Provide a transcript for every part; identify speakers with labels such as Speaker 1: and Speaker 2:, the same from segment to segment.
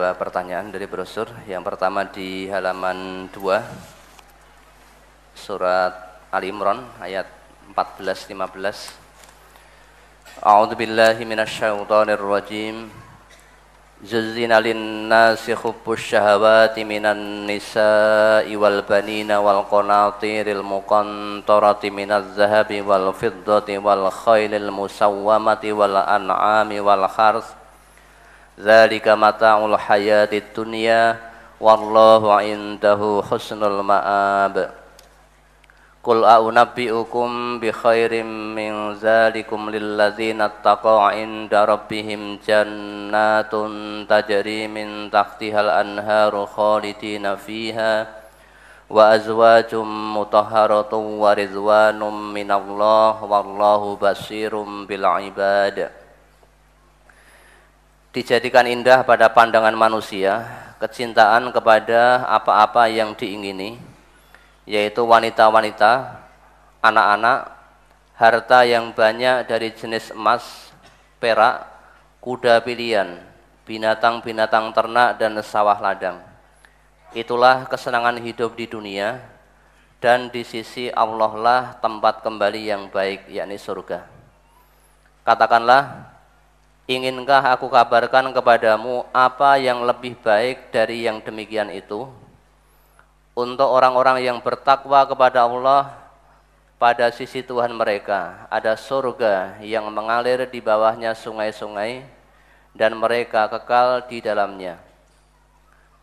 Speaker 1: beberapa pertanyaan dari brosur. Yang pertama di halaman 2 surat Ali Imran ayat 14-15. A'udzu billahi minasyaitonir rajim. Zuzzina lin-nasi hubbus syahawati minan nisa'i wal banina wal qanatiril muqantarati minaz zahabi wal fiddati wal khailil musawwamati wal an'ami wal harth. Dzalika mata'ul hayatid dunya wallahu 'indahu husnul ma'ab. Qul a'unabbi'ukum bi khairim min zalikum lilladzina taqaw 'inda rabbihim jannatun tajri min tahtihal anharu khalidina fiha wa azwajum mutahharatun wa ridwanum minallah wallahu basirum bil ibad. Dijadikan indah pada pandangan manusia kecintaan kepada apa-apa yang diingini, yaitu wanita-wanita, anak-anak, harta yang banyak dari jenis emas, perak, kuda pilihan, binatang-binatang ternak dan sawah ladang. Itulah kesenangan hidup di dunia, dan di sisi Allah lah tempat kembali yang baik, yakni surga. Katakanlah, inginkah aku kabarkan kepadamu apa yang lebih baik dari yang demikian itu? Untuk orang-orang yang bertakwa kepada Allah, pada sisi Tuhan mereka ada surga yang mengalir di bawahnya sungai-sungai, dan mereka kekal di dalamnya.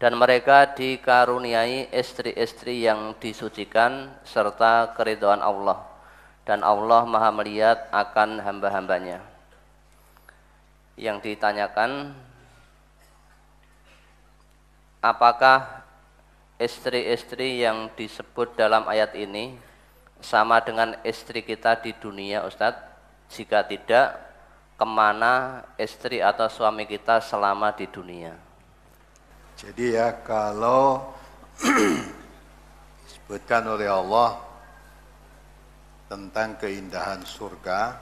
Speaker 1: Dan mereka dikaruniai istri-istri yang disucikan serta keridhaan Allah, dan Allah Maha melihat akan hamba-hambanya. Yang ditanyakan, apakah istri-istri yang disebut dalam ayat ini sama dengan istri kita di dunia, Ustadz? Jika tidak, kemana istri atau suami kita selama di dunia?
Speaker 2: Jadi ya, kalau disebutkan oleh Allah tentang keindahan surga,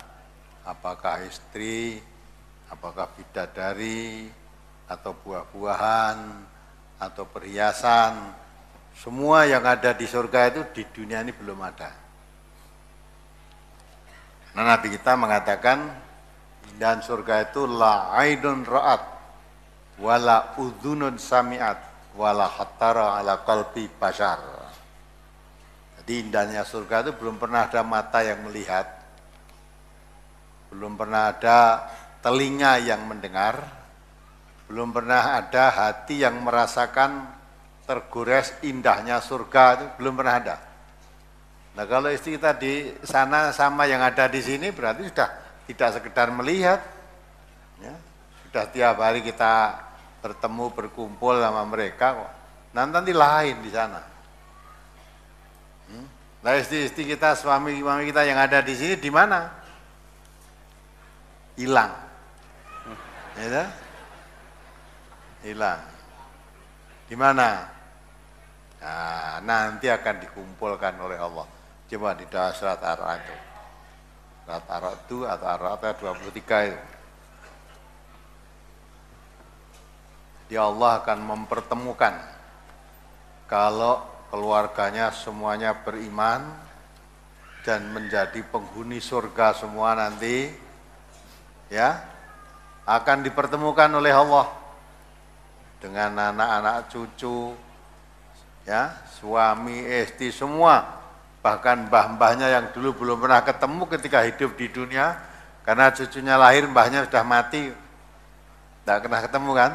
Speaker 2: apakah istri, apakah bidadari, atau buah-buahan, atau perhiasan, semua yang ada di surga itu di dunia ini belum ada. Nah, Nabi kita mengatakan keindahan surga itu la aidun ra'at wala udhunun sami'at wala hattara ala qalbi bashar. Jadi indahnya surga itu belum pernah ada mata yang melihat, belum pernah ada telinga yang mendengar, belum pernah ada hati yang merasakan tergores indahnya surga, itu belum pernah ada. Nah, kalau istri kita di sana sama yang ada di sini berarti sudah tidak sekedar melihat, ya, sudah tiap hari kita bertemu berkumpul sama mereka kok. Nanti lain di sana. Nah, istri-istri kita, suami-suami kita yang ada di sini di mana? Hilang, ya, hilang. Di mana? Nah, nanti akan dikumpulkan oleh Allah. Coba di dalam surat Ar-Ra'd itu. Surat Ar-Ra'd itu atau Ar-Ra'd 23 itu. Jadi Allah akan mempertemukan kalau keluarganya semuanya beriman dan menjadi penghuni surga semua nanti, ya, akan dipertemukan oleh Allah dengan anak-anak cucu, ya, suami, istri semua, bahkan mbah-mbahnya yang dulu belum pernah ketemu ketika hidup di dunia, karena cucunya lahir mbahnya sudah mati, tidak pernah ketemu kan?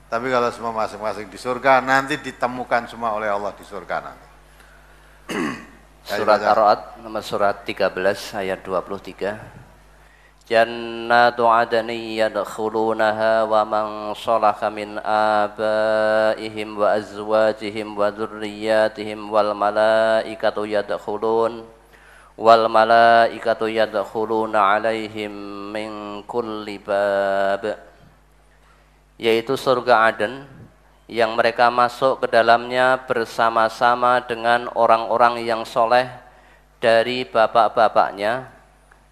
Speaker 2: Tapi kalau semua masing-masing di surga, nanti ditemukan semua oleh Allah di surga nanti.
Speaker 1: Surat Ar-Ra'd nomor surat 13 ayat 23. Jannatu adni yadkhulunaha wa man salaha min abaihim wa azwajihim wa dzurriyyatihim wal malaikatu yadkhuluna alaihim min kulli bab. Yaitu surga Aden yang mereka masuk ke dalamnya bersama-sama dengan orang-orang yang soleh dari bapak-bapaknya,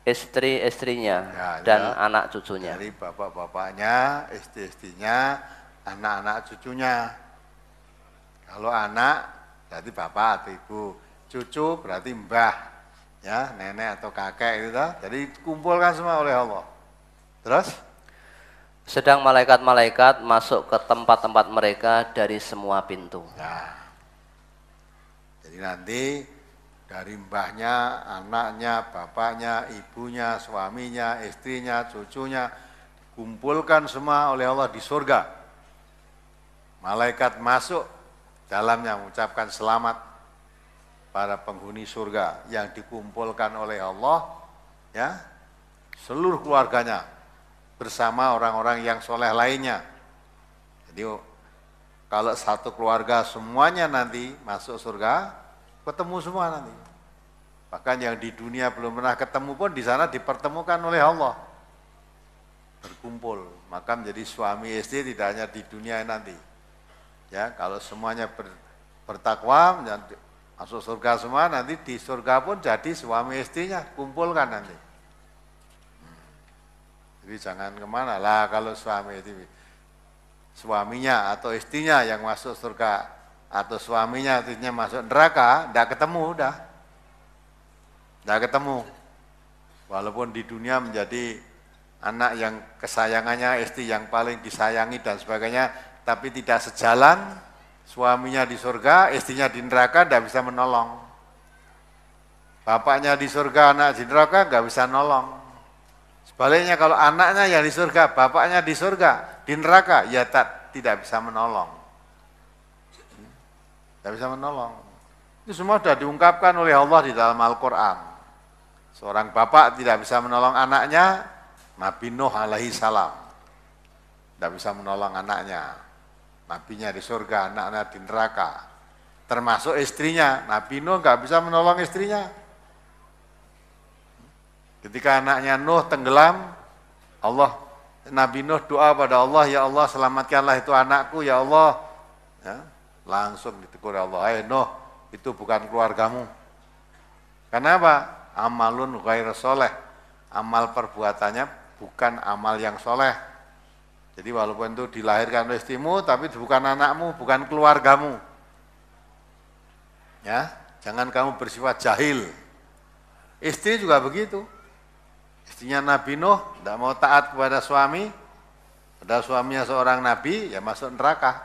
Speaker 1: istri-istrinya, dan anak cucunya.
Speaker 2: Dari bapak-bapaknya, istri-istrinya, anak-anak cucunya. Kalau anak berarti bapak atau ibu, cucu berarti mbah, ya nenek atau kakek itu. Jadi kumpulkan semua oleh Allah. Terus?
Speaker 1: Sedang malaikat-malaikat masuk ke tempat-tempat mereka dari semua pintu.
Speaker 2: Nah, jadi nanti dari mbahnya, anaknya, bapaknya, ibunya, suaminya, istrinya, cucunya, kumpulkan semua oleh Allah di surga. Malaikat masuk dalamnya mengucapkan selamat para penghuni surga yang dikumpulkan oleh Allah, ya, seluruh keluarganya bersama orang-orang yang soleh lainnya. Jadi kalau satu keluarga semuanya nanti masuk surga, ketemu semua nanti. Bahkan yang di dunia belum pernah ketemu pun di sana dipertemukan oleh Allah. Berkumpul, maka menjadi suami istri tidak hanya di dunia nanti. Ya, kalau semuanya bertakwa, masuk surga semua, nanti di surga pun jadi suami istrinya, kumpulkan nanti. Jadi jangan kemana lah kalau suami istri, suaminya atau istrinya yang masuk surga, atau suaminya istrinya masuk neraka, tidak ketemu, udah. Tidak ketemu. Walaupun di dunia menjadi anak yang kesayangannya, istri yang paling disayangi dan sebagainya, tapi tidak sejalan, suaminya di surga, istrinya di neraka, tidak bisa menolong. Bapaknya di surga, anak di neraka, nggak bisa nolong. Sebaliknya kalau anaknya yang di surga, bapaknya di surga, di neraka, ya tidak bisa menolong. Tidak bisa menolong. Itu semua sudah diungkapkan oleh Allah di dalam Al-Quran. Seorang bapak tidak bisa menolong anaknya, Nabi Nuh alaihi salam. Tidak bisa menolong anaknya. Nabinya di surga, anaknya di neraka. Termasuk istrinya, Nabi Nuh nggak bisa menolong istrinya. Ketika anaknya Nuh tenggelam, Nabi Nuh doa pada Allah, ya Allah selamatkanlah itu anakku, ya Allah. Ya, langsung ditegur Allah, Nuh, itu bukan keluargamu. Kenapa? Amalun ghair soleh. Amal perbuatannya bukan amal yang soleh. Jadi walaupun itu dilahirkan oleh istrimu, tapi bukan anakmu, bukan keluargamu. Ya, jangan kamu bersifat jahil. Istri juga begitu. Istrinya Nabi Nuh tidak mau taat kepada suami, padahal suaminya seorang nabi, ya masuk neraka.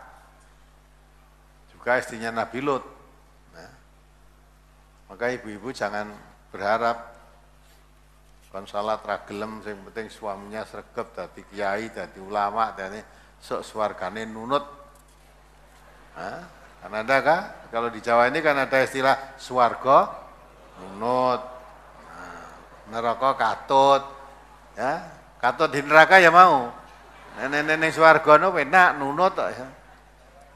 Speaker 2: Juga istrinya Nabi Lut. Nah, maka ibu-ibu jangan berharap kon salat ra gelem, sing penting suaminya sregep dadi kiai, dadi ulama, dadi sok swargane nunut. Nah, kan ada kah? Kalau di Jawa ini kan ada istilah swarga nunut. Neraka katut, ya katut di neraka ya mau. Nenek swarga no penak nunut, ya.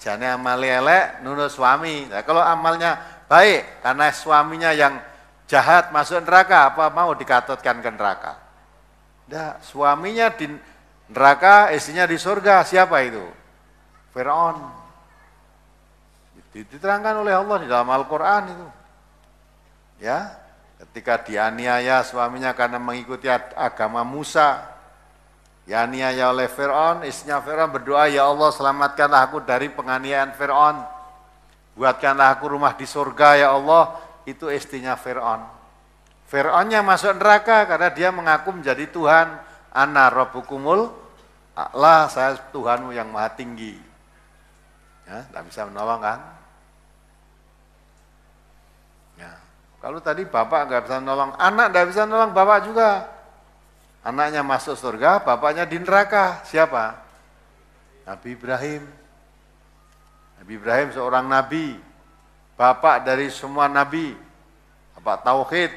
Speaker 2: Jane amale elek nunut suami. Nah, kalau amalnya baik karena suaminya yang jahat masuk neraka, apa mau dikatutkan ke neraka? Nah, suaminya di neraka, istrinya di surga, siapa itu? Fir'aun. Diterangkan oleh Allah di dalam Al-Quran itu. Ya. Ketika dianiaya suaminya karena mengikuti agama Musa, dianiaya oleh Fir'aun, istrinya Fir'aun berdoa, ya Allah selamatkanlah aku dari penganiayaan Fir'aun, buatkanlah aku rumah di surga ya Allah. Itu istrinya Fir'aun. Fir'aunnya masuk neraka karena dia mengaku menjadi Tuhan. Ana rabbukumul a'la, saya Tuhanmu yang maha tinggi. Ya, tidak bisa menolong kan? Kalau tadi bapak nggak bisa nolong, anak nggak bisa nolong bapak juga. Anaknya masuk surga, bapaknya di neraka. Siapa? Nabi Ibrahim. Nabi Ibrahim seorang nabi, bapak dari semua nabi, bapak tauhid.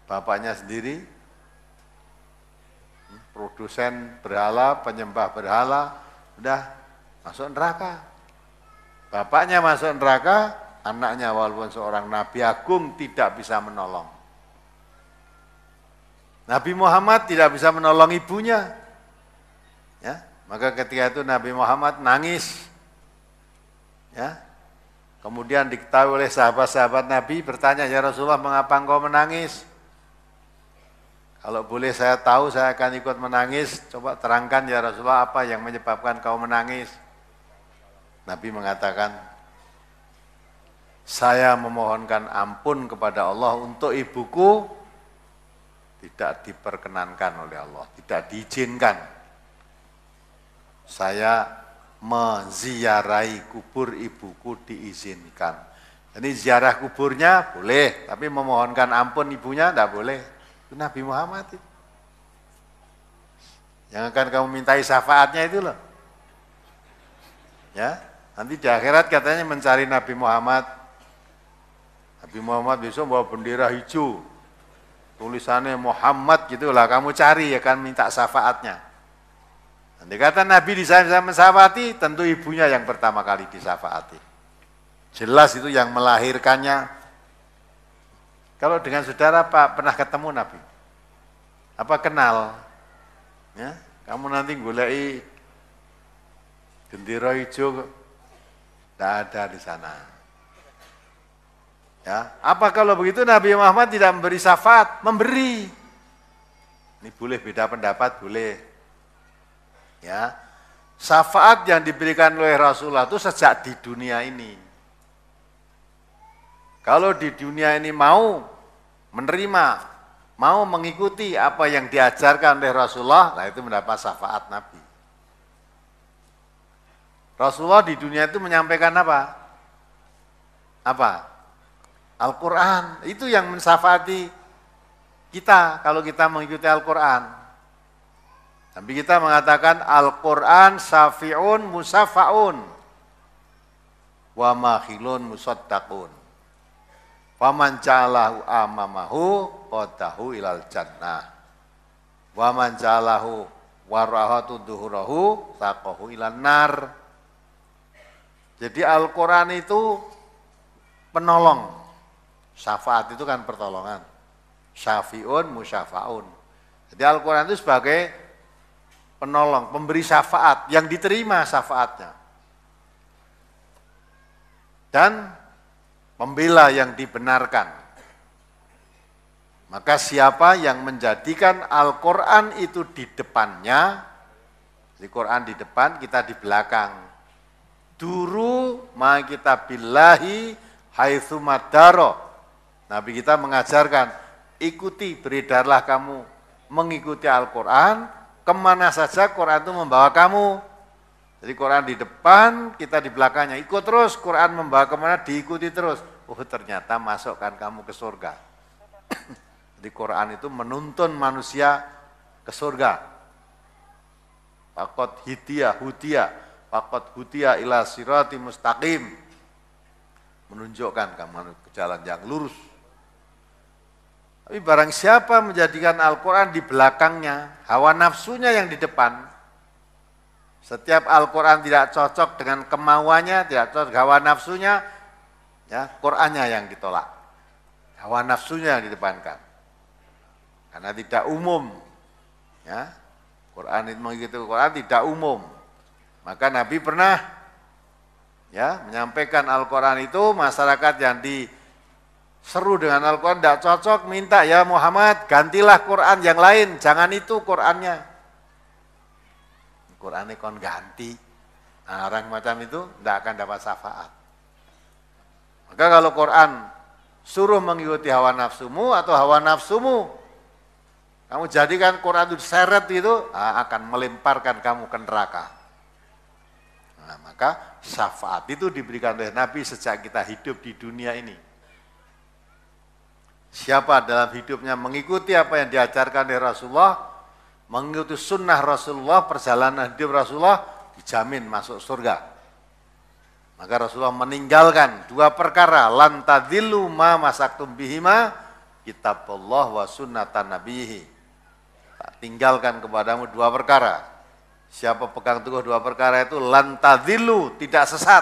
Speaker 2: Bapaknya sendiri produsen berhala, penyembah berhala, udah masuk neraka. Bapaknya masuk neraka, anaknya walaupun seorang nabi agung tidak bisa menolong. Nabi Muhammad tidak bisa menolong ibunya. Ya, maka ketika itu Nabi Muhammad nangis. Ya. Kemudian diketahui oleh sahabat-sahabat Nabi bertanya, ya Rasulullah mengapa engkau menangis? Kalau boleh saya tahu saya akan ikut menangis. Coba terangkan ya Rasulullah apa yang menyebabkan kau menangis. Nabi mengatakan, saya memohonkan ampun kepada Allah untuk ibuku, tidak diperkenankan oleh Allah, tidak diizinkan. Saya menziarahi kubur ibuku diizinkan. Jadi ziarah kuburnya boleh, tapi memohonkan ampun ibunya tidak boleh. Itu Nabi Muhammad itu. Yang akan kamu mintai syafaatnya itu loh. Ya, nanti di akhirat katanya mencari Nabi Muhammad. Nabi Muhammad besok bawa bendera hijau, tulisannya Muhammad gitulah, kamu cari ya kan minta syafaatnya. Nanti kata Nabi bisa mensyafaati, tentu ibunya yang pertama kali disyafaati. Jelas itu yang melahirkannya. Kalau dengan saudara Pak pernah ketemu Nabi? Apa kenal? Ya, kamu nanti golei bendera hijau, tidak ada di sana. Ya, apa kalau begitu Nabi Muhammad tidak memberi syafaat? Memberi. Ini boleh beda pendapat, boleh. Ya, syafaat yang diberikan oleh Rasulullah itu sejak di dunia ini. Kalau di dunia ini mau menerima, mau mengikuti apa yang diajarkan oleh Rasulullah, nah itu mendapat syafaat Nabi. Rasulullah di dunia itu menyampaikan apa? Apa? Al-Quran, itu yang mensyafaati kita kalau kita mengikuti Al-Quran. Tapi kita mengatakan Al-Quran syafi'un musafa'un wa makhilun musaddaqun. Faman ja'alahu amamahu qadahu ilal jannah. Wa man ja'alahu warahatu duhurahu saqahu ilan nar. Jadi Al-Quran itu penolong. Syafaat itu kan pertolongan. Syafi'un musyafa'un. Jadi Al-Quran itu sebagai penolong, pemberi syafaat, yang diterima syafaatnya. Dan membela yang dibenarkan. Maka siapa yang menjadikan Al-Quran itu di depannya, di Quran di depan, kita di belakang. Duru ma kitabillahi haitsu madaro. Nabi kita mengajarkan, ikuti, beredarlah kamu, mengikuti Al-Quran, kemana saja Quran itu membawa kamu. Jadi Quran di depan, kita di belakangnya, ikut terus, Quran membawa kemana, diikuti terus. Oh ternyata masukkan kamu ke surga. Jadi Quran itu menuntun manusia ke surga. Faqad hudiya ila sirati mustaqim. Menunjukkan kamu ke jalan yang lurus. Tapi barang siapa menjadikan Al-Quran di belakangnya, hawa nafsunya yang di depan, setiap Al-Quran tidak cocok dengan kemauannya, tidak cocok hawa nafsunya, ya Qurannya yang ditolak. Hawa nafsunya yang didepankan. Karena tidak umum. Ya, Quran itu mengikuti Quran tidak umum. Maka Nabi pernah ya menyampaikan Al-Quran itu, masyarakat yang seru dengan Al-Quran tidak cocok, minta ya Muhammad gantilah Quran yang lain, jangan itu Qurannya. Qurannya kon ganti. Nah, orang macam itu tidak akan dapat syafaat. Maka kalau Quran suruh mengikuti hawa nafsumu atau hawa nafsumu, kamu jadikan Quran itu seret itu, akan melemparkan kamu ke neraka. Nah, maka syafaat itu diberikan oleh Nabi sejak kita hidup di dunia ini. Siapa dalam hidupnya mengikuti apa yang diajarkan oleh Rasulullah, mengikuti sunnah Rasulullah, perjalanan hidup Rasulullah, dijamin masuk surga. Maka Rasulullah meninggalkan dua perkara, lan tadillu ma masaktum bihima kitabullah wa sunnatan nabiyhi. Tak tinggalkan kepadamu dua perkara. Siapa pegang teguh dua perkara itu, lan tadillu, tidak sesat.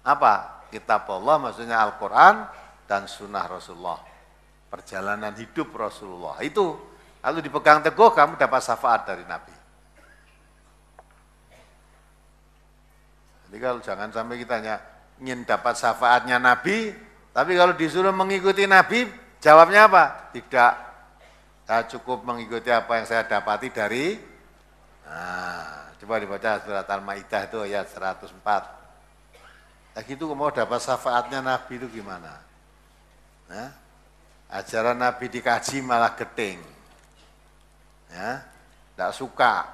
Speaker 2: Apa? Kitabullah maksudnya Al-Quran dan sunnah Rasulullah, perjalanan hidup Rasulullah. Itu kalau dipegang teguh kamu dapat syafaat dari Nabi. Jadi kalau jangan sampai kita ingin dapat syafaatnya Nabi, tapi kalau disuruh mengikuti Nabi, jawabnya apa? Tidak, saya cukup mengikuti apa yang saya dapati dari. Nah, Coba dibaca surat Al-Maidah itu ayat 104. Nah gitu mau dapat syafaatnya Nabi itu gimana? Nah, ajaran Nabi dikaji malah geting. Ya, tidak suka.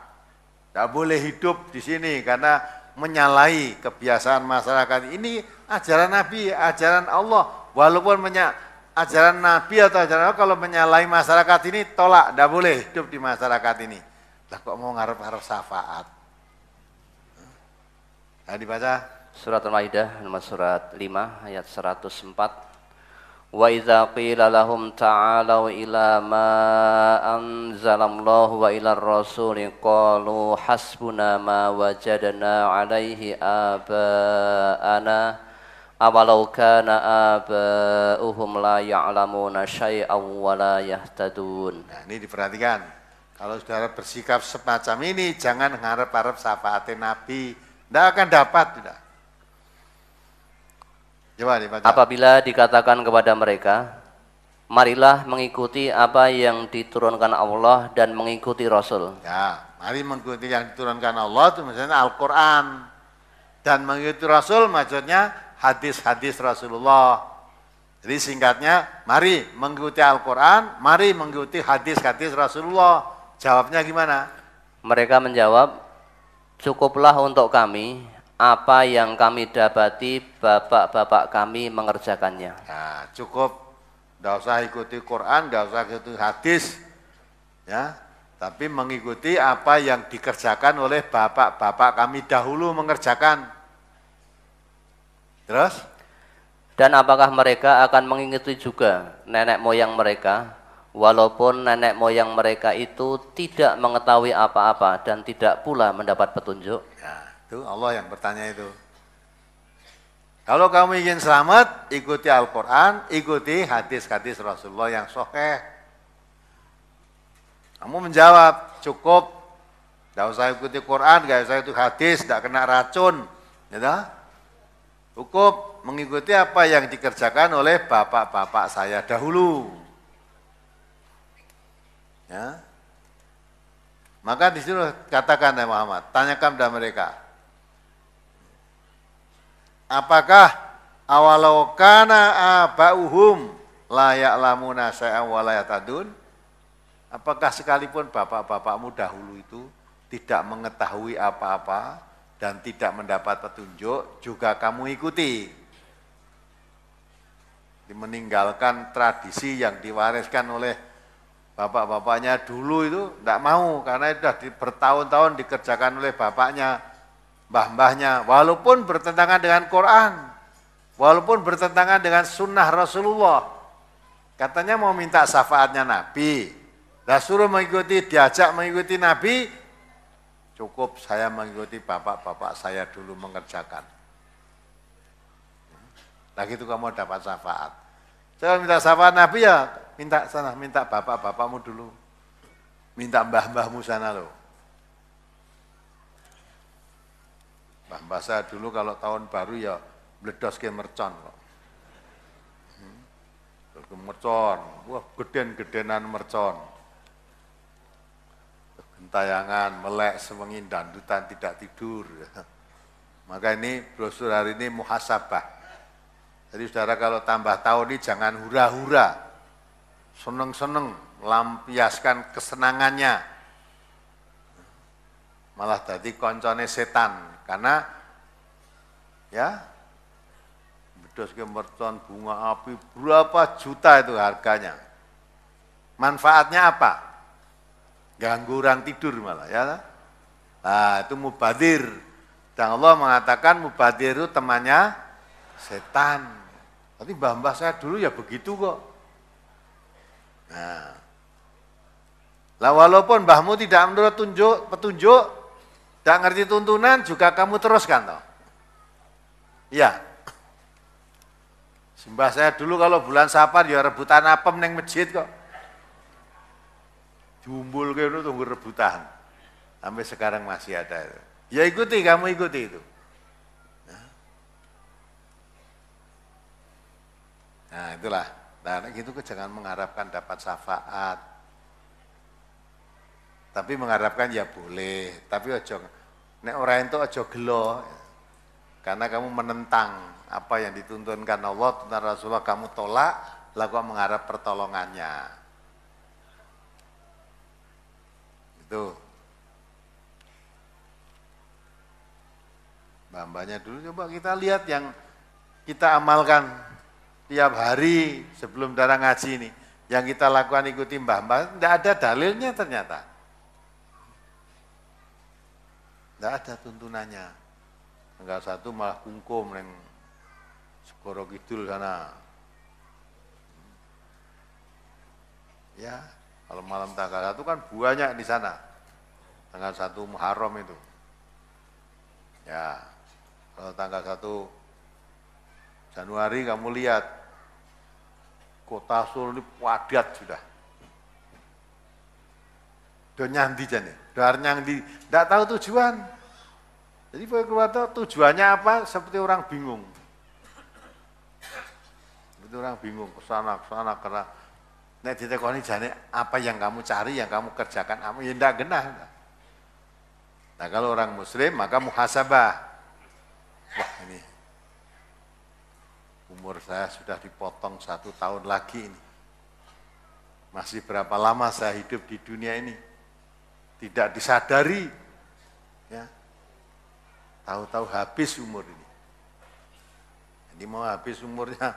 Speaker 2: Tidak boleh hidup di sini karena menyalahi kebiasaan masyarakat. Ini ajaran Nabi, ajaran Allah. Walaupun ajaran Nabi atau ajaran Allah, kalau menyalahi masyarakat ini tolak, tidak boleh hidup di masyarakat ini. Lah kok mau ngarep-ngarep syafaat? Nah, dibaca
Speaker 1: Surat Al-Maidah nomor surat 5 ayat 104. Wa idza qila lahum ta'alu ila ma anzalallahu wa ila ar-rasuli qalu hasbuna ma wajadna 'alaihi aba'ana awalau kana aba'uhum la ya'lamuna syai'an wa la yahtadun.
Speaker 2: Nah, ini diperhatikan. Kalau saudara bersikap semacam ini, jangan ngarep-ngarep syafaatnya Nabi. Tidak akan dapat, tidak. Coba dibaca.
Speaker 1: Apabila dikatakan kepada mereka, marilah mengikuti apa yang diturunkan Allah dan mengikuti Rasul.
Speaker 2: Ya, mari mengikuti yang diturunkan Allah itu misalnya Al-Quran. Dan mengikuti Rasul maksudnya hadis-hadis Rasulullah. Jadi singkatnya, mari mengikuti Al-Quran, mari mengikuti hadis-hadis Rasulullah. Jawabnya gimana?
Speaker 1: Mereka menjawab, cukuplah untuk kami apa yang kami dapati bapak-bapak kami mengerjakannya.
Speaker 2: Ya, cukup. Tidak usah ikuti Quran, tidak usah ikuti hadis. Ya, tapi mengikuti apa yang dikerjakan oleh bapak-bapak kami dahulu mengerjakan. Terus?
Speaker 1: Dan apakah mereka akan mengikuti juga nenek moyang mereka, walaupun nenek moyang mereka itu tidak mengetahui apa-apa dan tidak pula mendapat petunjuk?
Speaker 2: Ya, itu Allah yang bertanya itu. Kalau kamu ingin selamat, ikuti Al-Quran, ikuti hadis-hadis Rasulullah yang sahih. Kamu menjawab, cukup, tidak usah ikuti Quran, tidak usah ikuti hadis, tidak kena racun. Ya, cukup mengikuti apa yang dikerjakan oleh bapak-bapak saya dahulu. Ya. Maka di situ katakan ya Muhammad, tanyakan kepada mereka. Apakah awalau kana abauhum la ya'lamuna syai'an wa la yahtadun? Apakah sekalipun bapak-bapakmu dahulu itu tidak mengetahui apa-apa dan tidak mendapat petunjuk, juga kamu ikuti? Meninggalkan tradisi yang diwariskan oleh bapak-bapaknya dulu itu tidak mau, karena itu sudah bertahun-tahun dikerjakan oleh bapaknya, mbah-mbahnya, walaupun bertentangan dengan Quran, walaupun bertentangan dengan sunnah Rasulullah. Katanya mau minta syafaatnya Nabi, dah suruh mengikuti, diajak mengikuti Nabi, cukup saya mengikuti bapak-bapak saya dulu mengerjakan. Nah gitu kamu dapat syafaat. Saya minta syafaat Nabi ya, minta sana, minta bapak-bapakmu dulu. Minta mbah-mbahmu sana loh. Mbah-mbah saya dulu kalau tahun baru ya bledos ke mercon kok. Ke mercon, wah geden-gedenan mercon. Gentayangan, melek, semengin, dandutan, tidak tidur. Maka ini brosur hari ini muhasabah. Jadi saudara kalau tambah tahun ini jangan hura-hura, seneng-seneng, melampiaskan kesenangannya. Malah jadi koncone setan, karena ya bedos ke mercon bunga api berapa juta itu harganya. Manfaatnya apa? Ganggu orang tidur malah ya. Nah itu mubadir. Dan Allah mengatakan mubadir itu temannya setan. Tapi mbah-mbah saya dulu ya begitu kok. Nah, lah walaupun mbahmu tidak menurut petunjuk, tidak ngerti tuntunan, juga kamu teruskan toh. Iya. Simbah saya dulu kalau bulan Safar ya rebutan apem neng masjid kok. Jumbul kayak itu tunggu rebutan. Sampai sekarang masih ada itu. Ya ikuti, kamu ikuti itu. Nah itulah, nah gitu jangan mengharapkan dapat syafaat. Tapi mengharapkan ya boleh, tapi ojo Nek ora entuk aja gelo. Karena kamu menentang apa yang dituntunkan Allah, tuntunan Rasulullah kamu tolak, lalu kok mengharap pertolongannya. Itu. Mbak-mbaknya dulu coba kita lihat yang kita amalkan tiap hari sebelum darah ngaji ini. Yang kita lakukan ikuti mbah-mbah, tidak ada dalilnya ternyata. Tidak ada tuntunannya. Tanggal 1 malah kungkum yang Segoro Kidul sana. Ya, kalau malam tanggal 1 kan banyak di sana. Tanggal 1 Muharram itu. Ya, kalau tanggal 1 Januari kamu lihat kota Solo ini padat sudah. Do nyandi jane, dar nyandi, tidak tahu tujuan. Jadi keluar tujuannya apa? Seperti orang bingung. Seperti orang bingung kesana karena nek ditekoni jane apa yang kamu cari, yang kamu kerjakan, apa ya tidak genah. Nah kalau orang Muslim maka muhasabah. Wah ini umur saya sudah dipotong 1 tahun lagi ini. Masih berapa lama saya hidup di dunia ini? Tidak disadari. Ya. Tahu-tahu habis umur ini. Jadi mau habis umurnya,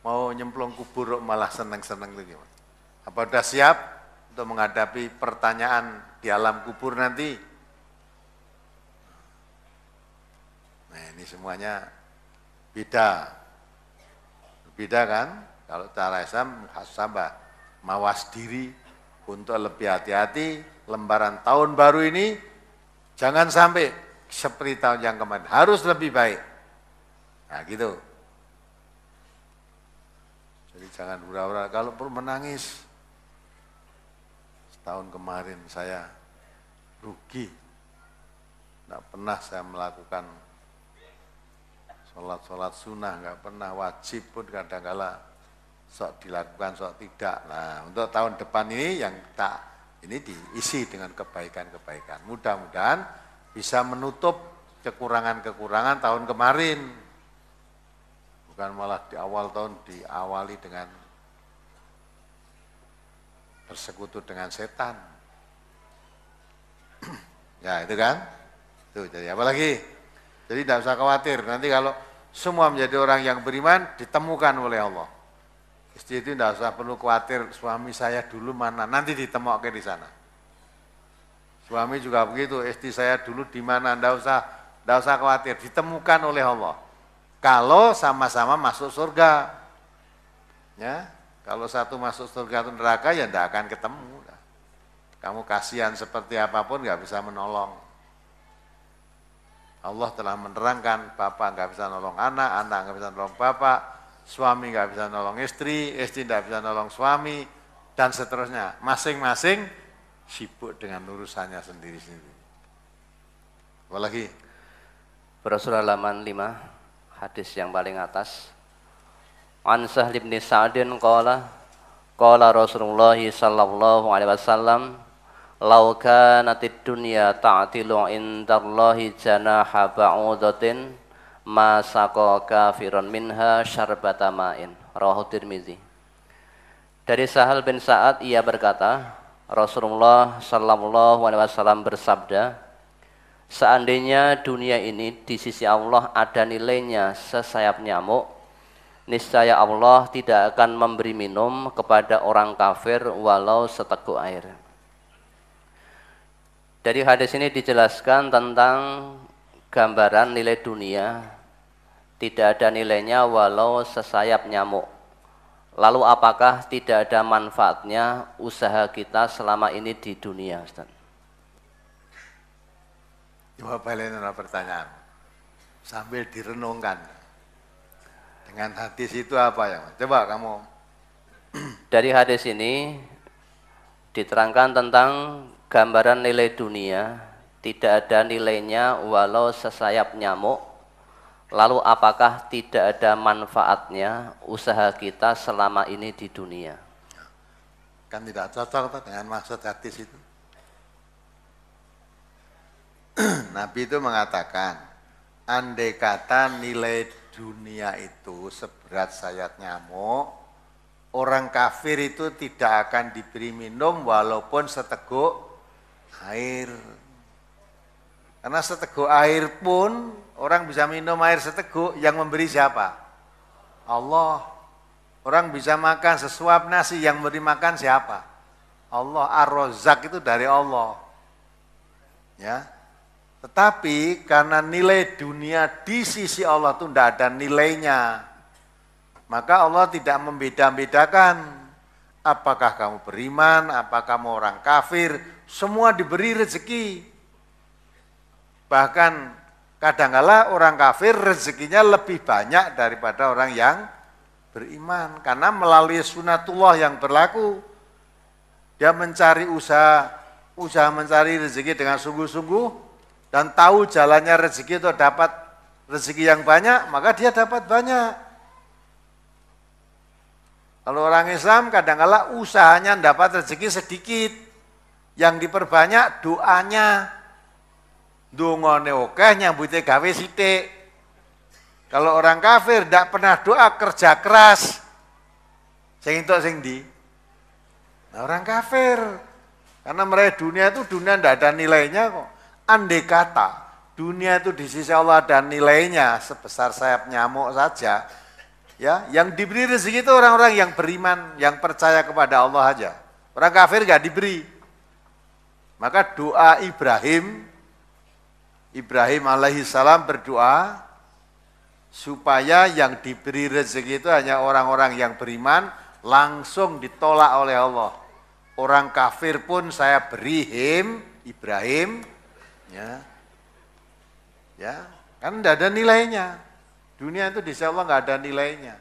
Speaker 2: mau nyemplung kubur malah seneng-seneng itu gimana? Apa sudah siap untuk menghadapi pertanyaan di alam kubur nanti? Nah ini semuanya beda. Beda kan? Kalau cara Islam muhasabah, mawas diri untuk lebih hati-hati. Lembaran tahun baru ini jangan sampai seperti tahun yang kemarin, harus lebih baik. Nah gitu. Jadi jangan hura-hura, kalau perlu menangis. Setahun kemarin saya rugi. Tidak pernah saya melakukan sholat sunnah, nggak pernah, wajib pun kadang-kala sok dilakukan, sok tidak. Nah untuk tahun depan ini yang ini diisi dengan kebaikan-kebaikan. Mudah-mudahan bisa menutup kekurangan-kekurangan tahun kemarin. Bukan malah di awal tahun diawali dengan bersekutu dengan setan. Ya itu kan. Tuh, jadi apa lagi? Jadi tidak usah khawatir, nanti kalau semua menjadi orang yang beriman, ditemukan oleh Allah. Istri itu tidak usah perlu khawatir, suami saya dulu mana, nanti ditemukan di sana. Suami juga begitu, istri saya dulu di mana, tidak usah khawatir, ditemukan oleh Allah. Kalau sama-sama masuk surga. Ya, kalau satu masuk surga atau neraka, ya tidak akan ketemu. Kamu kasihan seperti apapun, nggak bisa menolong. Allah telah menerangkan, bapak nggak bisa nolong anak, anak nggak bisa nolong bapak, suami nggak bisa nolong istri nggak bisa nolong suami, dan seterusnya. Masing-masing sibuk dengan urusannya sendiri-sendiri. Apalagi?
Speaker 1: Rasulullah halaman 5, hadis yang paling atas. An Sahl bin Sa'din qala Rasulullah sallallahu alaihi wasallam, "Lau kanatid dunya ta'tilu indallahi janaha ba'udatin ma saqa kafirun minha syarbata ma'in." Rawahu Tirmizi. Dari Sahal bin Sa'ad ia berkata, Rasulullah sallallahu alaihi wasallam bersabda, seandainya dunia ini di sisi Allah ada nilainya sesayap nyamuk, niscaya Allah tidak akan memberi minum kepada orang kafir walau seteguk air. Dari hadis ini dijelaskan tentang gambaran nilai dunia, tidak ada nilainya walau sesayap nyamuk. Lalu apakah tidak ada manfaatnya usaha kita selama ini di dunia, Ustaz?
Speaker 2: Coba balik pertanyaan, sambil direnungkan. Dengan hadis itu apa ya? Coba kamu.
Speaker 1: Dari hadis ini diterangkan tentang gambaran nilai dunia, tidak ada nilainya walau sesayap nyamuk. Lalu apakah tidak ada manfaatnya usaha kita selama ini di dunia?
Speaker 2: Kan tidak cocok dengan maksud hadis itu. Nabi itu mengatakan, andai kata nilai dunia itu seberat sayap nyamuk, orang kafir itu tidak akan diberi minum walaupun seteguk air. Karena seteguk air pun orang bisa minum air seteguk, yang memberi siapa? Allah. Orang bisa makan sesuap nasi, yang memberi makan siapa? Allah. Ar-Razzaq itu dari Allah. Ya. Tetapi karena nilai dunia di sisi Allah itu tidak ada nilainya, maka Allah tidak membeda-bedakan apakah kamu beriman, apakah kamu orang kafir, semua diberi rezeki. Bahkan kadang-kala orang kafir rezekinya lebih banyak daripada orang yang beriman, karena melalui sunatullah yang berlaku, dia mencari usaha mencari rezeki dengan sungguh-sungguh, dan tahu jalannya rezeki itu dapat rezeki yang banyak, maka dia dapat banyak. Kalau orang Islam kadang-kala usahanya dapat rezeki sedikit, yang diperbanyak doanya. Dungone akeh nyambute gawe sithik. Kalau orang kafir tidak pernah doa, kerja keras. Sing entuk sing ndi? Nah, orang kafir. Karena mereka dunia itu dunia tidak ada nilainya kok. Andai kata dunia itu di sisi Allah ada nilainya sebesar sayap nyamuk saja, ya, yang diberi rezeki itu orang-orang yang beriman, yang percaya kepada Allah aja. Orang kafir gak diberi. Maka doa Ibrahim alaihissalam berdoa supaya yang diberi rezeki itu hanya orang-orang yang beriman, langsung ditolak oleh Allah. Orang kafir pun saya beri Ibrahim, ya, kan tidak ada nilainya. Dunia itu di sisi Allah nggak ada nilainya.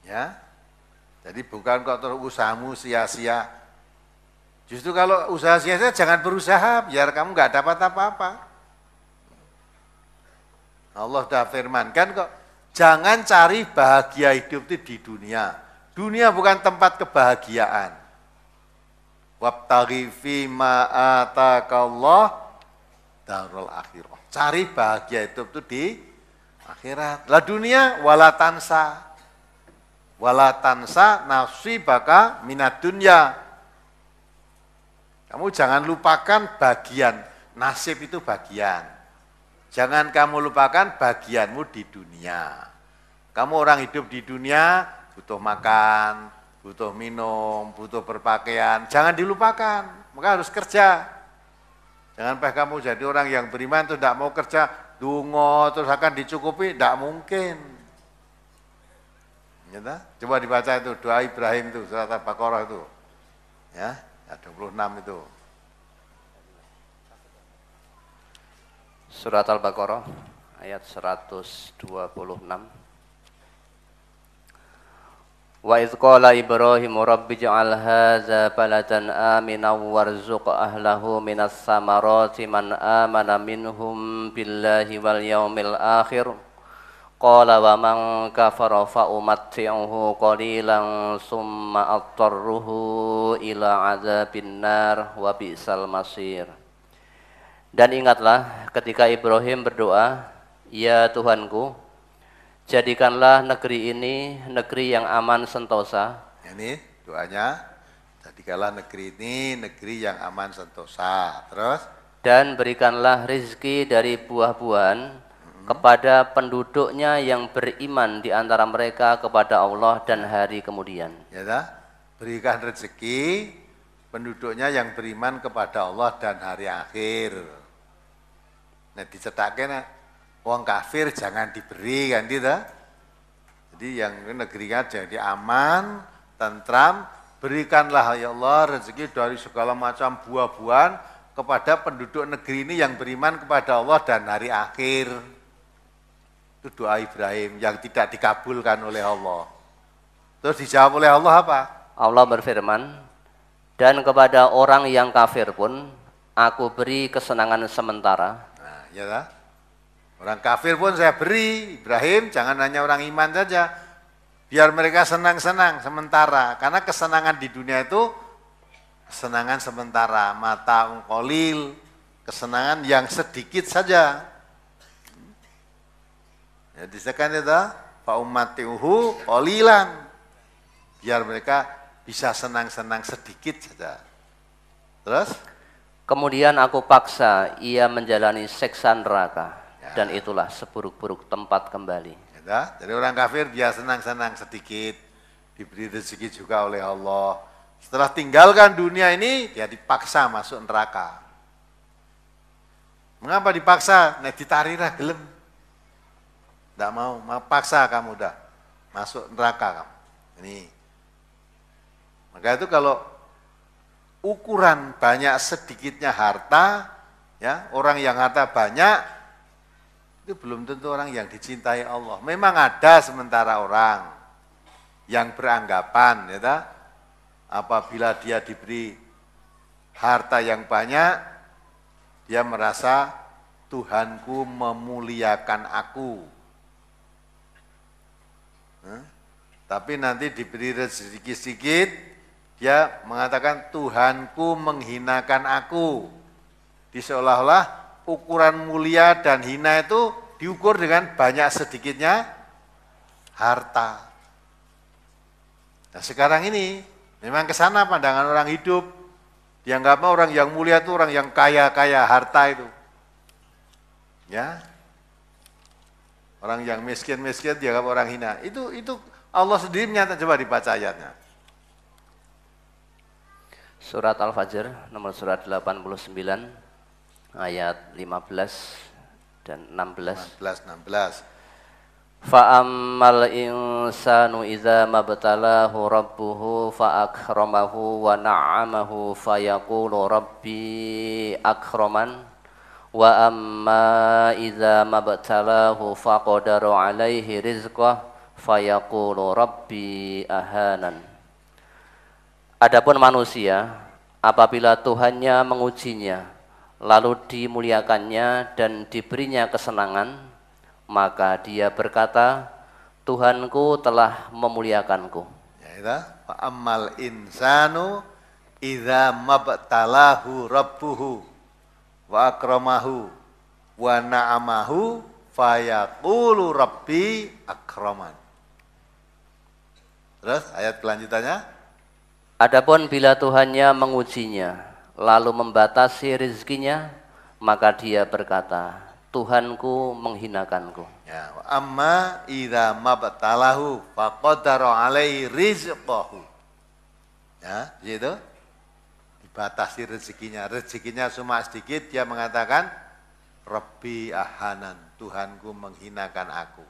Speaker 2: Ya, jadi bukan kok terus usahamu sia-sia. Justru kalau usaha sia-sia jangan berusaha, biar kamu nggak dapat apa-apa. Allah sudah firmankan kok, jangan cari bahagia hidup itu di dunia. Dunia bukan tempat kebahagiaan. Wabtaghi fima atakallah darul akhirah. Cari bahagia hidup itu di akhirat. Lah dunia wala tansa nafsi baka minad dunya. Kamu jangan lupakan bagian, nasib itu bagian. Jangan kamu lupakan bagianmu di dunia. Kamu orang hidup di dunia, butuh makan, butuh minum, butuh berpakaian. Jangan dilupakan, maka harus kerja. Jangan sampai kamu jadi orang yang beriman itu tidak mau kerja, dungo terus akan dicukupi, tidak mungkin. Ya, coba dibaca itu doa Ibrahim itu, surat Al-Baqarah itu. Ya, 26 itu.
Speaker 1: Surat Al-Baqarah ayat 126. Wa idz qala Ibrahim rabbi ij'al hadza baladan aminan warzuq ahlahu minas samarati man amana minhum billahi wal yaumil akhir. Qala wa man kafara fa umatti'uhu qalilan summa attarruhu ila adzabin nar wa bi'sal masir. Dan ingatlah ketika Ibrahim berdoa, ya Tuhanku, jadikanlah negeri ini negeri yang aman sentosa.
Speaker 2: Ini doanya, jadikanlah negeri ini negeri yang aman sentosa. Terus?
Speaker 1: Dan berikanlah rizki dari buah-buahan kepada penduduknya yang beriman di antara mereka kepada Allah dan hari kemudian.
Speaker 2: Ya, berikan rezeki penduduknya yang beriman kepada Allah dan hari akhir. Nah, dicetakin orang kafir jangan diberi kan gitu. Jadi yang negerinya jadi aman, tentram, berikanlah ya Allah rezeki dari segala macam buah-buahan kepada penduduk negeri ini yang beriman kepada Allah dan hari akhir. Itu doa Ibrahim yang tidak dikabulkan oleh Allah. Terus dijawab oleh Allah apa?
Speaker 1: Allah berfirman, dan kepada orang yang kafir pun aku beri kesenangan sementara.
Speaker 2: Nah, ya lah. Orang kafir pun saya beri, Ibrahim, jangan hanya orang iman saja. Biar mereka senang-senang sementara. Karena kesenangan di dunia itu kesenangan sementara, mata qalil, kesenangan yang sedikit saja. Ya disebutkan itu fa ummatihu qalilan, biar mereka bisa senang-senang sedikit saja. Terus
Speaker 1: kemudian aku paksa ia menjalani siksa neraka, dan itulah seburuk-buruk tempat kembali.
Speaker 2: Ya, jadi orang kafir dia senang-senang sedikit, diberi rezeki juga oleh Allah. Setelah tinggalkan dunia ini, dia dipaksa masuk neraka. Mengapa dipaksa? Nek ditarira gelem. Tidak mau paksa kamu dah masuk neraka kamu. Ini. Maka itu kalau ukuran banyak sedikitnya harta, ya orang yang harta banyak itu belum tentu orang yang dicintai Allah. Memang ada sementara orang yang beranggapan, ya, apabila dia diberi harta yang banyak, dia merasa Tuhanku memuliakan aku. Tapi nanti diberi rezeki sedikit, dia mengatakan Tuhanku menghinakan aku. Seolah-olah ukuran mulia dan hina itu diukur dengan banyak sedikitnya harta. Nah sekarang ini memang ke sana pandangan orang hidup. Dianggapnya orang yang mulia itu orang yang kaya-kaya harta itu. Ya. Orang yang miskin-miskin dianggap orang hina. Itu Allah sendiri menyatakan, coba dibaca ayatnya.
Speaker 1: Surat Al-Fajr nomor surat 89 ayat 15 dan 16.
Speaker 2: 16.
Speaker 1: Fa'ammal insanu idza mabtalahu rabbuhu fa'akramahu wa na'amahu fayaqulu rabbi akraman wa amma idza mabtalahu faqadara alaihi rizqah fayaqulu rabbi ahanan. Adapun manusia apabila Tuhannya mengujinya lalu dimuliakannya dan diberinya kesenangan, maka dia berkata, Tuhanku telah memuliakanku.
Speaker 2: Ya itu, fa ammal insanu idza mabtalahu rabbuhu wa akramahu wa na'amahu fayaqulu rabbi akraman. Terus ayat kelanjutannya,
Speaker 1: adapun bila Tuhannya mengujinya lalu membatasi rezekinya, maka dia berkata, Tuhanku menghinakanku.
Speaker 2: Ya, amma idza mabtalahu faqadara alaihi rizqahu. Ya, gitu. Dibatasi rezekinya cuma sedikit, dia mengatakan Rabbi ahanan, Tuhanku menghinakan aku.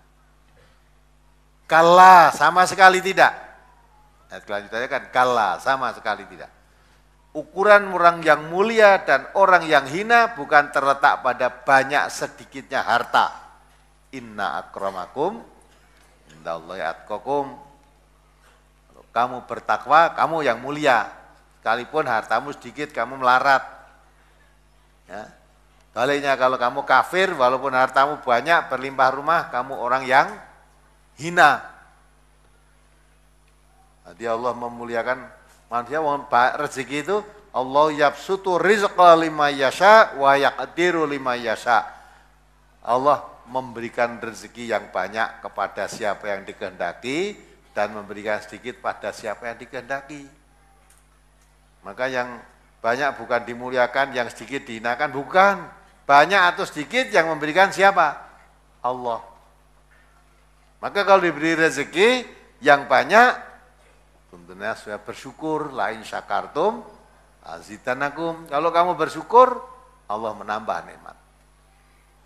Speaker 2: Kalla, sama sekali tidak. Ayat selanjutnya kan kalla, sama sekali tidak. Ukuran orang yang mulia dan orang yang hina bukan terletak pada banyak sedikitnya harta. Inna akramakum indallahi atqakum. Kalau kamu bertakwa, kamu yang mulia. Sekalipun hartamu sedikit, kamu melarat. Ya. Baliknya kalau kamu kafir, walaupun hartamu banyak, berlimpah rumah, kamu orang yang hina. Jadi Allah memuliakan manusia. Rezeki itu Allah yabsutu rizqa lima yasha wa yaqdiru lima yasha. Allah memberikan rezeki yang banyak kepada siapa yang dikehendaki dan memberikan sedikit pada siapa yang dikehendaki. Maka yang banyak bukan dimuliakan, yang sedikit dihinakan, bukan. Banyak atau sedikit yang memberikan siapa? Allah. Maka kalau diberi rezeki yang banyak, tentunya saya bersyukur, lain syakartum azidanakum. Kalau kamu bersyukur, Allah menambah nikmat.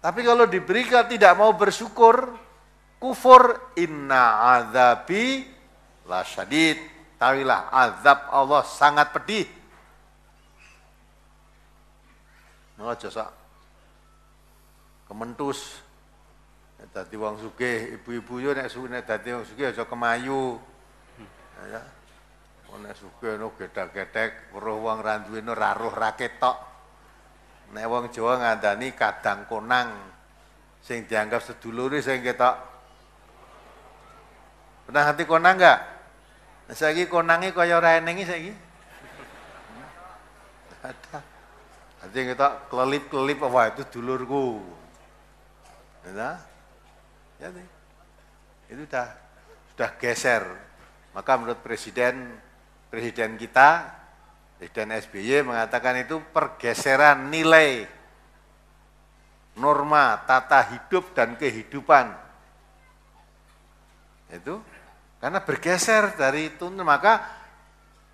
Speaker 2: Tapi kalau diberikan tidak mau bersyukur, kufur, inna azabi lasyadid. Tahuilah azab Allah sangat pedih. Ngojo sak kementus. Dadi wong sugih, ibu-ibu yo nek dadi wong sugih aja kemayu. Ya. Nek sugih no gedhek-gedhek, weruh wong ra duwe no raruh ra ketok. Nek wong Jawa ngandani kadang konang sing dianggap sedulure sing ketok. Pernah hati konang enggak? Saiki konange kaya ora eneng iki saiki. Ada. Nanti kita kelelip-kelelip, wah itu dulurku. Ya, jadi itu sudah geser. Maka menurut presiden kita, Presiden SBY mengatakan itu pergeseran nilai, norma, tata hidup dan kehidupan. Itu karena bergeser dari itu, maka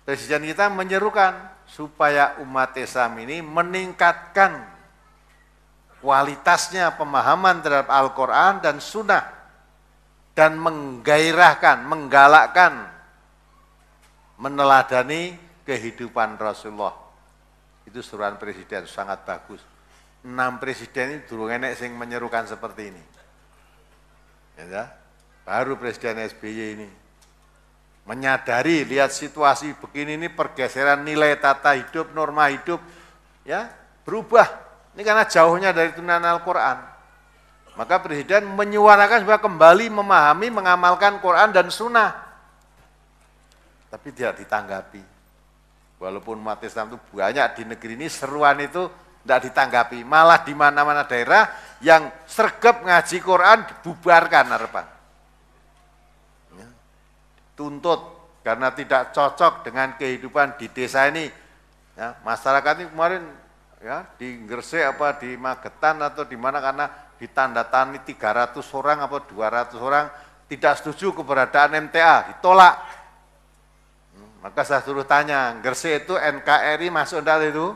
Speaker 2: Presiden kita menyerukan supaya umat Islam ini meningkatkan kualitasnya pemahaman terhadap Al-Quran dan Sunnah dan menggairahkan, menggalakkan, meneladani kehidupan Rasulullah. Itu suruhan presiden sangat bagus. 6 presiden ini durung enek sing menyerukan seperti ini. Ya, baru Presiden SBY ini menyadari, lihat situasi begini ini pergeseran nilai tata hidup, norma hidup, ya berubah. Ini karena jauhnya dari turunan Al-Quran. Maka Presiden menyuarakan supaya kembali memahami, mengamalkan Quran dan Sunnah. Tapi tidak ditanggapi. Walaupun umat Islam itu banyak di negeri ini, seruan itu tidak ditanggapi. Malah di mana-mana daerah yang sregep ngaji Quran dibubarkan harapan. Ya. Tuntut karena tidak cocok dengan kehidupan di desa ini. Ya, masyarakat ini kemarin ya di Gresik apa di Magetan atau di mana karena ditandatangani 300 orang apa 200 orang tidak setuju keberadaan MTA, ditolak. Maka saya suruh tanya, Gresik itu NKRI masuk enggak itu?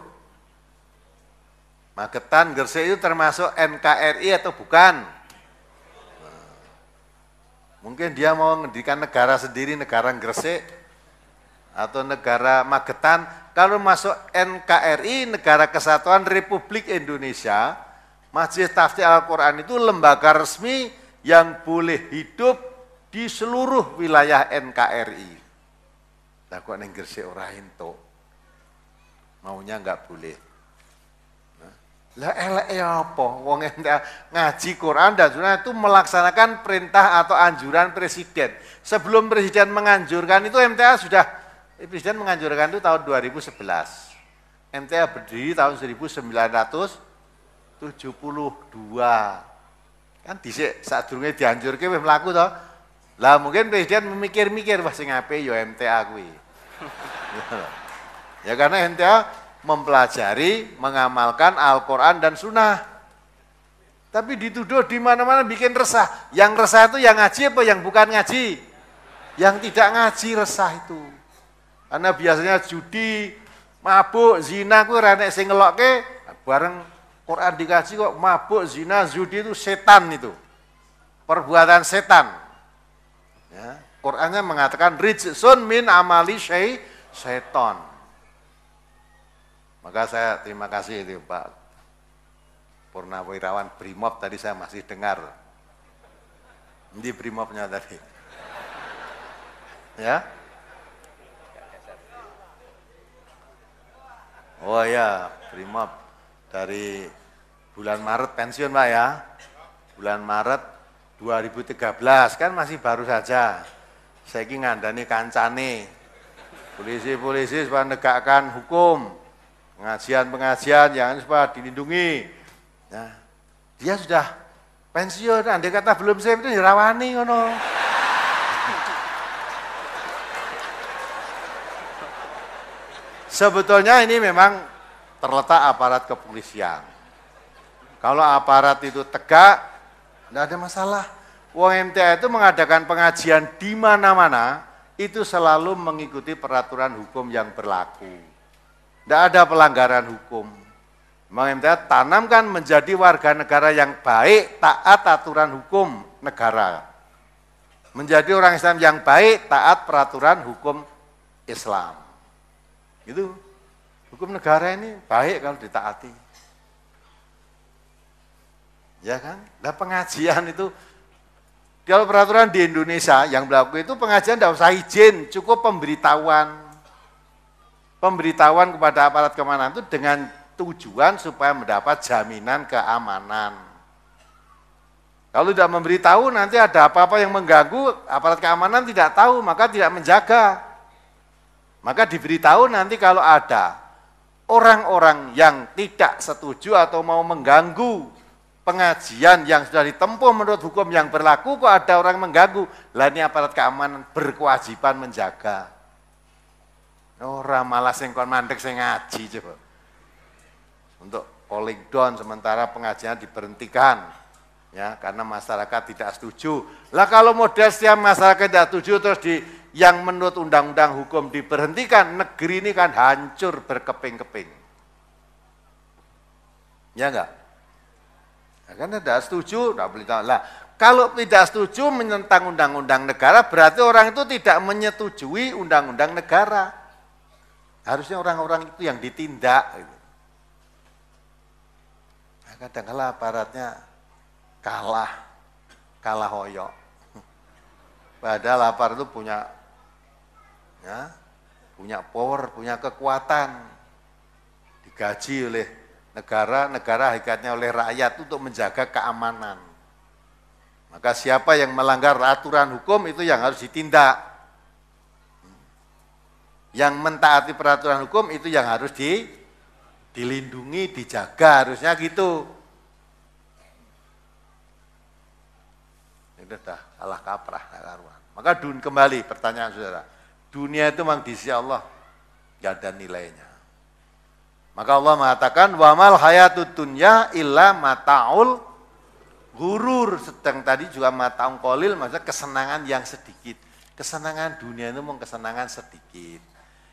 Speaker 2: Magetan, Gresik itu termasuk NKRI atau bukan? Mungkin dia mau mendirikan negara sendiri, negara Gresik atau negara Magetan. Kalau masuk NKRI, Negara Kesatuan Republik Indonesia, Majelis Tafsir Al-Quran itu lembaga resmi yang boleh hidup di seluruh wilayah NKRI. Nah kok neng Gresik ora ento, maunya enggak boleh. Lah elek apa? Wong ngaji Quran dan Sunnah itu melaksanakan perintah atau anjuran presiden. Sebelum presiden menganjurkan itu MTA sudah, presiden menganjurkan itu tahun 2011. MTA berdiri tahun 1972. Kan dhisik sadurunge dianjurke wis mlaku to. Lah mungkin presiden memikir-mikir wah sing apik ya MTA kuwi. Ya karena MTA mempelajari, mengamalkan Al-Quran dan Sunnah. Tapi dituduh di mana-mana bikin resah. Yang resah itu yang ngaji apa yang bukan ngaji? Yang tidak ngaji resah itu. Karena biasanya judi, mabuk, zina ku ora nek sing ngelokke, bareng Quran dikaji kok mabuk, zina, judi itu setan itu. Perbuatan setan. Ya, Qurannya mengatakan rijsun min amali syaiton. Maka saya terima kasih itu Pak Purnawirawan Brimob tadi saya masih dengar. Ini Brimobnya tadi. Ya. Oh ya, Brimob dari bulan Maret pensiun Pak ya. Bulan Maret 2013 kan masih baru saja. Saya ini ngandani kancane. Polisi-polisi supaya menegakkan hukum. Pengajian yang supaya dilindungi. Nah, dia sudah pensiun, andai kata belum saya itu dirawani ngono. Sebetulnya ini memang terletak aparat kepolisian. Kalau aparat itu tegak, tidak ada masalah. Wong MTA itu mengadakan pengajian di mana-mana, itu selalu mengikuti peraturan hukum yang berlaku. Tidak ada pelanggaran hukum. MTA tanamkan menjadi warga negara yang baik, taat aturan hukum negara. Menjadi orang Islam yang baik, taat peraturan hukum Islam. Itu hukum negara ini baik kalau ditaati. Ya kan? Nah pengajian itu, kalau peraturan di Indonesia yang berlaku itu pengajian tidak usah izin, cukup pemberitahuan. Pemberitahuan kepada aparat keamanan itu dengan tujuan supaya mendapat jaminan keamanan. Kalau tidak memberitahu nanti ada apa-apa yang mengganggu, aparat keamanan tidak tahu, maka tidak menjaga. Maka diberitahu nanti kalau ada orang-orang yang tidak setuju atau mau mengganggu pengajian yang sudah ditempuh menurut hukum yang berlaku, kok ada orang mengganggu. Lah ini aparat keamanan berkewajiban menjaga. Orang malah sing kon mandek sing ngaji coba. Untuk polling down sementara pengajian diberhentikan. Ya, karena masyarakat tidak setuju. Lah kalau model setiap masyarakat tidak setuju terus yang menurut undang-undang hukum diberhentikan, negeri ini kan hancur berkeping-keping. Ya enggak? Nah, kan tidak setuju, tidak boleh tahu. Lah, kalau tidak setuju menentang undang-undang negara, berarti orang itu tidak menyetujui undang-undang negara. Harusnya orang-orang itu yang ditindak. Gitu. Nah, kadang-kala aparatnya kalah hoyok. Padahal aparat itu punya power, punya kekuatan, digaji oleh negara hakikatnya oleh rakyat untuk menjaga keamanan. Maka siapa yang melanggar aturan hukum itu yang harus ditindak. Yang mentaati peraturan hukum itu yang harus dilindungi, dijaga, harusnya gitu. Itu dah kalah kaprah, karuan. Maka kembali pertanyaan saudara, dunia itu memang di sisi Allah gak ada nilainya. Maka Allah mengatakan wamal hayatud dunya illa mataul ghurur. Sedang tadi juga mataul qalil, maksudnya kesenangan yang sedikit. Kesenangan dunia itu memang kesenangan sedikit.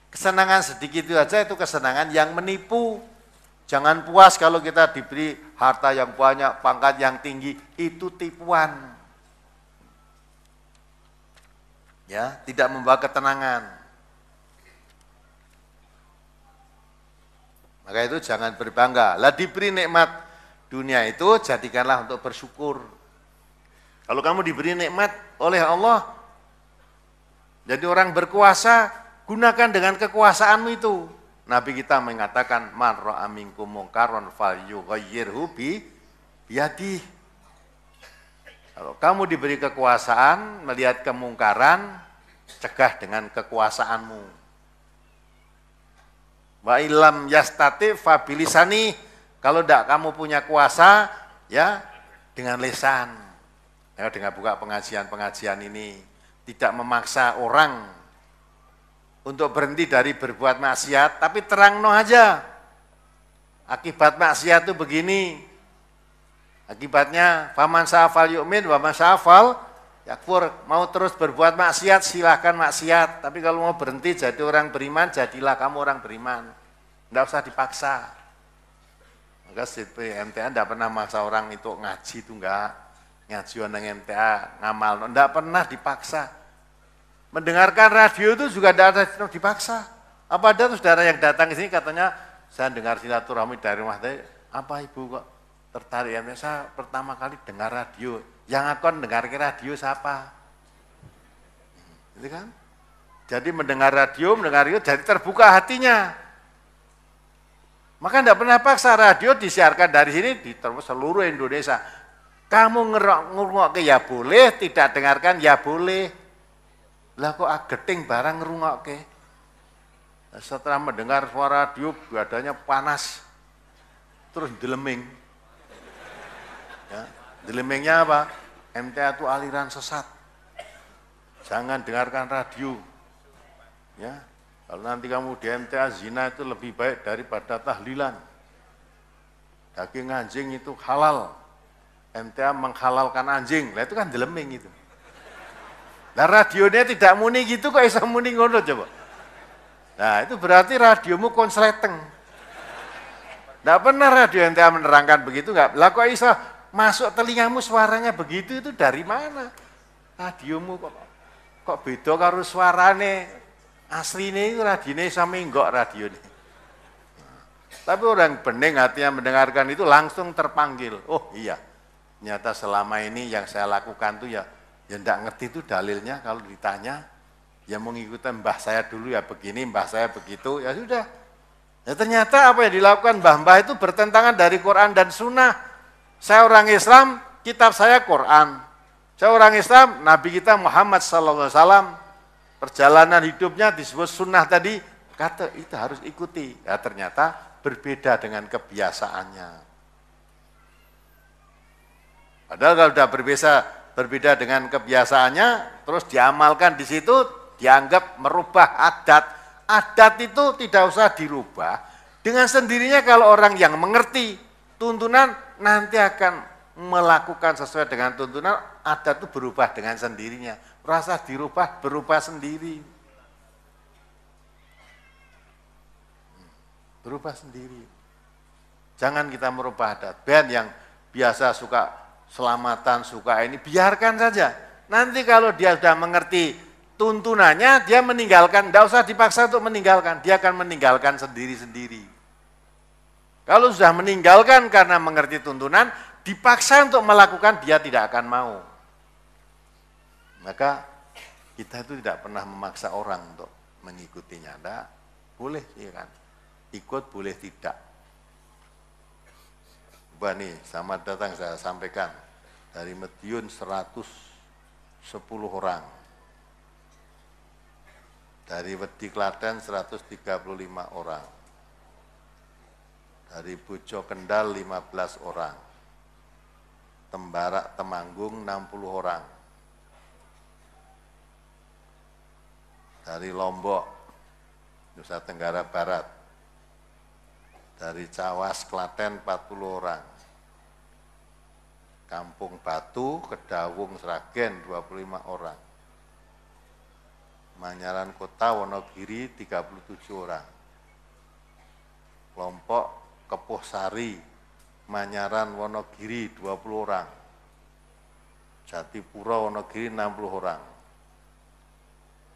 Speaker 2: Kesenangan sedikit itu aja itu kesenangan yang menipu. Jangan puas kalau kita diberi harta yang banyak, pangkat yang tinggi, itu tipuan. Ya, tidak membawa ketenangan. Maka itu jangan berbangga. Lah diberi nikmat dunia itu jadikanlah untuk bersyukur. Kalau kamu diberi nikmat oleh Allah, jadi orang berkuasa, gunakan dengan kekuasaanmu itu. Nabi kita mengatakan man ra'a minkum munkaron falyughayyirhu biyadihi. Kalau kamu diberi kekuasaan, melihat kemungkaran, cegah dengan kekuasaanmu. Wa illam yastati fa bilisani. Kalau tidak kamu punya kuasa, ya dengan lisan. Ya, dengan buka pengajian-pengajian ini, tidak memaksa orang untuk berhenti dari berbuat maksiat, tapi terang no aja. Akibat maksiat itu begini. Akibatnya faman syafal yu'min wa man syafal yakfur. Mau terus berbuat maksiat silahkan maksiat, tapi kalau mau berhenti jadi orang beriman, jadilah kamu orang beriman. Tidak usah dipaksa. Maka MTA tidak pernah maksa orang itu ngaji itu enggak. Ngaji orang MTA ngamal, tidak pernah dipaksa. Mendengarkan radio itu juga tidak ada dipaksa. Apa ada saudara yang datang ke sini katanya saya dengar silaturahmi dari rumah tadi, apa ibu kok tertarik ya? Saya pertama kali dengar radio. Yang akan dengar radio siapa? Itu kan? Jadi mendengar radio jadi terbuka hatinya. Maka tidak pernah paksa, radio disiarkan dari sini di seluruh Indonesia. Kamu ngerungok ke ya boleh, tidak dengarkan ya boleh. Lah kok ageting barang ngerungok ke? Setelah mendengar suara radio, badannya panas, terus deleming. Ya, delemingnya apa? MTA itu aliran sesat. Jangan dengarkan radio. Ya, kalau nanti kamu di MTA zina itu lebih baik daripada tahlilan. Daging anjing itu halal. MTA menghalalkan anjing. Lah itu kan deleming itu. Nah radionya tidak muni gitu kok bisa muni ngono coba. Nah itu berarti radiomu konsleteng. Tidak pernah radio MTA menerangkan begitu enggak. Lah kok bisa masuk telingamu suaranya begitu itu dari mana? Radiomu kok beda karo suarane asline itu radine sama enggak radione. Tapi orang bening hatinya mendengarkan itu langsung terpanggil. Oh iya, ternyata selama ini yang saya lakukan tuh ya enggak ngerti itu dalilnya. Kalau ditanya ya mau ngikutin mbah saya dulu ya begini, mbah saya begitu, ya sudah. Ya ternyata apa yang dilakukan mbah-mbah itu bertentangan dari Quran dan Sunnah. Saya orang Islam, kitab saya Quran. Saya orang Islam, Nabi kita Muhammad SAW, perjalanan hidupnya disebut sunnah tadi, kata itu harus ikuti. Ya ternyata berbeda dengan kebiasaannya. Padahal kalau sudah berbeda dengan kebiasaannya, terus diamalkan di situ, dianggap merubah adat. Adat itu tidak usah dirubah. Dengan sendirinya kalau orang yang mengerti tuntunan, nanti akan melakukan sesuai dengan tuntunan, adat itu berubah dengan sendirinya. Rasa dirubah, berubah sendiri. Berubah sendiri. Jangan kita merubah adat. Band yang biasa suka selamatan, suka ini, biarkan saja. Nanti kalau dia sudah mengerti tuntunannya, dia meninggalkan, tidak usah dipaksa untuk meninggalkan, dia akan meninggalkan sendiri-sendiri. Kalau sudah meninggalkan karena mengerti tuntunan, dipaksa untuk melakukan, dia tidak akan mau. Maka kita itu tidak pernah memaksa orang untuk mengikutinya. Tidak, boleh ya kan, ikut boleh tidak. Coba nih, selamat datang saya sampaikan, dari Madiun 110 orang. Dari Wedi Klaten 135 orang. Dari Bojo Kendal 15 orang. Tembarak Temanggung 60 orang. Dari Lombok, Nusa Tenggara Barat. Dari Cawas Klaten 40 orang. Kampung Batu, Kedawung, Sragen 25 orang. Manyaran Kota Wonogiri 37 orang. Kelompok Kepuh Sari, Manyaran Wonogiri 20 orang. Jatipura Wonogiri 60 orang.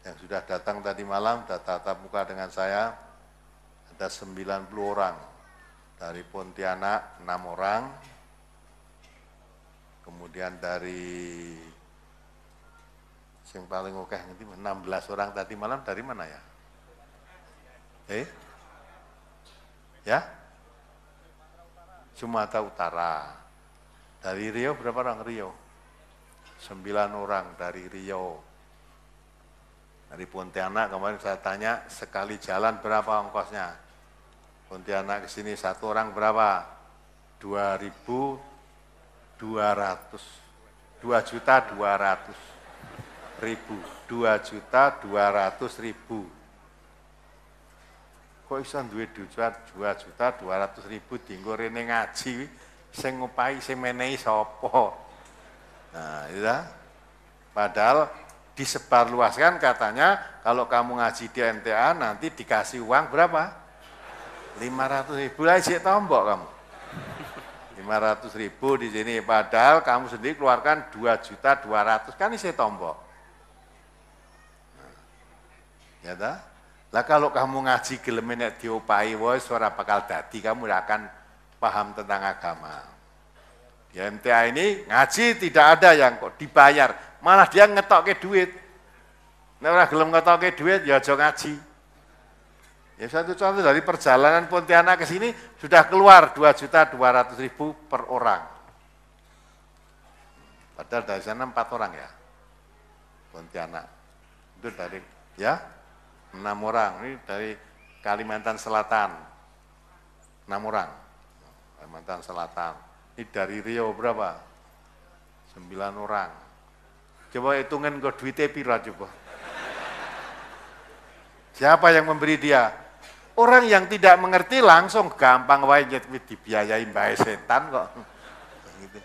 Speaker 2: Yang sudah datang tadi malam, tatap muka dengan saya, ada 90 orang. Dari Pontianak 6 orang. Kemudian dari yang paling oke 16 orang tadi malam dari mana ya? Ya? Sumatera Utara. Dari Riau berapa orang Riau? 9 orang dari Riau. Dari Pontianak kemarin saya tanya sekali jalan berapa ongkosnya? Pontianak ke sini 1 orang berapa? 2.200. 2.200.000. Kok iso duwe 2.200.000 dienggo rene ngaji sing ngupahi sing menehi sapa? Nah, itu dah. Padahal disebarluaskan katanya kalau kamu ngaji di MTA nanti dikasih uang berapa? 500.000 lah isik tombok kamu. 500.000 di sini, padahal kamu sendiri keluarkan 2.200.000 kan isik tombok. Ya dah. Lah kalau kamu ngaji gelem nek diopahi wis ora bakal dadi, kamu tidak akan paham tentang agama. Di MTA ini ngaji tidak ada yang kok dibayar, malah dia ngetokke duit. Nek ora gelem ngetokke duit ya aja ngaji. Ya satu contoh dari perjalanan Pontianak ke sini sudah keluar 2.200.000 per orang. Padahal dari sana 4 orang ya. Pontianak. Itu dari ya 6 orang, ini dari Kalimantan Selatan, 6 orang, Kalimantan Selatan, ini dari Riau berapa? 9 orang, coba hitungin ke duitnya pira coba, siapa yang memberi dia? Orang yang tidak mengerti langsung gampang wae dibiayai mbae setan kok, gitu.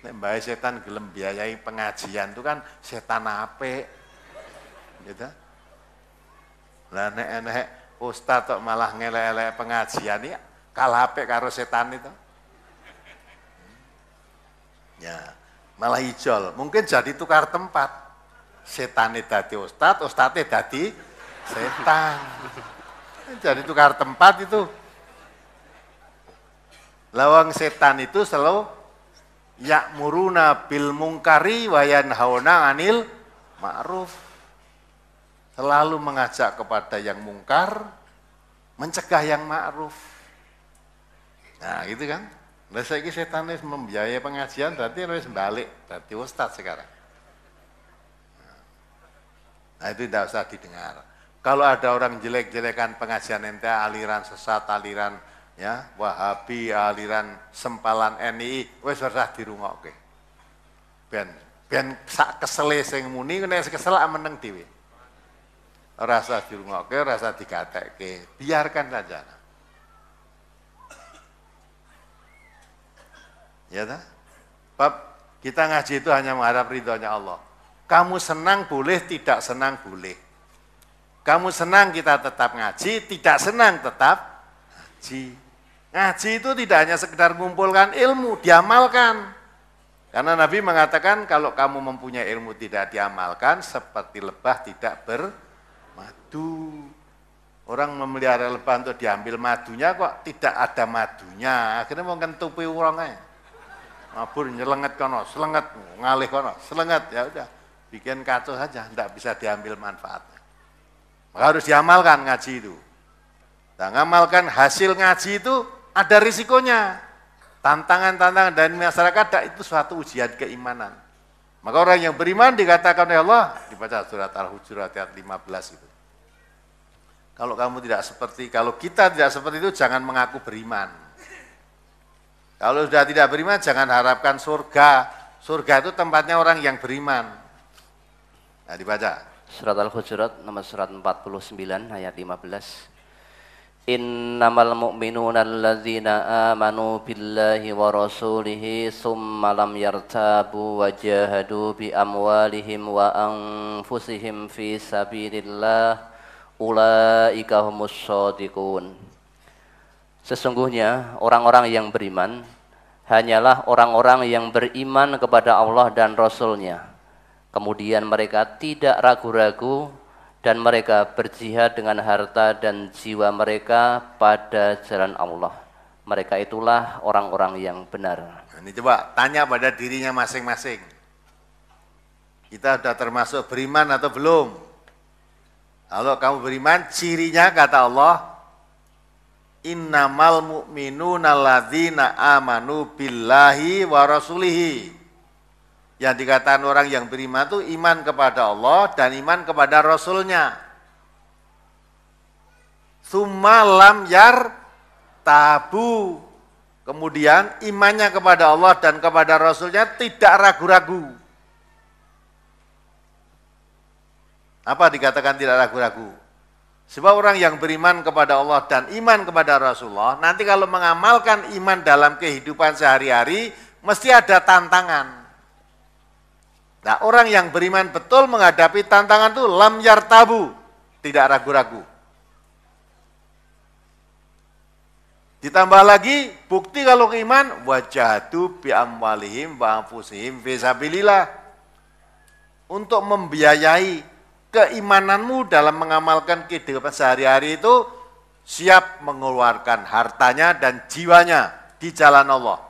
Speaker 2: Nek mbae setan gelem biayai pengajian itu kan setan apik, gitu. Lah nek ustaz kok malah ngelek-elek pengajian ya kalah apik karo setan itu. Ya, malah ijol. Mungkin jadi tukar tempat. Setane dadi ustaz, ustaze dadi setan. Jadi tukar tempat itu. Lawang setan itu selalu ya'muruna bil mungkari wa yanhauna 'anil ma'ruf. Selalu mengajak kepada yang mungkar, mencegah yang ma'ruf. Nah, gitu kan. Lah saiki setan wis membiayai pengajian berarti wis balik berarti ustaz sekarang. Nah, itu tidak usah didengar. Kalau ada orang jelek-jelekan pengajian ente, aliran sesat, aliran Ya, Wahabi, aliran sempalan NI, wis ora dirungokke. Ben sak kesele sing muni nek kesel meneng dhewe. Ora usah dirungokke, ora usah digatekke, biarkan saja. Ya ta? Bab kita ngaji itu hanya mengharap ridhonya Allah. Kamu senang boleh, tidak senang boleh. Kamu senang kita tetap ngaji, tidak senang tetap ngaji. Ngaji itu tidak hanya sekedar mengumpulkan ilmu, diamalkan. Karena Nabi mengatakan kalau kamu mempunyai ilmu tidak diamalkan, seperti lebah tidak bermadu. Orang memelihara lebah untuk diambil madunya kok tidak ada madunya. Akhirnya mau kentupi orangnya. Mabur nyelenget kono, selenget, ngalih kono, selenget, ya udah. Bikin kacau saja, tidak bisa diambil manfaatnya. Maka harus diamalkan ngaji itu. Nah, ngamalkan hasil ngaji itu ada risikonya. Tantangan-tantangan dari masyarakat itu suatu ujian keimanan. Maka orang yang beriman dikatakan oleh Allah, dibaca surat Al-Hujurat ayat 15 itu. Kalau kita tidak seperti itu, jangan mengaku beriman. Kalau sudah tidak beriman, jangan harapkan surga. Surga itu tempatnya orang yang beriman. Nah, dibaca.
Speaker 1: Surat Al-Hujurat nomor surat 49 ayat 15. Innamal mu'minuna alladzina amanu billahi wa rasulihi summa lam yartabu wa jahadu bi amwalihim wa anfusihim fi sabilillah ulaika humus shadiqun. Sesungguhnya orang-orang yang beriman hanyalah orang-orang yang beriman kepada Allah dan Rasul-Nya. Kemudian mereka tidak ragu-ragu dan mereka berjihad dengan harta dan jiwa mereka pada jalan Allah. Mereka itulah orang-orang yang benar.
Speaker 2: Ini coba tanya pada dirinya masing-masing. Kita sudah termasuk beriman atau belum? Kalau kamu beriman, cirinya kata Allah, innamal mu'minuna alladzina amanu billahi wa rasulihi. Yang dikatakan orang yang beriman itu iman kepada Allah dan iman kepada Rasulnya. Tsumma lam yartabu. Kemudian imannya kepada Allah dan kepada Rasulnya tidak ragu-ragu. Apa dikatakan tidak ragu-ragu? Sebab orang yang beriman kepada Allah dan iman kepada Rasulullah, nanti kalau mengamalkan iman dalam kehidupan sehari-hari, mesti ada tantangan. Nah, orang yang beriman betul menghadapi tantangan itu lam yartabu, tidak ragu-ragu. Ditambah lagi bukti kalau iman wajahatu bi amwalihim wa anfusihim fi sabilillah. Untuk membiayai keimananmu dalam mengamalkan kehidupan sehari-hari itu siap mengeluarkan hartanya dan jiwanya di jalan Allah.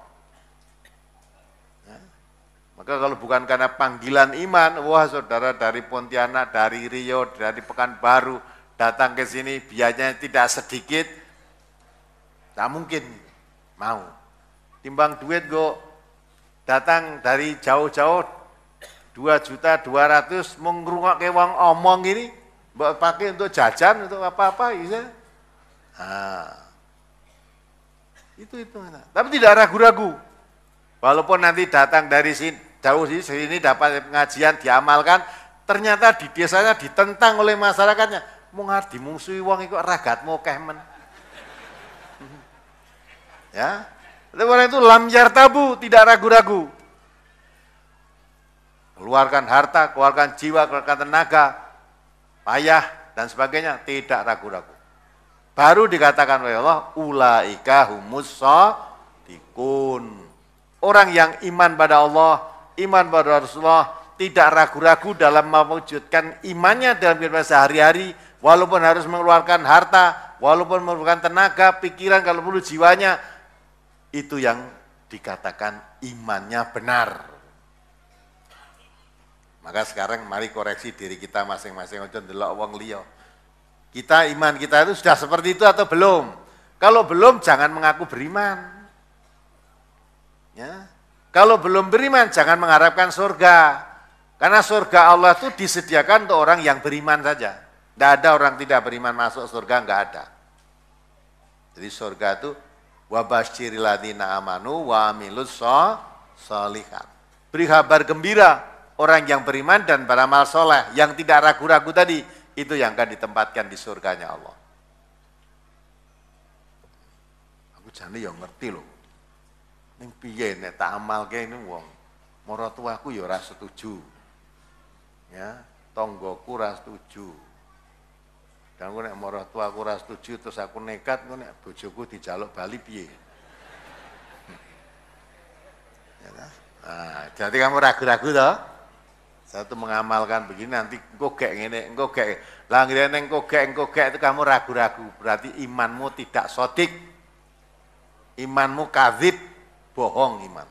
Speaker 2: Maka kalau bukan karena panggilan iman, wah saudara dari Pontianak, dari Rio, dari Pekanbaru, datang ke sini biayanya tidak sedikit, tak mungkin mau. Timbang duit go datang dari jauh-jauh 2.200.000 mau ngrungokke wong omong gini, mbok pakai untuk jajan, untuk apa-apa bisa. Nah, itu. Tapi tidak ragu-ragu. Walaupun nanti datang dari sini, jauh sini dapat pengajian diamalkan, ternyata di desanya ditentang oleh masyarakatnya. Mungar dimungsuhi wong iku ragatmu akeh men. Ya. Oleh karena itu lam yartabu, tidak ragu-ragu. Keluarkan harta, keluarkan jiwa, keluarkan tenaga, payah dan sebagainya, tidak ragu-ragu. Baru dikatakan oleh Allah, ulaika humus shadiqun. Orang yang iman pada Allah, iman pada Rasulullah, tidak ragu-ragu dalam mewujudkan imannya dalam kehidupan sehari-hari, walaupun harus mengeluarkan harta, walaupun mengeluarkan tenaga, pikiran, kalau perlu jiwanya, itu yang dikatakan imannya benar. Maka sekarang mari koreksi diri kita masing-masing, ojo ndelok wong liya. Kita iman kita itu sudah seperti itu atau belum? Kalau belum jangan mengaku beriman. Ya. Kalau belum beriman jangan mengharapkan surga. Karena surga Allah itu disediakan untuk orang yang beriman saja. Tidak ada orang tidak beriman masuk surga, enggak ada. Jadi surga itu Wa basyiril ladzina amanu wa amilus sholihat. Beri kabar gembira orang yang beriman dan beramal soleh, yang tidak ragu-ragu tadi, itu yang akan ditempatkan di surganya Allah. Aku jane ya ngerti loh. Ning piye nek tak amalke ini wong maratuwaku ya ora setuju. Ya, tonggoku ora setuju. Dan aku nek maratuwaku ora setuju terus aku nekat kok nek bojoku dijaluk bali piye. Ya, nah, jadi kamu ragu-ragu toh? Satu mengamalkan begini nanti engko gek ngene, engko gek. Lah ngene engko gek itu kamu ragu-ragu, berarti imanmu tidak sodik. Imanmu kadzib, bohong iman.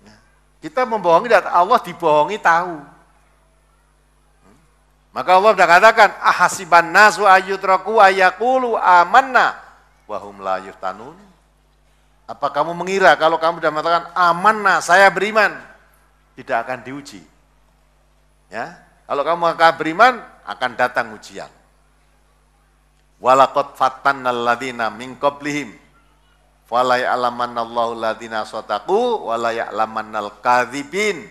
Speaker 2: Ya. Kita membohongi dan Allah dibohongi tahu. Maka Allah sudah katakan, ahasiban nasu ayyutraku ayyaqulu amanna wa hum la yuftanun. Apa kamu mengira kalau kamu sudah mengatakan amanna, saya beriman, tidak akan diuji? Ya, kalau kamu akan beriman, akan datang ujian. Walaqad fatannal ladzina min qablihim fala ya'lamannallahu alladzina shadaqu wa la ya'lamannal kadzibin.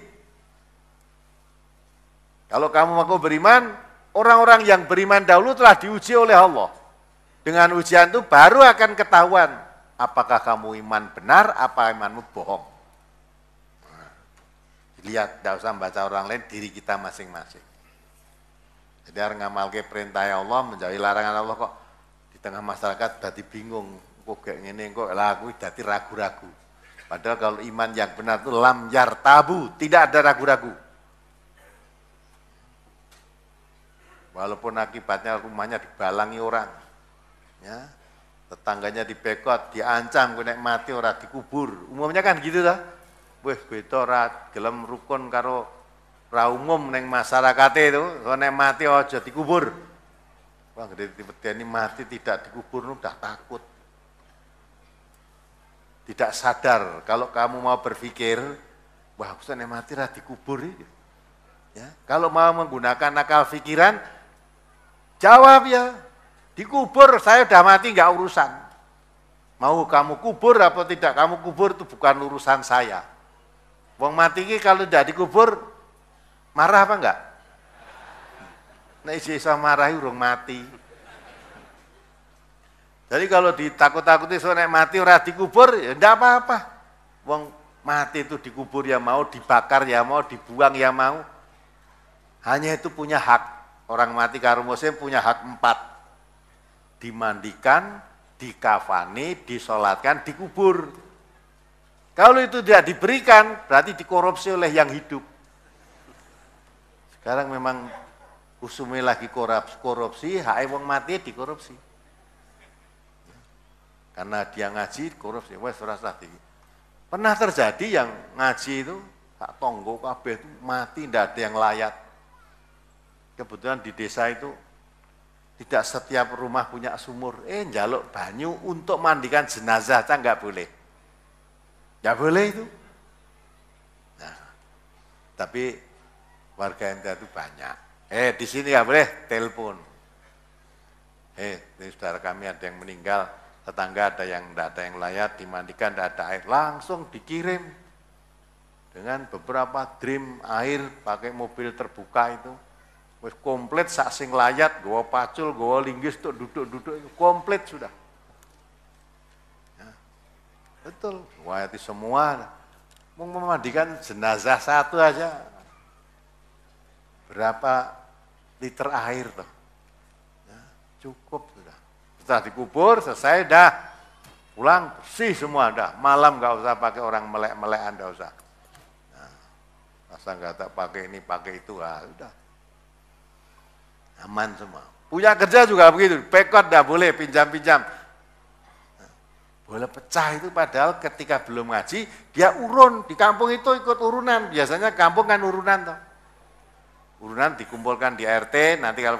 Speaker 2: Kalau kamu mau beriman, orang-orang yang beriman dahulu telah diuji oleh Allah. Dengan ujian itu baru akan ketahuan apakah kamu iman benar, apa imanmu bohong. Nah, lihat, tidak usah membaca orang lain, diri kita masing-masing. Jadi harus ngamalke perintah Allah, menjauhi larangan Allah kok di tengah masyarakat jadi bingung, kok kayak gini, kok lagu jadi ragu-ragu. Padahal kalau iman yang benar itu lam yartabu, tidak ada ragu-ragu. Walaupun akibatnya rumahnya dibalangi orang, ya, tetangganya dibekot, diancam, nek mati ora dikubur. Umumnya kan gitu dah. Wih, beda ora gelem rukun karo ra umum ning masyarakat itu, nek mati aja dikubur. Wah, gede dipedeni mati tidak dikubur udah takut. Tidak sadar kalau kamu mau berpikir, wah, aku nek mati ra dikubur ini. Ya, kalau mau menggunakan akal pikiran, jawab ya, dikubur, saya udah mati nggak urusan. Mau kamu kubur apa tidak kamu kubur itu bukan urusan saya. Wong mati ini kalau tidak dikubur, marah apa enggak? Nek isa marahi urung mati. Jadi kalau ditakut-takuti soal nek mati ora dikubur, ya enggak apa-apa. Wong mati itu dikubur ya mau, dibakar ya mau, dibuang ya mau. Hanya itu punya hak. Orang mati karo muslim punya hak 4. Dimandikan, dikafani, disolatkan, dikubur. Kalau itu tidak diberikan, berarti dikorupsi oleh yang hidup. Sekarang memang usumi lagi korupsi, hak wong mati dikorupsi. Karena dia ngaji, korupsi. Wes ora tadi. Pernah terjadi yang ngaji itu, tak tonggo kabeh itu mati, tidak ada yang layak. Kebetulan di desa itu tidak setiap rumah punya sumur. Njaluk banyu untuk mandikan jenazah, enggak boleh. Enggak boleh itu. Nah, tapi warga ente itu banyak. Di sini enggak boleh telepon. Ini saudara kami ada yang meninggal, tetangga ada yang enggak ada yang layak, dimandikan enggak ada air, langsung dikirim dengan beberapa drum air pakai mobil terbuka itu. Wis komplit sak sing layat, gawa pacul, gawa linggis untuk duduk-duduk itu komplit sudah. Ya, betul, wayati semua. Mau memandikan jenazah satu aja, berapa liter air tuh? Ya, cukup sudah. Setelah dikubur, selesai dah, pulang bersih semua dah. Malam nggak usah pakai orang melek-melekan, nggak usah. Nah, masa nggak tak pakai ini, pakai itu, udah. Aman semua. Punya kerja juga begitu, pekot dah boleh, pinjam-pinjam. Boleh pecah itu padahal ketika belum ngaji, dia urun. Di kampung itu ikut urunan, biasanya kampung kan urunan toh. Urunan dikumpulkan di RT, nanti kalau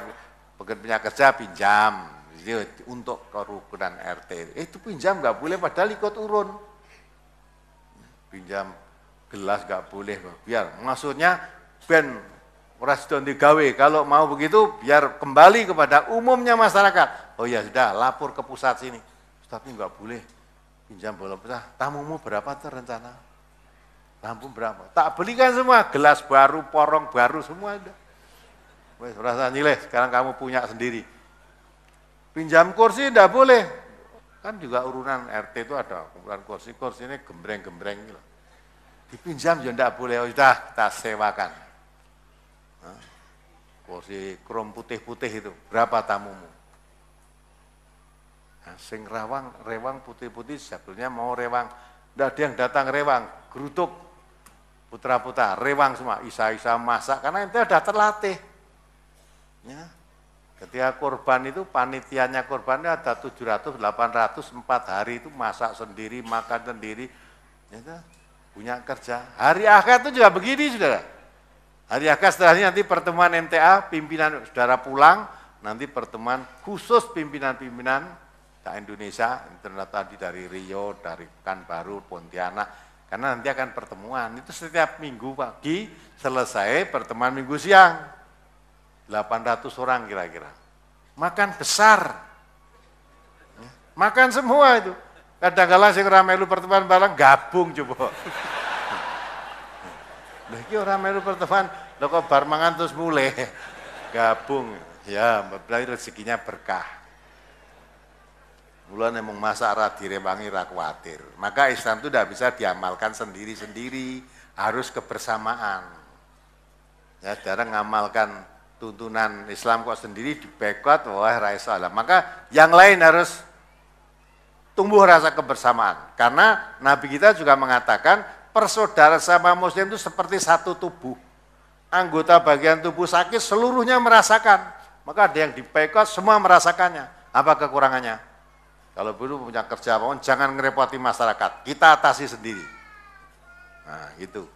Speaker 2: punya kerja pinjam. Untuk kerukunan RT. Itu pinjam nggak boleh padahal ikut urun. Pinjam gelas nggak boleh, biar maksudnya ben ora sida digawe, kalau mau begitu biar kembali kepada umumnya masyarakat. Oh ya sudah, lapor ke pusat sini. Ustadz ini nggak boleh pinjam bola pecah. Tamumu berapa rencana? Lampu berapa? Tak belikan semua, gelas baru, porong baru, semua ada. Wes, rasa nilai, sekarang kamu punya sendiri. Pinjam kursi tidak boleh. Kan juga urunan RT itu ada urunan kursi ini gembreng-gembreng gitu. Dipinjam ya tidak boleh, sudah kita sewakan. Nah, kursi krom putih-putih itu, berapa tamumu? Nah, sing rewang putih-putih sebetulnya mau rewang, tidak ada yang datang rewang, gerutuk, putra-putra, rewang semua, isa-isa masak, karena ente sudah terlatih. Ya. Ketika korban itu, panitianya korbannya ada 700, 800, 4 hari itu masak sendiri, makan sendiri, ya, punya kerja. Hari akad itu juga begini, saudara. Hari akad setelah ini nanti pertemuan MTA, pimpinan saudara pulang, nanti pertemuan khusus pimpinan-pimpinan Indonesia, internet tadi dari Rio, dari Pekanbaru, Pontianak, karena nanti akan pertemuan, itu setiap minggu pagi selesai pertemuan minggu siang, 800 orang kira-kira, makan besar, makan semua itu, kadang-kadang sing ora melu pertemuan bareng gabung coba. Lha iki ora melu pertemuan, lho kok bar mangan terus mulai gabung, ya berarti rezekinya berkah. Mulane mung masak ra direwangi ra kuwatir. Maka Islam itu tidak bisa diamalkan sendiri-sendiri, harus kebersamaan. Ya, saudara ngamalkan tuntunan Islam kok sendiri dibekot, wah ra iso lah. Maka yang lain harus tumbuh rasa kebersamaan. Karena Nabi kita juga mengatakan persaudaraan sama muslim itu seperti satu tubuh. Anggota bagian tubuh sakit seluruhnya merasakan. Maka ada yang dibekot semua merasakannya. Apa kekurangannya? Kalau dulu punya kerja apapun, jangan ngerepoti masyarakat, kita atasi sendiri. Nah itu.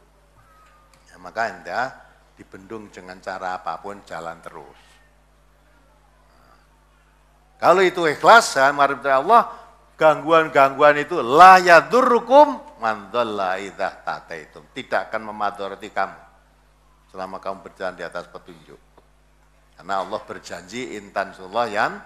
Speaker 2: Ya, maka Anda dibendung dengan cara apapun, jalan terus. Nah, kalau itu ikhlas, marif dari Allah, gangguan-gangguan itu la yadurrukum man dhalla idza tataitum. Tidak akan memadharati kamu selama kamu berjalan di atas petunjuk. Karena Allah berjanji intansullah yang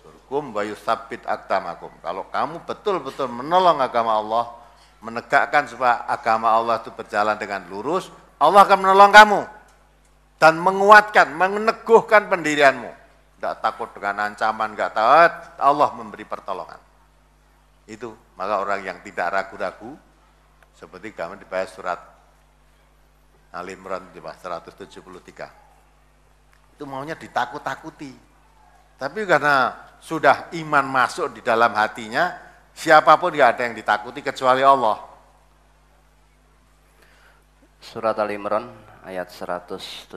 Speaker 2: surkum wa yusabbit aqdamakum. Kalau kamu betul-betul menolong agama Allah, menegakkan supaya agama Allah itu berjalan dengan lurus, Allah akan menolong kamu dan menguatkan, meneguhkan pendirianmu. Tidak takut dengan ancaman, enggak takut, Allah memberi pertolongan. Itu, maka orang yang tidak ragu-ragu, seperti kami dibaca surat Al-Imran 173. Itu maunya ditakut-takuti. Tapi karena sudah iman masuk di dalam hatinya, siapapun tidak ada yang ditakuti kecuali Allah.
Speaker 1: Surat Al-Imran ayat 173.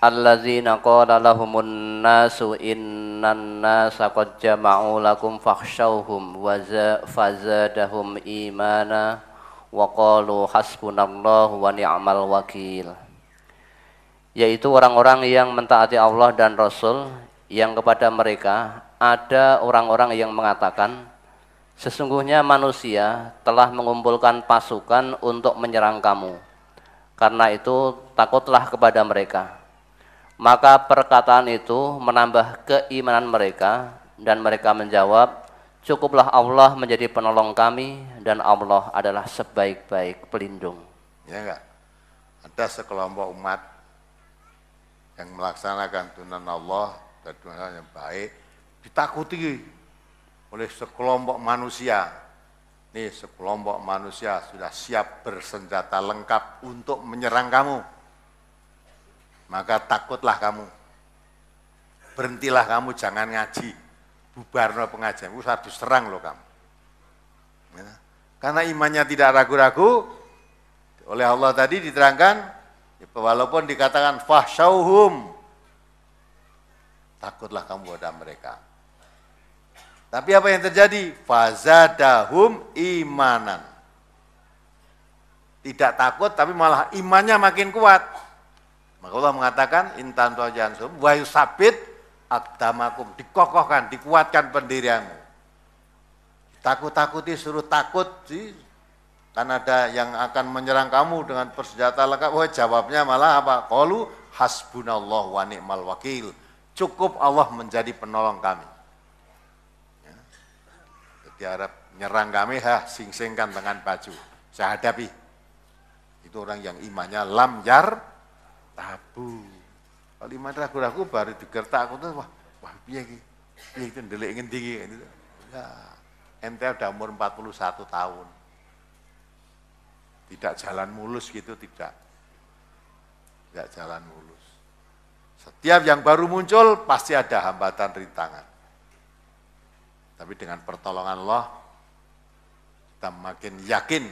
Speaker 1: Allazina qala lahumun nasu innan nasa qad jama'u lakum fakhshawhum fazadahum imana wa qalu hasbunallahu wa ni'mal wakil. Yaitu orang-orang yang mentaati Allah dan Rasul, yang kepada mereka ada orang-orang yang mengatakan, sesungguhnya manusia telah mengumpulkan pasukan untuk menyerang kamu. Karena itu takutlah kepada mereka. Maka perkataan itu menambah keimanan mereka, dan mereka menjawab, cukuplah Allah menjadi penolong kami, dan Allah adalah sebaik-baik pelindung.
Speaker 2: Ya enggak? Ada sekelompok umat yang melaksanakan tuntunan Allah dan tuntunan yang baik, ditakuti oleh sekelompok manusia. Nih, sekelompok manusia sudah siap bersenjata lengkap untuk menyerang kamu. Maka takutlah kamu. Berhentilah kamu, jangan ngaji. Bubarno pengajian, usah diserang loh kamu. Ya. Karena imannya tidak ragu-ragu, oleh Allah tadi diterangkan, walaupun dikatakan fahsyauhum, takutlah kamu pada mereka. Tapi apa yang terjadi? Fazadahum imanan. Tidak takut, tapi malah imannya makin kuat. Maka Allah mengatakan, intan tojansum wa yusabbit aqdamakum, dikokohkan, dikuatkan pendirianmu. Takut-takuti, suruh takut sih. Kan ada yang akan menyerang kamu dengan persenjata lengkap. Wah, jawabnya malah apa? Qalu hasbunallah wa ni'mal wakil. Cukup Allah menjadi penolong kami. Saudi Arab nyerang kami, sing-singkan dengan baju. Saya hadapi. Itu orang yang imannya lam yar tabu. Kalau iman ragu-ragu baru digertak aku tuh wah piye iki? Piye itu ndelik ngendi iki? Ya, ente udah umur 41 tahun. Tidak jalan mulus gitu, tidak. Tidak jalan mulus. Setiap yang baru muncul pasti ada hambatan rintangan. Tapi dengan pertolongan Allah kita makin yakin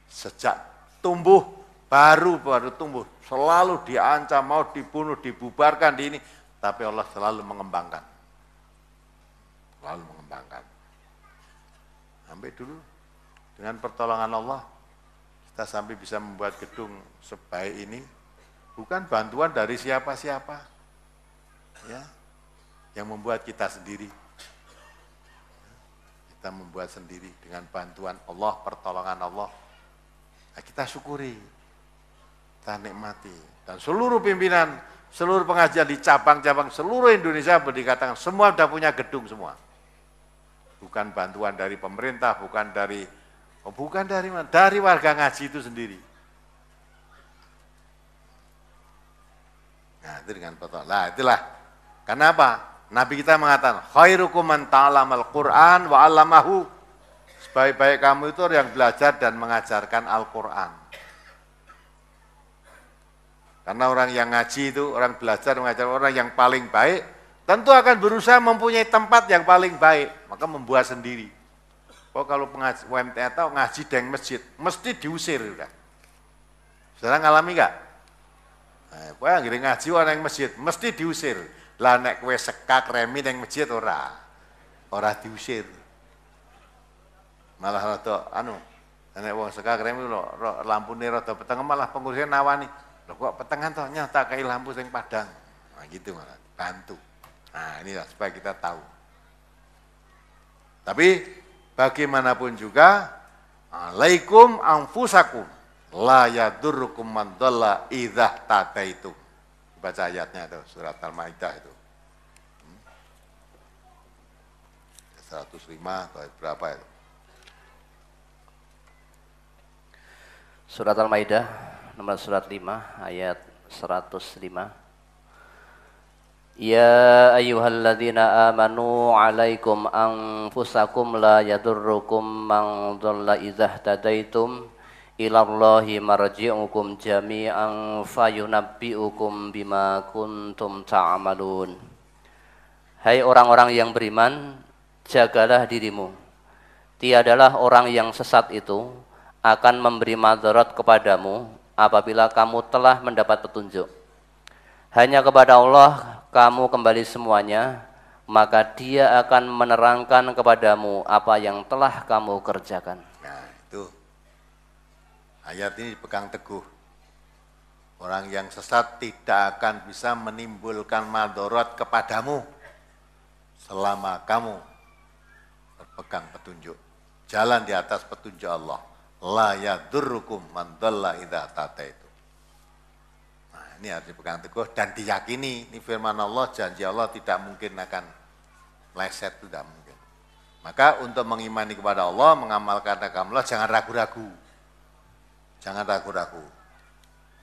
Speaker 2: sejak tumbuh baru tumbuh selalu diancam mau dibunuh dibubarkan di ini, tapi Allah selalu mengembangkan. Selalu mengembangkan. Sampai dulu dengan pertolongan Allah kita sampai bisa membuat gedung sebaik ini, bukan bantuan dari siapa-siapa, ya, yang membuat kita sendiri. Kita membuat sendiri dengan bantuan Allah, pertolongan Allah. Nah, kita syukuri, kita nikmati. Dan seluruh pimpinan, seluruh pengajian di cabang-cabang seluruh Indonesia berdikatakan semua sudah punya gedung semua. Bukan bantuan dari pemerintah, bukan dari mana, dari warga ngaji itu sendiri. Nah, itu dengan pertolongan. Nah, itulah. Kenapa? Nabi kita mengatakan, khairukum man ta'allamal Qur'an wa 'allamahu. Sebaik-baik kamu itu yang belajar dan mengajarkan Al-Qur'an. Karena orang yang ngaji itu, orang belajar mengajar, orang yang paling baik, tentu akan berusaha mempunyai tempat yang paling baik, maka membuat sendiri. Oh, kalau pengaji UMTS atau ngaji di masjid, mesti diusir udah. Saudara ngalami enggak? Nah, pokoknya ngaji orang yang masjid, mesti diusir. Lah nek kowe sekak remi ning masjid ora diusir. Malah rada nek wong sekak remi lampune rada peteng malah pengurusnya nawani. Lho kok petengan toh nyata kai lampu sing padang. Nah gitu malah bantu. Nah inilah supaya kita tahu. Tapi bagaimanapun juga alaikum anfusakum la yadurrukum man dhalla idza tadaitum. Baca ayatnya itu, surat Al-Maidah itu. 105 atau berapa itu?
Speaker 1: Surat Al-Maidah, nomor surat 5, ayat 105. Ya ayyuhalladzina amanu alaikum anfusakum la yadurrukum man dhalla idza tadaitum. Ilallahi marji'ukum jami'an fayunabbi'ukum bima kuntum ta'amalun. Hai orang-orang yang beriman, jagalah dirimu. Tiadalah orang yang sesat itu akan memberi madarat kepadamu apabila kamu telah mendapat petunjuk. Hanya kepada Allah kamu kembali semuanya, maka Dia akan menerangkan kepadamu apa yang telah kamu kerjakan.
Speaker 2: Nah, itu. Ayat ini dipegang teguh. Orang yang sesat tidak akan bisa menimbulkan madarat kepadamu selama kamu berpegang petunjuk. Jalan di atas petunjuk Allah. La yadurrukum man dhalla idza tadaitum. Nah, ini harus dipegang teguh dan diyakini. Ini firman Allah, janji Allah tidak mungkin akan meleset, tidak mungkin. Maka untuk mengimani kepada Allah, mengamalkan agama Allah, jangan ragu-ragu. Jangan ragu-ragu.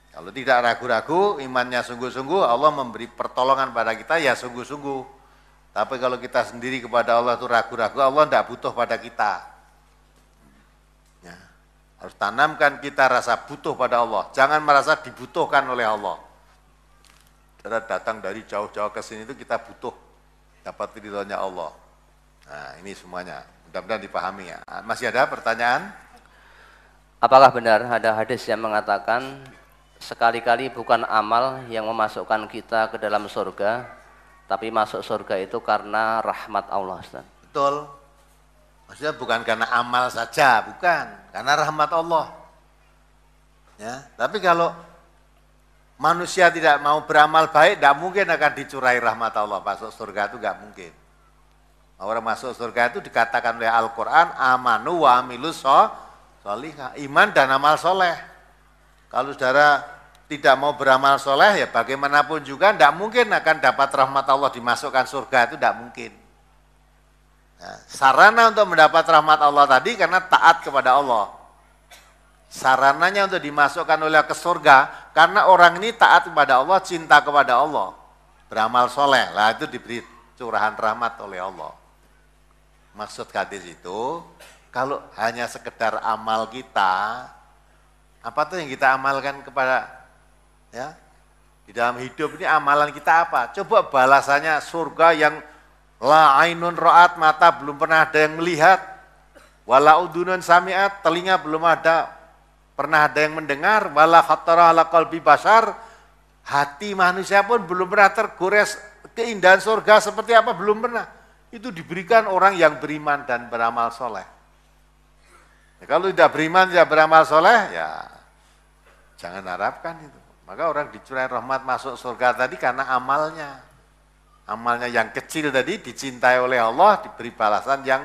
Speaker 2: Kalau tidak ragu-ragu, imannya sungguh-sungguh, Allah memberi pertolongan pada kita, ya sungguh-sungguh. Tapi kalau kita sendiri kepada Allah itu ragu-ragu, Allah tidak butuh pada kita. Ya. Harus tanamkan kita rasa butuh pada Allah. Jangan merasa dibutuhkan oleh Allah. Kita datang dari jauh-jauh ke sini itu kita butuh dapat ridhonya Allah. Nah ini semuanya, mudah-mudahan dipahami ya. Masih ada pertanyaan?
Speaker 1: Apakah benar ada hadis yang mengatakan sekali-kali bukan amal yang memasukkan kita ke dalam surga, tapi masuk surga itu karena rahmat Allah, Ustaz?
Speaker 2: Betul. Maksudnya bukan karena amal saja, bukan, karena rahmat Allah. Ya, tapi kalau manusia tidak mau beramal baik, tidak mungkin akan dicurai rahmat Allah. Masuk surga itu tidak mungkin. Orang masuk surga itu dikatakan oleh Al-Quran, amanu wa amilus solihah, iman dan amal soleh. Kalau saudara tidak mau beramal soleh, ya bagaimanapun juga tidak mungkin akan dapat rahmat Allah, dimasukkan surga itu tidak mungkin. Nah, sarana untuk mendapat rahmat Allah tadi karena taat kepada Allah. Sarananya untuk dimasukkan oleh ke surga karena orang ini taat kepada Allah, cinta kepada Allah, beramal soleh. Lah itu diberi curahan rahmat oleh Allah. Maksud hadis itu, kalau hanya sekedar amal kita, apa tuh yang kita amalkan kepada, ya, di dalam hidup ini amalan kita apa? Coba balasannya surga yang la ainun ra'at, mata belum pernah ada yang melihat, wala udunun sami'at, telinga belum pernah ada yang mendengar, wala khatara ala qalbi bashar, hati manusia pun belum pernah tergores keindahan surga seperti apa, belum pernah. Itu diberikan orang yang beriman dan beramal soleh. Ya, kalau tidak beriman, tidak beramal soleh, ya jangan harapkan itu. Maka orang dicurahi rahmat masuk surga tadi karena amalnya. Amalnya yang kecil tadi dicintai oleh Allah, diberi balasan yang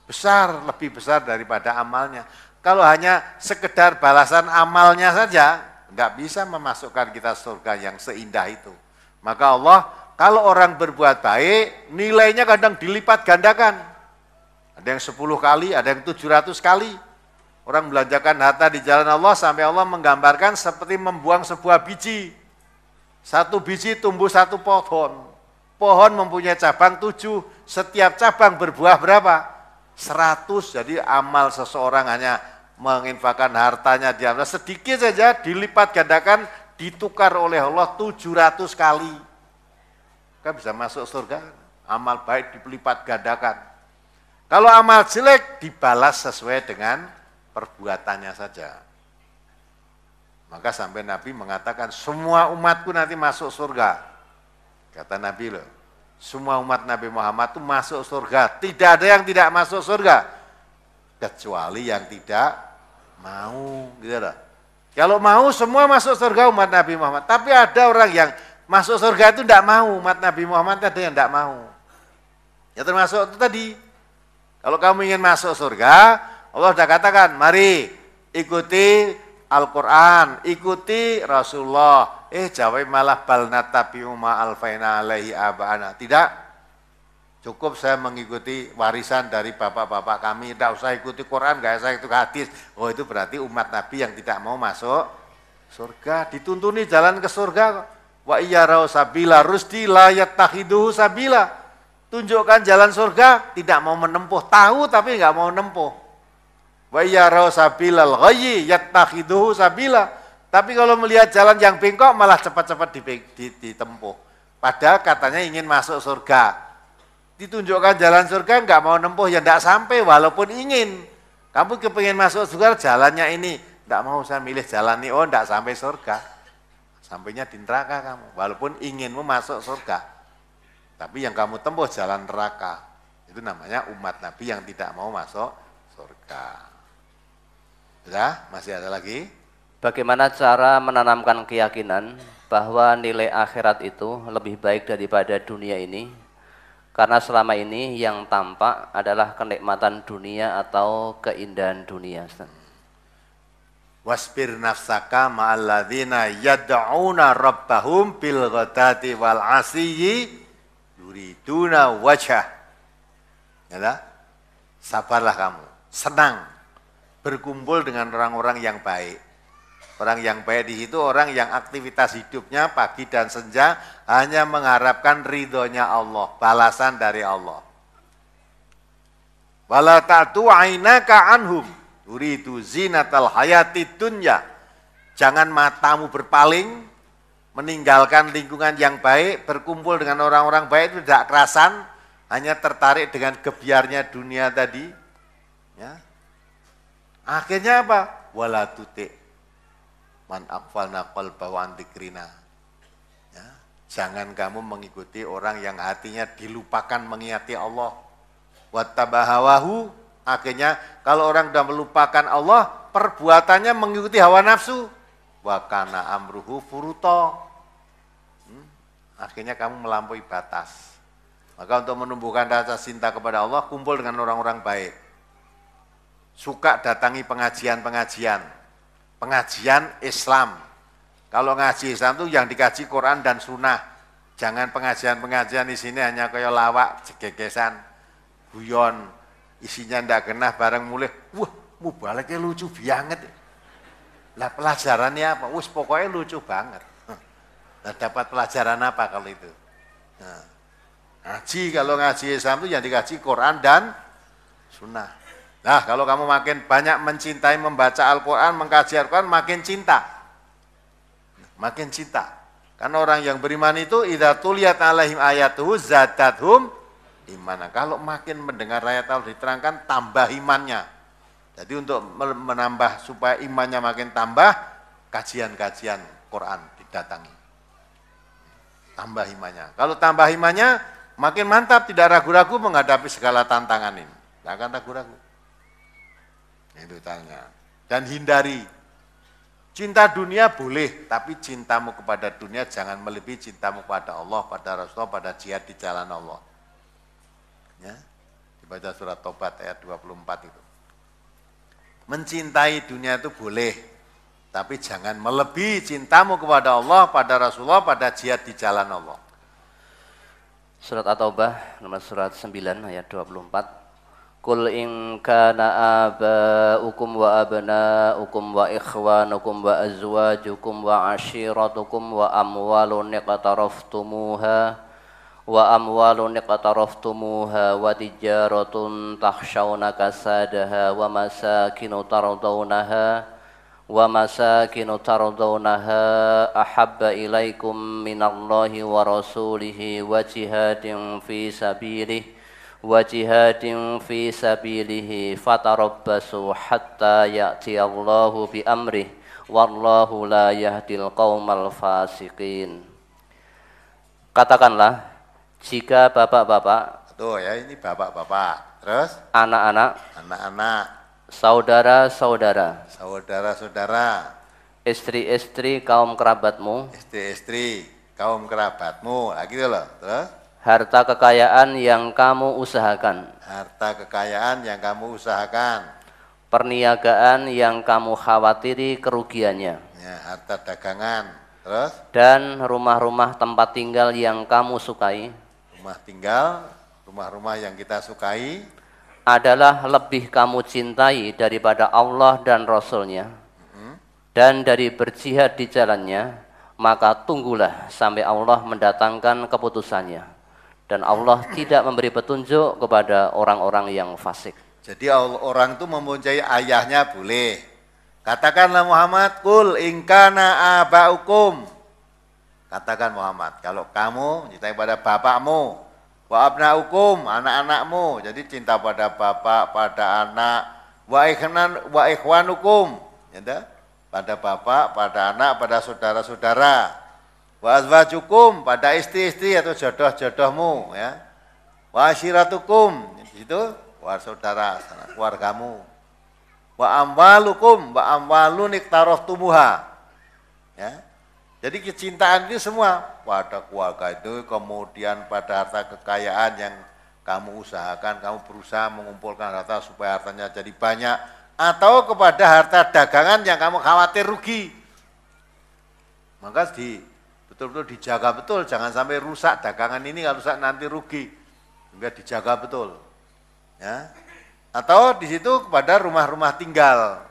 Speaker 2: besar, lebih besar daripada amalnya. Kalau hanya sekedar balasan amalnya saja, nggak bisa memasukkan kita surga yang seindah itu. Maka Allah, kalau orang berbuat baik, nilainya kadang dilipat gandakan. Ada yang 10 kali, ada yang 700 kali. Orang belanjakan harta di jalan Allah sampai Allah menggambarkan seperti membuang sebuah biji. Satu biji tumbuh satu pohon. Pohon mempunyai cabang 7, setiap cabang berbuah berapa? 100, jadi amal seseorang hanya menginfakkan hartanya dia sedikit saja dilipat gandakan, ditukar oleh Allah 700 kali. Kan bisa masuk surga, amal baik dilipat gandakan. Kalau amal jelek dibalas sesuai dengan perbuatannya saja. Maka sampai Nabi mengatakan semua umatku nanti masuk surga. Kata Nabi loh, semua umat Nabi Muhammad itu masuk surga. Tidak ada yang tidak masuk surga. Kecuali yang tidak mau. Gitu loh. Kalau mau semua masuk surga umat Nabi Muhammad. Tapi ada orang yang masuk surga itu tidak mau. Umat Nabi Muhammad ada yang tidak mau. Ya termasuk itu tadi. Kalau kamu ingin masuk surga, Allah sudah katakan, mari ikuti Al-Quran, ikuti Rasulullah. Jawab malah bal natabi'u ma alfaina alaihi aba'ana. Tidak, cukup saya mengikuti warisan dari bapak-bapak kami, tidak usah ikuti Quran, tidak usah ikuti hadis. Oh itu berarti umat Nabi yang tidak mau masuk surga. Dituntuni jalan ke surga. Wa iyarau sabila rusdi la yattahiduhu sabila. Tunjukkan jalan surga, tidak mau menempuh. Tahu tapi nggak mau menempuh. Wa iyarau sabilal ghayyi yattahiduhu sabila. Tapi kalau melihat jalan yang bengkok malah cepat-cepat ditempuh. Padahal katanya ingin masuk surga. Ditunjukkan jalan surga nggak mau nempuh ya nggak sampai walaupun ingin. Kamu kepingin masuk surga jalannya ini, nggak mau saya milih jalan ini, oh nggak sampai surga. Sampainya di neraka kamu, walaupun inginmu masuk surga. Tapi yang kamu tempuh jalan neraka. Itu namanya umat Nabi yang tidak mau masuk surga. Sudah? Masih ada lagi?
Speaker 1: Bagaimana cara menanamkan keyakinan bahwa nilai akhirat itu lebih baik daripada dunia ini? Karena selama ini yang tampak adalah kenikmatan dunia atau keindahan dunia.
Speaker 2: Wasbir nafsaka ma'alladzina yad'una rabbahum bil ghadati wal 'ashiyyi yuriduna wajhah. Ya, sabarlah kamu, senang berkumpul dengan orang-orang yang baik. Orang yang baik di situ orang yang aktivitas hidupnya pagi dan senja hanya mengharapkan ridhonya Allah, balasan dari Allah. Wala ta'tu 'ainaka anhum yuridu zinatal hayatid dunya. Jangan matamu berpaling meninggalkan lingkungan yang baik, berkumpul dengan orang-orang baik itu tidak kerasan, hanya tertarik dengan gebiarnya dunia tadi. Ya. Akhirnya apa? Wala tuti' man aqfalna qalbahu an dzikrina. Ya, jangan kamu mengikuti orang yang hatinya dilupakan mengingati Allah. Wattabahawahu, akhirnya kalau orang sudah melupakan Allah, perbuatannya mengikuti hawa nafsu. Wa kana amruhu furuta. Akhirnya kamu melampaui batas. Maka untuk menumbuhkan rasa cinta kepada Allah, kumpul dengan orang-orang baik. Suka datangi pengajian-pengajian. Pengajian Islam. Kalau ngaji Islam itu yang dikaji Quran dan Sunnah. Jangan pengajian-pengajian di sini hanya kayak lawak, cegegesan. guyon, isinya ndak genah bareng mulai, wah mubaleknya lucu banget. Lah pelajarannya apa? Wis pokoknya lucu banget. Nah, dapat pelajaran apa kalau itu? Nah, ngaji, kalau ngaji Islam itu yang dikaji Quran dan Sunnah. Nah, kalau kamu makin banyak mencintai membaca Al-Quran, mengkaji Al-Quran, makin cinta. Makin cinta. Karena orang yang beriman itu, idza tuliyat alaihim ayatuhu zadathum imana. Kalau makin mendengar ayat Allah diterangkan, tambah imannya. Jadi untuk menambah supaya imannya makin tambah, kajian-kajian Quran didatangi. Tambah imannya. Kalau tambah imannya, makin mantap, tidak ragu-ragu menghadapi segala tantangan ini. Tidak akan ragu-ragu. Itu tanya. Dan hindari. Cinta dunia boleh, tapi cintamu kepada dunia jangan melebihi cintamu kepada Allah, pada Rasulullah, pada jihad di jalan Allah. Ya. Dibaca surat Tobat ayat 24 itu. Mencintai dunia itu boleh, tapi jangan melebihi cintamu kepada Allah, pada Rasulullah, pada jihad di jalan Allah.
Speaker 1: Surat At-Taubah nomor surat 9 ayat 24. Qul in kana aba'ukum wa abna'ukum wa ikhwanukum wa azwajukum wa ashiratukum wa amwalun iqtaraftumuha wa tijaratun takhshawna kasadaha wa masakinu tardawnaha ahabba ilaikum minallahi wa rasulihi wa jihadin fi sabilihi fatarabbasu hatta ya'tiyallahu bi amrih wallahu la yahdil qaumal fasiqin. Katakanlah, jika bapak-bapak,
Speaker 2: tuh ya, ini bapak-bapak, terus
Speaker 1: anak-anak, saudara-saudara, istri-istri kaum kerabatmu,
Speaker 2: gitu loh, terus
Speaker 1: harta kekayaan yang kamu usahakan, perniagaan yang kamu khawatiri kerugiannya,
Speaker 2: ya, harta dagangan, terus
Speaker 1: dan rumah-rumah tempat tinggal yang kamu sukai,
Speaker 2: rumah-rumah yang kita sukai
Speaker 1: adalah lebih kamu cintai daripada Allah dan Rasul-Nya, dan dari berjihad di jalannya, maka tunggulah sampai Allah mendatangkan keputusannya. Dan Allah tidak memberi petunjuk kepada orang-orang yang fasik.
Speaker 2: Jadi orang itu mempunyai ayahnya boleh. Katakanlah Muhammad, kul ingkana aba'ukum. Katakan Muhammad, kalau kamu cintai pada bapakmu, wa abna'ukum, anak-anakmu. Jadi cinta pada bapak, pada anak, wa ikhwanukum. Ya, pada bapak, pada anak, pada saudara-saudara. Wa azwajukum, pada istri-istri atau jodoh-jodohmu, ya. Wa asyiratukum, itu wa saudara, keluargamu. Wa amwalukum, wa amwalun iqtaraftumuha. Ya. Jadi kecintaan itu semua pada keluarga itu, kemudian pada harta kekayaan yang kamu usahakan, kamu berusaha mengumpulkan harta supaya hartanya jadi banyak, atau kepada harta dagangan yang kamu khawatir rugi. Maka betul-betul dijaga betul, jangan sampai rusak dagangan ini, kalau rusak nanti rugi. Juga dijaga betul. Ya. Atau di situ kepada rumah-rumah tinggal,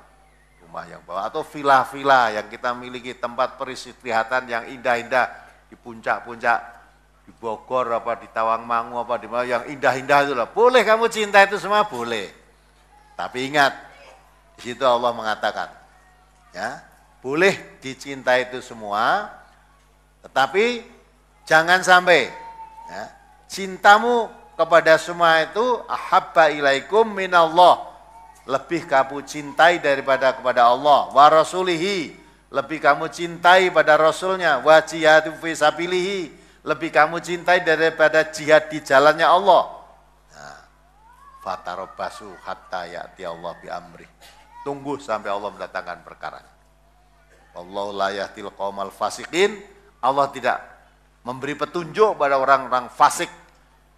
Speaker 2: rumah yang bawah, atau villa-villa yang kita miliki, tempat peristirahatan yang indah-indah di puncak-puncak, di Bogor apa di Tawangmangu apa di mana yang indah-indah itu lah. Boleh kamu cinta itu semua, boleh. Tapi ingat, di situ Allah mengatakan, ya, boleh dicinta itu semua. Tetapi jangan sampai ya, cintamu kepada semua itu ahabba ilaikum minallah, lebih kamu cintai daripada kepada Allah, wa rasulihi, lebih kamu cintai pada Rasulnya, wa jihadu fi sabilihi, lebih kamu cintai daripada jihad di jalannya Allah. Nah, fatarabbasu hatta ya'ti Allah bi amri. Tunggu sampai Allah mendatangkan perkara. Wallahu la yahdil qaumal fasiqin. Allah tidak memberi petunjuk pada orang-orang fasik.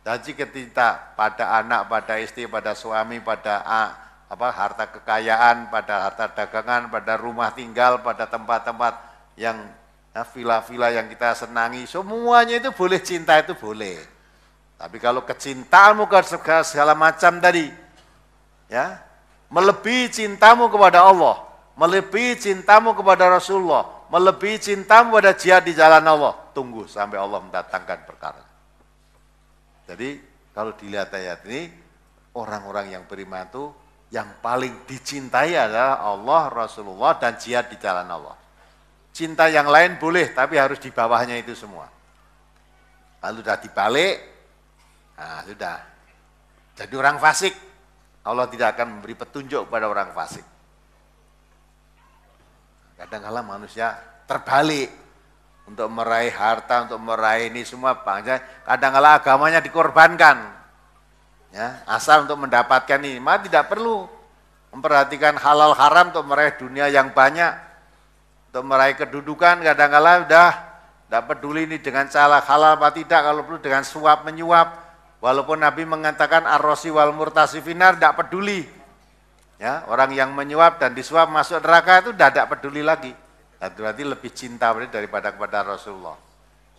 Speaker 2: Jadi ketika pada anak, pada istri, pada suami, pada harta kekayaan, pada harta dagangan, pada rumah tinggal, pada tempat-tempat yang villa-villa yang kita senangi, semuanya itu boleh, cinta itu boleh. Tapi kalau kecintaanmu ke segala macam tadi, ya, melebihi cintamu kepada Allah, melebihi cintamu kepada Rasulullah, melebihi cintamu pada jihad di jalan Allah, tunggu sampai Allah mendatangkan perkara. Jadi kalau dilihat ayat ini, orang-orang yang beriman itu yang paling dicintai adalah Allah, Rasulullah, dan jihad di jalan Allah. Cinta yang lain boleh, tapi harus di bawahnya itu semua. Lalu sudah dibalik, nah sudah. Jadi orang fasik, Allah tidak akan memberi petunjuk kepada orang fasik. Kadang-kala manusia terbalik untuk meraih harta, untuk meraih ini semua, kadang-kala agamanya dikorbankan. Ya, asal untuk mendapatkan ini, maka tidak perlu memperhatikan halal haram untuk meraih dunia yang banyak, untuk meraih kedudukan. Kadang-kala udah tidak peduli ini dengan cara halal apa tidak, kalau perlu dengan suap menyuap. Walaupun Nabi mengatakan ar-rosi wal murtasi finar, tidak peduli. Ya, orang yang menyuap dan disuap masuk neraka itu tidak peduli lagi. Nah, berarti lebih cinta daripada kepada Rasulullah.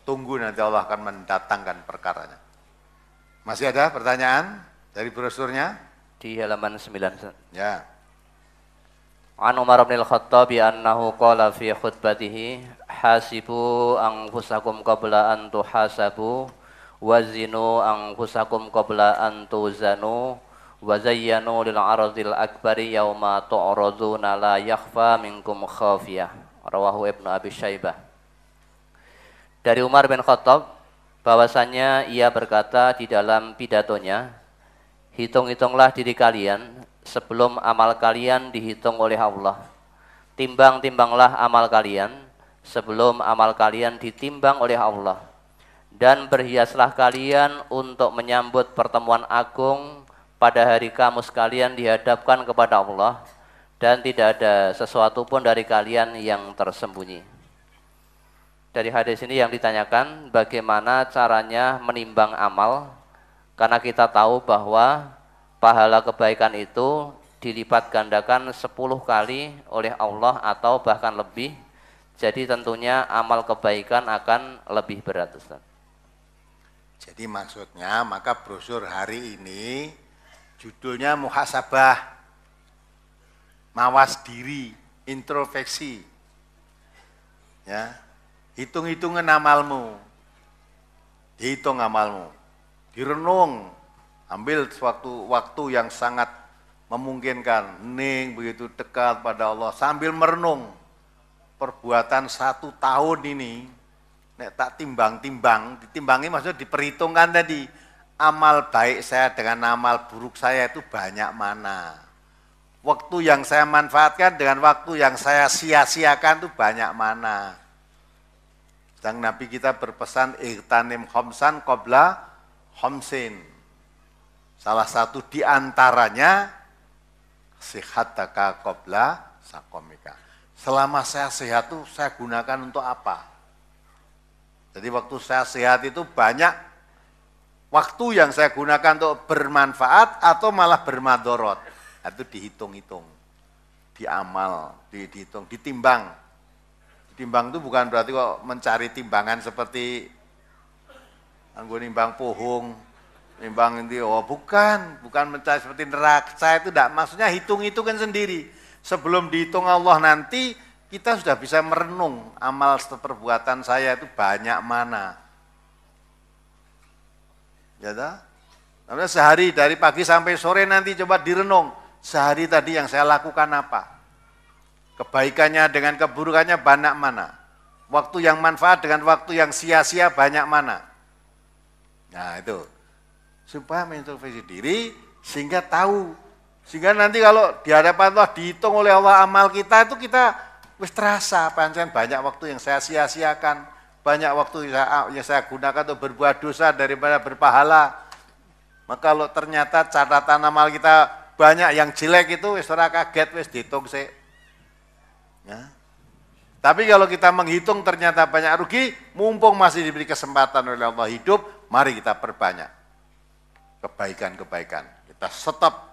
Speaker 2: Tunggu nanti Allah akan mendatangkan perkaranya. Masih ada pertanyaan dari brosurnya?
Speaker 1: Di halaman 9.
Speaker 2: Ya.
Speaker 1: An Umar bin Al-Khattab annahu qala fi khutbatihi hasibu anfusakum qabla an tuhasabu wazinu anfusakum qabla an tuzanu wa zayyanu lil ardil akbari yauma tu'raduna la yakhfa minkum khafiyah. Rawahu Ibnu Abi Syaibah. Dari Umar bin Khattab bahwasanya ia berkata di dalam pidatonya, hitung-hitunglah diri kalian sebelum amal kalian dihitung oleh Allah. Timbang-timbanglah amal kalian sebelum amal kalian ditimbang oleh Allah. Dan berhiaslah kalian untuk menyambut pertemuan agung pada hari kamu sekalian dihadapkan kepada Allah, dan tidak ada sesuatu pun dari kalian yang tersembunyi. Dari hadis ini yang ditanyakan bagaimana caranya menimbang amal, karena kita tahu bahwa pahala kebaikan itu dilipat gandakan 10 kali oleh Allah atau bahkan lebih. Jadi tentunya amal kebaikan akan lebih berat, Ustaz.
Speaker 2: Jadi maksudnya maka brosur hari ini judulnya muhasabah, mawas diri, introspeksi. Ya. Hitung-hitungan amalmu, dihitung amalmu, direnung, ambil suatu waktu yang sangat memungkinkan, hening begitu dekat pada Allah, sambil merenung perbuatan 1 tahun ini, nek tak timbang-timbang, ditimbangi maksudnya diperhitungkan tadi, amal baik saya dengan amal buruk saya itu banyak mana, waktu yang saya manfaatkan dengan waktu yang saya sia-siakan itu banyak mana. Sang Nabi kita berpesan ightanim khamsan qabla khamsin. Salah satu di antaranya sihataka qabla sakomika. Selama saya sehat itu saya gunakan untuk apa? Jadi waktu saya sehat itu banyak waktu yang saya gunakan untuk bermanfaat atau malah bermadorot. Itu dihitung-hitung, diamal, dihitung, ditimbang. Timbang itu bukan berarti kok mencari timbangan seperti anggo nimbang pohong, nimbang ini, oh bukan mencari seperti neraka. Saya itu tidak, maksudnya hitung-hitungan sendiri. Sebelum dihitung Allah nanti, kita sudah bisa merenung amal perbuatan saya itu banyak mana. Ya dah? Namanya sehari dari pagi sampai sore nanti coba direnung. Sehari tadi yang saya lakukan apa? Kebaikannya dengan keburukannya banyak mana? Waktu yang manfaat dengan waktu yang sia-sia banyak mana? Nah itu. Supaya mengintrospeksi diri sehingga tahu. Sehingga nanti kalau di hadapan Allah dihitung oleh Allah amal kita itu kita wis terasa pancen banyak waktu yang saya sia-siakan, banyak waktu yang saya gunakan untuk berbuat dosa daripada berpahala. Maka kalau ternyata catatan amal kita banyak yang jelek itu wis ora kaget, wis dihitung sih. Ya. Tapi kalau kita menghitung ternyata banyak rugi, mumpung masih diberi kesempatan oleh Allah hidup, mari kita perbanyak kebaikan-kebaikan. Kita stop,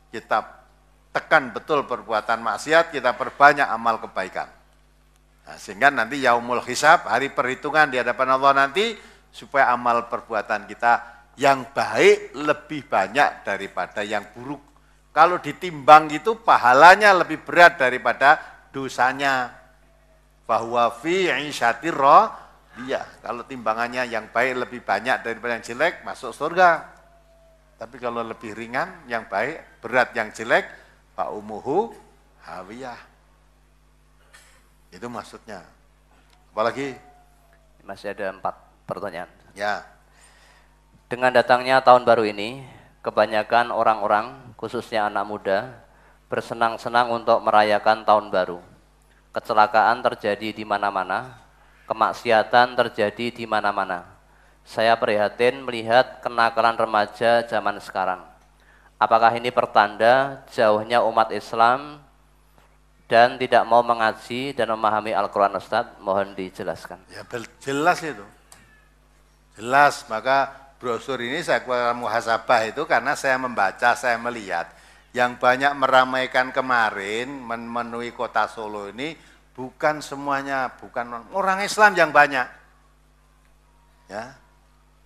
Speaker 2: kita tekan betul perbuatan maksiat, kita perbanyak amal kebaikan. Nah, sehingga nanti yaumul hisab, hari perhitungan di hadapan Allah nanti, supaya amal perbuatan kita yang baik lebih banyak daripada yang buruk. Kalau ditimbang gitu pahalanya lebih berat daripada dosanya. Bahwa fi 'isyatir radiyah. Kalau timbangannya yang baik lebih banyak daripada yang jelek, masuk surga. Tapi kalau lebih ringan, yang baik, berat yang jelek, fa umuhu hawiyah. Itu maksudnya. Apalagi?
Speaker 1: Masih ada 4 pertanyaan.
Speaker 2: Ya.
Speaker 1: Dengan datangnya tahun baru ini, kebanyakan orang-orang, khususnya anak muda, bersenang-senang untuk merayakan tahun baru. Kecelakaan terjadi di mana-mana, kemaksiatan terjadi di mana-mana. Saya prihatin melihat kenakalan remaja zaman sekarang. Apakah ini pertanda jauhnya umat Islam dan tidak mau mengaji dan memahami Al-Quran, Ustaz? Mohon dijelaskan.
Speaker 2: Ya jelas itu. Jelas, maka brosur ini saya keluarkan muhasabah itu karena saya membaca, saya melihat. Yang banyak meramaikan kemarin, memenuhi kota Solo ini, bukan semuanya, bukan orang Islam yang banyak. Ya,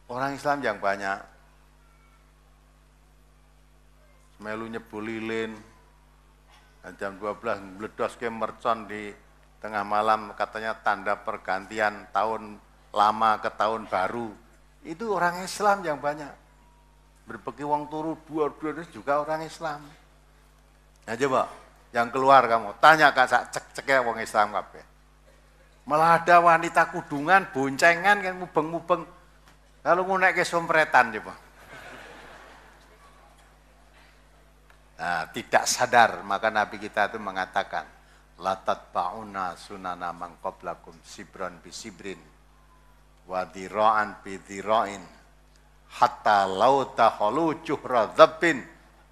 Speaker 2: orang Islam yang banyak. Melu nyebul lilin, jam 12 meledos ke mercon di tengah malam, katanya tanda pergantian tahun lama ke tahun baru. Itu orang Islam yang banyak. Berbagi wong turu dua-dua juga orang Islam. Nah coba, yang keluar kamu, tanya kak cek-ceknya wong Islam kabeh. Malah ada wanita kudungan, boncengan kan mubeng-mubeng. Lalu ngunek ke sompretan coba. Nah, tidak sadar, maka Nabi kita itu mengatakan, la tatba'una sunana man qablakum sibran bi sibrin wa dhira'an bi dhira'in hatta law takhalu juhra dhabbin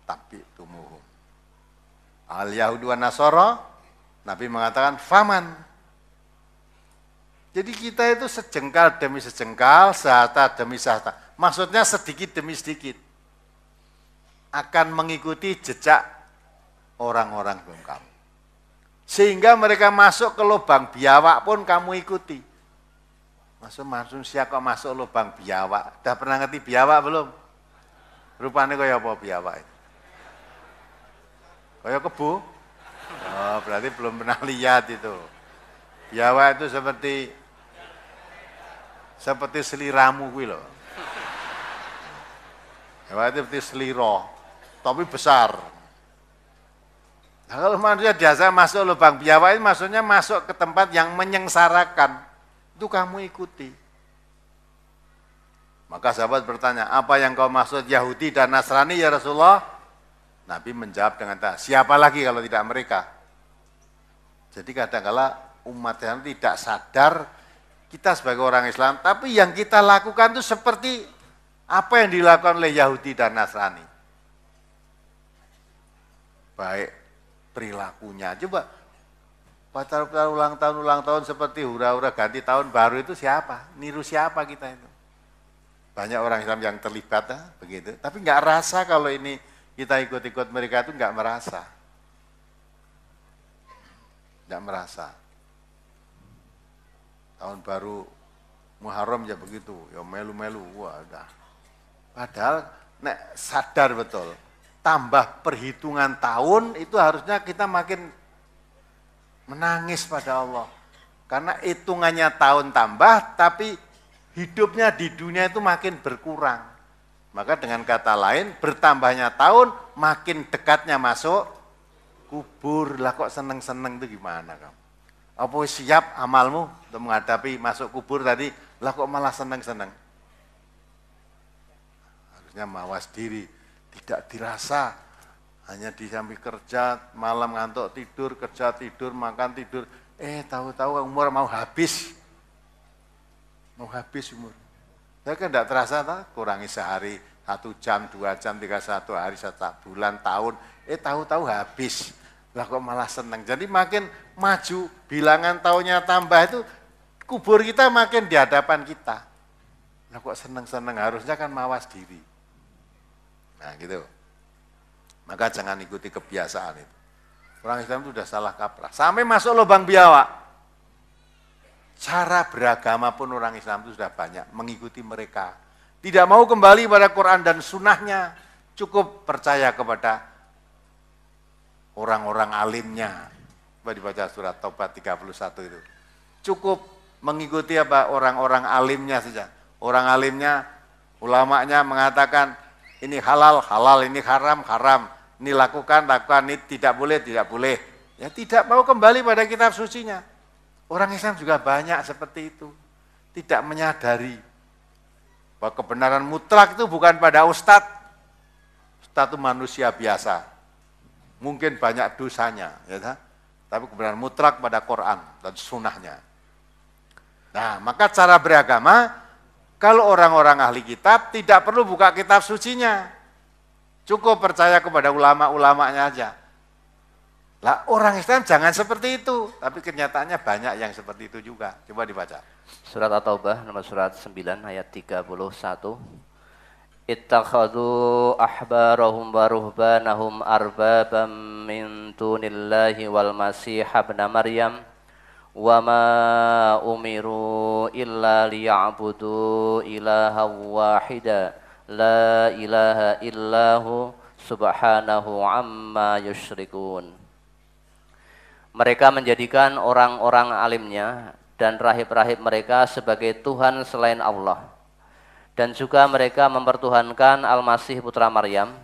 Speaker 2: tabi'tumuhum. Al-Yahudi wa Nasara, Nabi mengatakan faman. Jadi kita itu sejengkal demi sejengkal, sehata demi sehata. Maksudnya sedikit demi sedikit akan mengikuti jejak orang-orang sebelum kamu. Sehingga mereka masuk ke lubang biawak pun kamu ikuti. Manusia kok masuk lubang biawak? Udah pernah ngerti biawak belum? Rupanya kayak apa biawak itu? Kayak kebu? Oh, berarti belum pernah lihat itu. Biawak itu seperti seliramu kuwi lho. Biawak itu seperti seliro, tapi besar. Nah, kalau manusia biasa masuk lubang biawak itu maksudnya masuk ke tempat yang menyengsarakan. Itu kamu ikuti. Maka sahabat bertanya, apa yang kau maksud Yahudi dan Nasrani ya Rasulullah? Nabi menjawab dengan siapa lagi kalau tidak mereka? Jadi kadang-kala umat yang tidak sadar kita sebagai orang Islam, tapi yang kita lakukan itu seperti apa yang dilakukan oleh Yahudi dan Nasrani. Baik perilakunya. Coba pacar ulang tahun seperti hura-hura ganti tahun baru itu siapa? Niru siapa kita itu? Banyak orang Islam yang terlibat begitu, tapi nggak rasa kalau ini kita ikut-ikut mereka itu nggak merasa. Nggak merasa. Tahun baru Muharram ya begitu, ya melu-melu, wah udah. Padahal nek sadar betul, tambah perhitungan tahun itu harusnya kita makin menangis pada Allah. Karena hitungannya tahun tambah, tapi hidupnya di dunia itu makin berkurang. Maka dengan kata lain, bertambahnya tahun, makin dekatnya masuk kubur. Lah kok seneng-seneng itu gimana kamu? Apa siap amalmu untuk menghadapi masuk kubur tadi? Lah kok malah seneng-seneng? Harusnya mawas diri, tidak dirasa. Hanya di samping kerja, malam ngantuk tidur, kerja tidur, makan tidur. Tahu-tahu umur mau habis. Mau habis umur. Saya kan tidak terasa, kurangi sehari, 1 jam, 2 jam, 31 hari, 1 bulan, tahun. Tahu-tahu habis. Lah kok malah senang. Jadi makin maju, bilangan tahunnya tambah itu, kubur kita makin di hadapan kita. Lah kok senang-senang, harusnya kan mawas diri. Nah gitu. Maka jangan ikuti kebiasaan itu. Orang Islam itu sudah salah kaprah. Sampai masuk lubang biawak. Cara beragama pun orang Islam itu sudah banyak mengikuti mereka. tidak mau kembali pada Quran dan sunnahnya, cukup percaya kepada orang-orang alimnya. Coba dibaca surat Taubat 31 itu. Cukup mengikuti apa orang-orang alimnya saja. Orang alimnya, ulamanya mengatakan ini halal, halal, ini haram, haram. Ini lakukan, lakukan, ini tidak boleh, tidak boleh. Ya tidak mau kembali pada kitab sucinya. Orang Islam juga banyak seperti itu. Tidak menyadari bahwa kebenaran mutlak itu bukan pada ustadz. Ustadz itu manusia biasa. Mungkin banyak dosanya, ya kan? Tapi kebenaran mutlak pada Quran dan sunnahnya. Nah, maka cara beragama, kalau orang-orang ahli kitab tidak perlu buka kitab sucinya. Cukup percaya kepada ulama-ulamanya aja. Lah orang Islam jangan seperti itu, tapi kenyataannya banyak yang seperti itu juga. Coba dibaca.
Speaker 1: Surat At-Taubah nomor surat 9 ayat 31. Ittakhadhu ahbarahum wa ruhbanahum arbabam min dunillahi wal masih ibn Maryam wa ma umiru illa liya'budu ilaha wahida la ilaha illahu subhanahu amma yusyrikun. Mereka menjadikan orang-orang alimnya dan rahib-rahib mereka sebagai Tuhan selain Allah. Dan juga mereka mempertuhankan Al-Masih putra Maryam,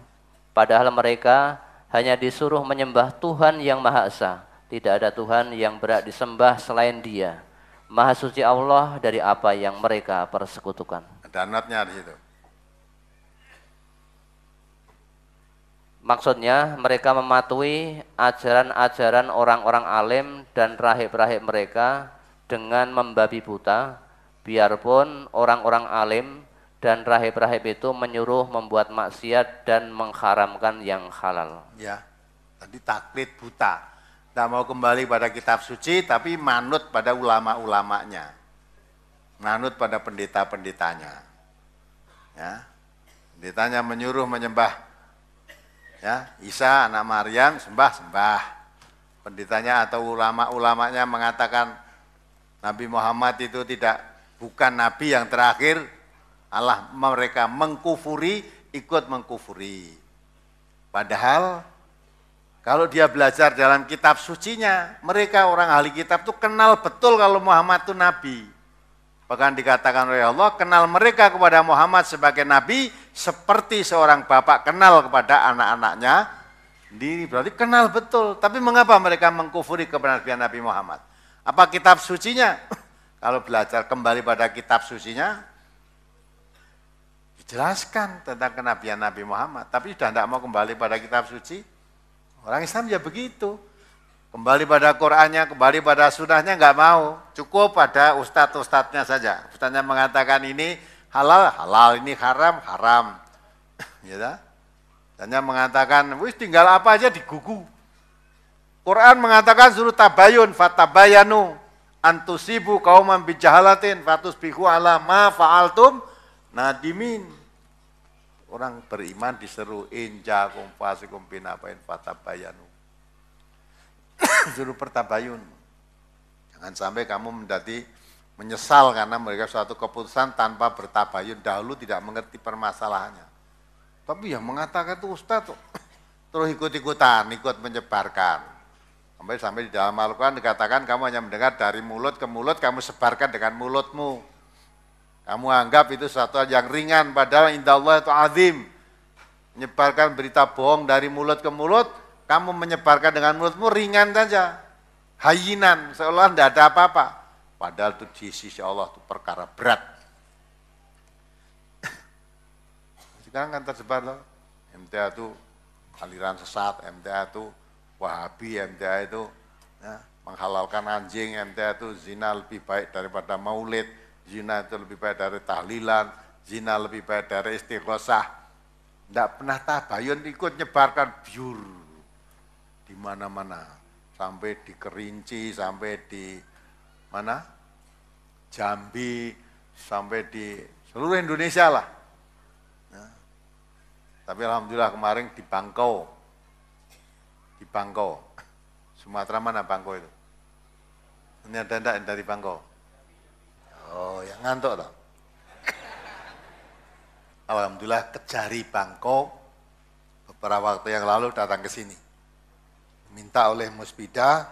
Speaker 1: padahal mereka hanya disuruh menyembah Tuhan yang Maha Esa. Tidak ada Tuhan yang berhak disembah selain Dia. Maha suci Allah dari apa yang mereka persekutukan.
Speaker 2: Ada notnya di situ.
Speaker 1: Maksudnya mereka mematuhi ajaran-ajaran orang-orang alim dan rahib-rahib mereka dengan membabi buta, biarpun orang-orang alim dan rahib-rahib itu menyuruh membuat maksiat dan mengharamkan yang halal.
Speaker 2: Ya, tadi taklid buta. Tidak mau kembali pada kitab suci, tapi manut pada ulama-ulamanya. Manut pada pendeta-pendetanya. Ya, pendetanya menyuruh menyembah ya, Isa anak Maryam, sembah-sembah. Pendetanya atau ulama-ulamanya mengatakan Nabi Muhammad itu bukan Nabi yang terakhir, Allah mereka mengkufuri, ikut mengkufuri. Padahal kalau dia belajar dalam kitab sucinya, mereka orang ahli kitab itu kenal betul kalau Muhammad itu Nabi. Bahkan dikatakan oleh Allah, kenal mereka kepada Muhammad sebagai Nabi, seperti seorang bapak kenal kepada anak-anaknya. Ini berarti kenal betul. Tapi mengapa mereka mengkufuri kebenaran Nabi Muhammad? Apa kitab sucinya? Kalau belajar kembali pada kitab sucinya, dijelaskan tentang kenabian Nabi Muhammad. Tapi sudah tidak mau kembali pada kitab suci. Orang Islam ya begitu. Kembali pada Qur'annya, kembali pada sunnahnya nggak mau. Cukup pada ustadz-ustadznya saja. Ustadznya mengatakan ini halal, halal, ini haram, haram. Ya, ustadznya mengatakan, wis tinggal apa aja digugu. Quran mengatakan suruh tabayun, fatabayanu, antusibu kauman bijahalatin, fatusbihu ala ma fa'altum nadimin. Orang beriman diseru inja kumfasikum binapain fatabayanu. Suruh pertabayun. Jangan sampai kamu menjadi menyesal karena mereka suatu keputusan tanpa bertabayun. Dahulu tidak mengerti permasalahannya. Tapi yang mengatakan itu Ustaz terus ikut-ikutan, ikut menyebarkan. Sampai di dalam Al-Quran dikatakan kamu hanya mendengar dari mulut ke mulut, kamu sebarkan dengan mulutmu. Kamu anggap itu sesuatu yang ringan, padahal indallah itu azim. Menyebarkan berita bohong dari mulut ke mulut, kamu menyebarkan dengan mulutmu ringan saja. Hayinan, seolah tidak ada apa-apa. Padahal itu di sisi Allah itu perkara berat. Sekarang kan tersebar loh. MTA itu aliran sesat, MTA itu Wahabi, MTA itu ya, menghalalkan anjing, MTA itu zina lebih baik daripada maulid, zina itu lebih baik dari tahlilan, zina lebih baik dari istighosah. Tidak pernah tabayun ikut nyebarkan biur di mana-mana, sampai di Kerinci, sampai di mana? Jambi, sampai di seluruh Indonesia lah. Ya. Tapi alhamdulillah kemarin di Bangkau, Sumatera mana Bangkau itu? Ini ada enggak dari Bangkau? Oh, ya ngantuk toh. Alhamdulillah Kejari Bangko beberapa waktu yang lalu datang ke sini. Minta oleh Musbida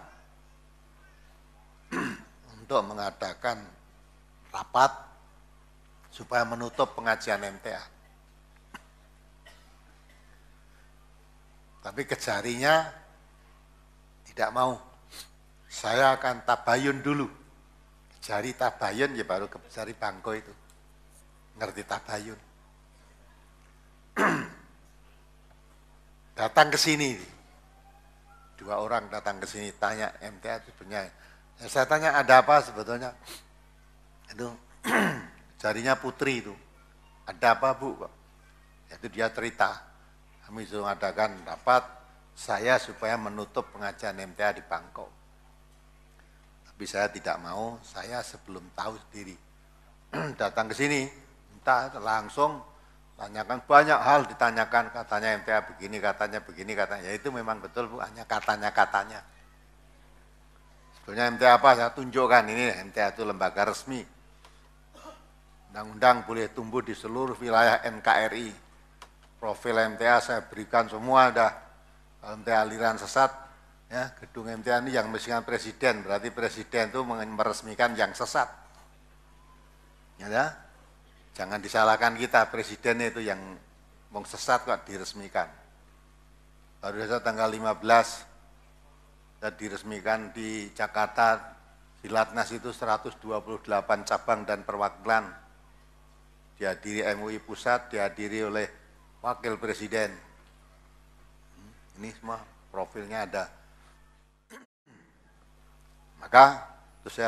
Speaker 2: untuk mengadakan rapat supaya menutup pengajian MTA. Tapi Kejarinya tidak mau. Saya akan tabayun dulu. Kejari tabayun ya baru Kejari Bangko itu. Ngerti tabayun. Datang ke sini. 2 orang datang ke sini tanya MTA itu sebenarnya. Ya, saya tanya ada apa sebetulnya? Itu jarinya Putri itu. Ada apa Bu? Itu dia cerita. Kami sudah mengadakan rapat saya supaya menutup pengajian MTA di Bangko. Tapi saya tidak mau, saya sebelum tahu sendiri. Datang ke sini, minta langsung tanyakan banyak hal ditanyakan, katanya MTA begini, katanya begini, katanya. Ya itu memang betul Bu, hanya katanya-katanya. Sebenarnya MTA apa? Saya tunjukkan ini, MTA itu lembaga resmi. Undang-undang boleh tumbuh di seluruh wilayah NKRI. Profil MTA saya berikan semua, ada MTA aliran sesat, ya gedung MTA ini yang meresmikan presiden, berarti presiden itu meresmikan yang sesat. Ya, jangan disalahkan kita, presiden itu yang mau sesat kok diresmikan. Baru saja tanggal 15 dan diresmikan di Jakarta, di Latnas itu 128 cabang dan perwakilan. Dihadiri MUI Pusat, dihadiri oleh Wakil Presiden. Ini semua profilnya ada. Maka terus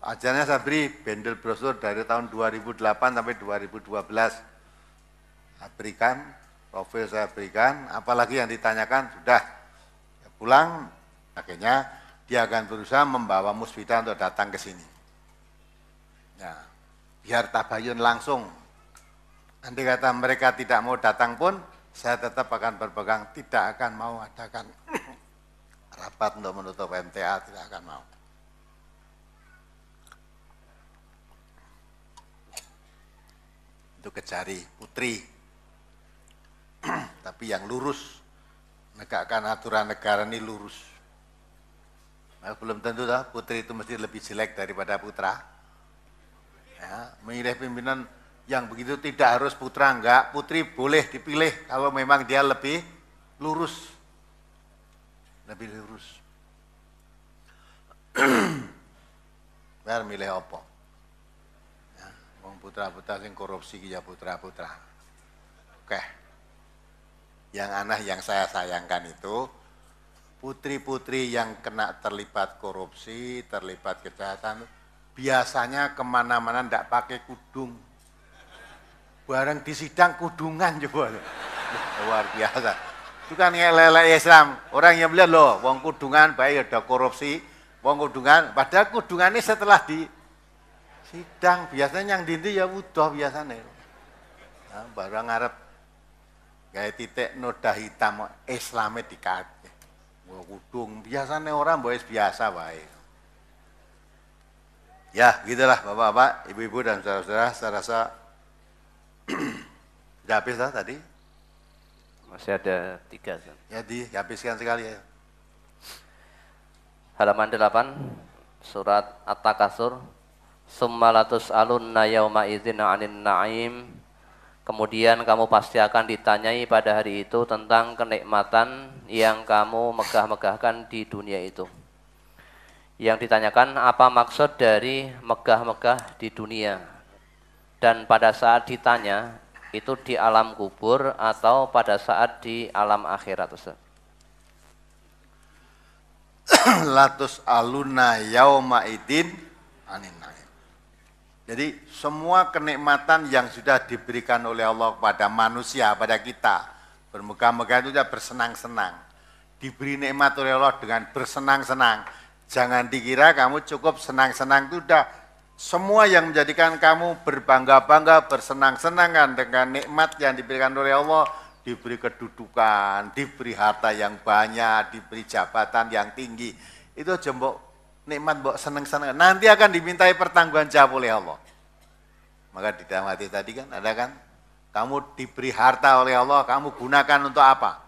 Speaker 2: ajarnya saya beri bendel brosur dari tahun 2008 sampai 2012. Saya berikan, profil saya berikan, apalagi yang ditanyakan sudah ya, pulang, akhirnya dia akan berusaha membawa Musbida untuk datang ke sini. Ya, biar tabayun langsung. Andai kata mereka tidak mau datang pun, saya tetap akan berpegang, tidak akan mau adakan rapat untuk menutup MTA, tidak akan mau. Itu Kejari Putri, tapi yang lurus, menegakkan aturan negara ini lurus. Nah, belum tentu dah Putri itu mesti lebih jelek daripada Putra. Ya, memilih pimpinan yang begitu tidak harus putra, enggak, Putri boleh dipilih kalau memang dia lebih lurus. Lebih lurus. Biar milih apa? Ya, wong putra-putra sing korupsi ya putra-putra. Oke. Yang aneh yang saya sayangkan itu putri-putri yang kena terlibat korupsi, terlibat kejahatan, biasanya kemana-mana enggak pakai kudung. Bareng di sidang kudungan coba. Luar biasa. Itu kan ngelelek Islam. Orang yang melihat loh, wong kudungan baik ada korupsi, wong kudungan, padahal kudungan ini setelah di sidang biasanya yang dinti ya udah biasanya. Nah, barang ngarep gaya titik noda hitam Islamnya dikate. Wong kudung biasanya orang biasa baik. Ya, gitulah Bapak-bapak, Ibu-ibu dan saudara-saudara, saya rasa sudah habis lah tadi?
Speaker 1: Masih ada 3.
Speaker 2: Ya dihabiskan sekali ya.
Speaker 1: Halaman 8, surat At-Takasur. Summa latus'alunna yauma idzin 'anin na'im. Kemudian kamu pasti akan ditanyai pada hari itu tentang kenikmatan yang kamu megah-megahkan di dunia itu. Yang ditanyakan apa maksud dari megah-megah di dunia? Dan pada saat ditanya, itu di alam kubur atau pada saat di alam akhirat, Ustaz?
Speaker 2: Latus aluna yauma idin anin naim. Jadi semua kenikmatan yang sudah diberikan oleh Allah kepada manusia, pada kita, bermegah-megah itu sudah bersenang-senang. Diberi nikmat oleh Allah dengan bersenang-senang. Jangan dikira kamu cukup senang-senang itu sudah. Semua yang menjadikan kamu berbangga-bangga, bersenang-senang dengan nikmat yang diberikan oleh Allah, diberi kedudukan, diberi harta yang banyak, diberi jabatan yang tinggi, itu jembok nikmat mbok seneng-seneng. Nanti akan dimintai pertanggungan jawab oleh Allah. Maka di dalam hati tadi kan ada kan Kamu diberi harta oleh Allah, kamu gunakan untuk apa?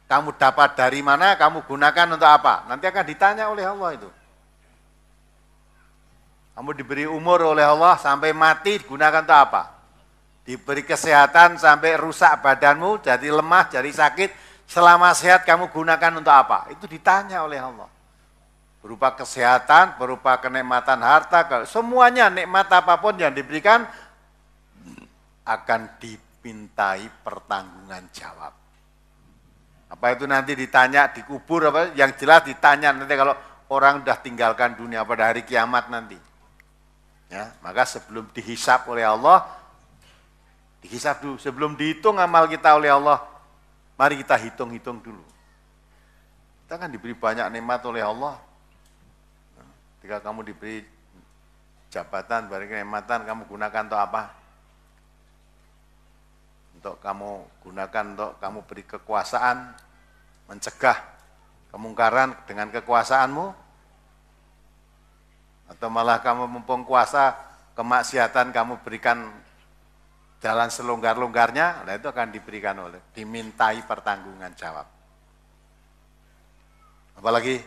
Speaker 2: Kamu dapat dari mana, kamu gunakan untuk apa? Nanti akan ditanya oleh Allah itu. Kamu diberi umur oleh Allah sampai mati, gunakan untuk apa? Diberi kesehatan sampai rusak badanmu, jadi lemah, jadi sakit, selama sehat kamu gunakan untuk apa? Itu ditanya oleh Allah. Berupa kesehatan, berupa kenikmatan harta, semuanya nikmat apapun yang diberikan akan dimintai pertanggungan jawab. Apa itu nanti ditanya, dikubur, apa? Yang jelas ditanya nanti kalau orang sudah tinggalkan dunia pada hari kiamat nanti. Ya, maka sebelum dihisap oleh Allah, dihisap dulu. Sebelum dihitung amal kita oleh Allah, mari kita hitung-hitung dulu. Kita kan diberi banyak nikmat oleh Allah. Ketika kamu diberi jabatan, diberi kenikmatan, kamu gunakan untuk apa? Untuk kamu gunakan untuk kamu beri kekuasaan, mencegah kemungkaran dengan kekuasaanmu, atau malah kamu mumpung kuasa kemaksiatan kamu berikan jalan selonggar-longgarnya, nah itu akan diberikan oleh, dimintai pertanggungan jawab. Apalagi?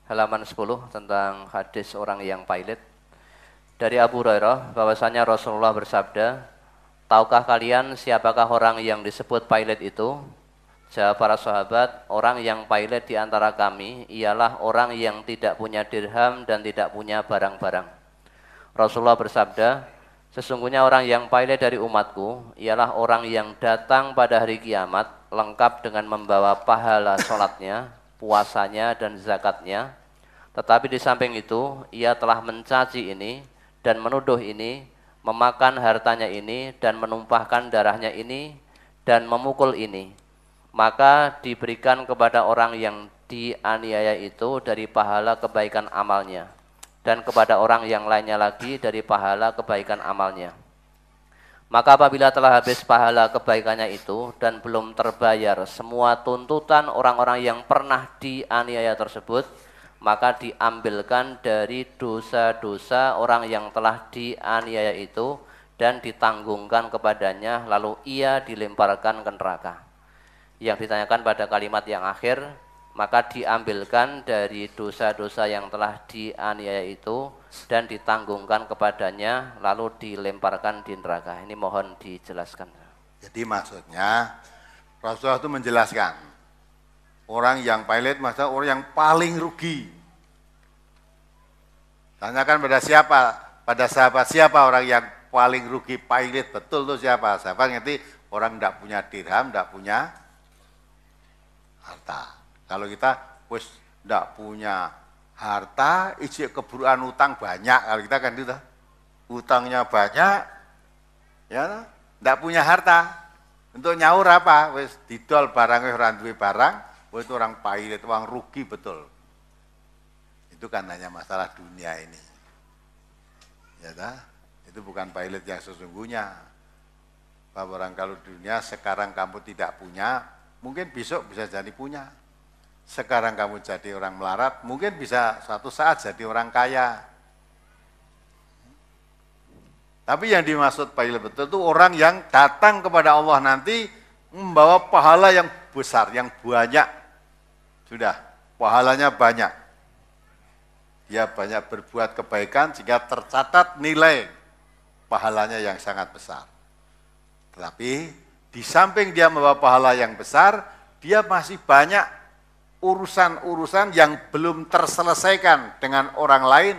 Speaker 1: Halaman 10 tentang hadis orang yang pilot. Dari Abu Hurairah bahwasanya Rasulullah bersabda, tahukah kalian siapakah orang yang disebut pilot itu? Jawab para sahabat, orang yang pilot di antara kami ialah orang yang tidak punya dirham dan tidak punya barang-barang. Rasulullah bersabda, sesungguhnya orang yang pilot dari umatku ialah orang yang datang pada hari kiamat lengkap dengan membawa pahala sholatnya, puasanya dan zakatnya, tetapi di samping itu ia telah mencaci ini dan menuduh ini, memakan hartanya ini dan menumpahkan darahnya ini dan memukul ini, maka diberikan kepada orang yang dianiaya itu dari pahala kebaikan amalnya, dan kepada orang yang lainnya lagi dari pahala kebaikan amalnya. Maka apabila telah habis pahala kebaikannya itu dan belum terbayar semua tuntutan orang-orang yang pernah dianiaya tersebut, maka diambilkan dari dosa-dosa orang yang telah dianiaya itu dan ditanggungkan kepadanya, lalu ia dilemparkan ke neraka. Yang ditanyakan pada kalimat yang akhir, maka diambilkan dari dosa-dosa yang telah dianiaya itu dan ditanggungkan kepadanya, lalu dilemparkan di neraka. Ini mohon dijelaskan.
Speaker 2: Jadi maksudnya Rasulullah itu menjelaskan, orang yang pilot maksudnya orang yang paling rugi. Tanyakan pada siapa, pada sahabat siapa orang yang paling rugi pilot, betul tuh siapa? Sahabat ngerti orang tidak punya dirham, tidak punya harta. Kalau kita wis tidak punya harta, isi keburuan utang banyak. Kalau kita kan gitu, utangnya banyak, ya, tidak punya harta. Untuk nyaur apa? Wis didol barangnya orang duwe barang, itu orang pilot, orang rugi betul. Itu kan hanya masalah dunia ini. Ya dah, itu bukan pilot yang sesungguhnya. Bahwa orang kalau dunia sekarang kamu tidak punya, mungkin besok bisa jadi punya. Sekarang kamu jadi orang melarat, mungkin bisa suatu saat jadi orang kaya. Tapi yang dimaksud pilot betul itu orang yang datang kepada Allah nanti membawa pahala yang besar, yang banyak. Sudah, pahalanya banyak. Dia banyak berbuat kebaikan sehingga tercatat nilai pahalanya yang sangat besar. Tetapi di samping dia membawa pahala yang besar, dia masih banyak urusan-urusan yang belum terselesaikan dengan orang lain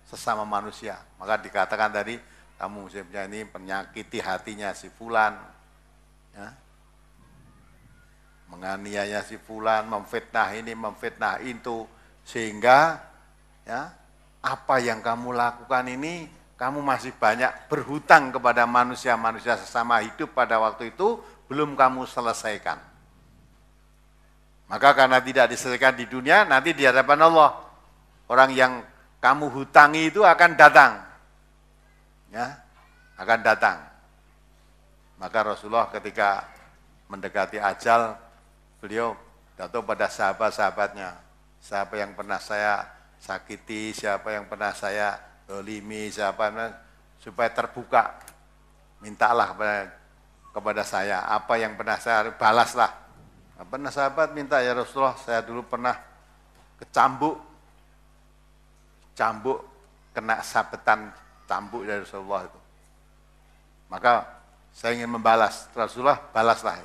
Speaker 2: sesama manusia. Maka dikatakan tadi, kamu musimnya ini menyakiti hatinya si fulan, ya, menganiaya si fulan, memfitnah ini, memfitnah itu, sehingga ya, apa yang kamu lakukan ini, kamu masih banyak berhutang kepada manusia-manusia sesama hidup pada waktu itu, belum kamu selesaikan. Maka karena tidak diselesaikan di dunia, nanti di hadapan Allah, orang yang kamu hutangi itu akan datang. Ya, akan datang. Maka Rasulullah ketika mendekati ajal, beliau datang pada sahabat-sahabatnya, siapa yang pernah saya sakiti, siapa yang pernah saya dolimi, siapa supaya terbuka. Mintalah kepada saya, apa yang pernah saya balaslah. Pernah sahabat minta, ya Rasulullah, saya dulu pernah kecambuk, kena sabetan cambuk dari Rasulullah itu. Maka saya ingin membalas, Rasulullah balaslah.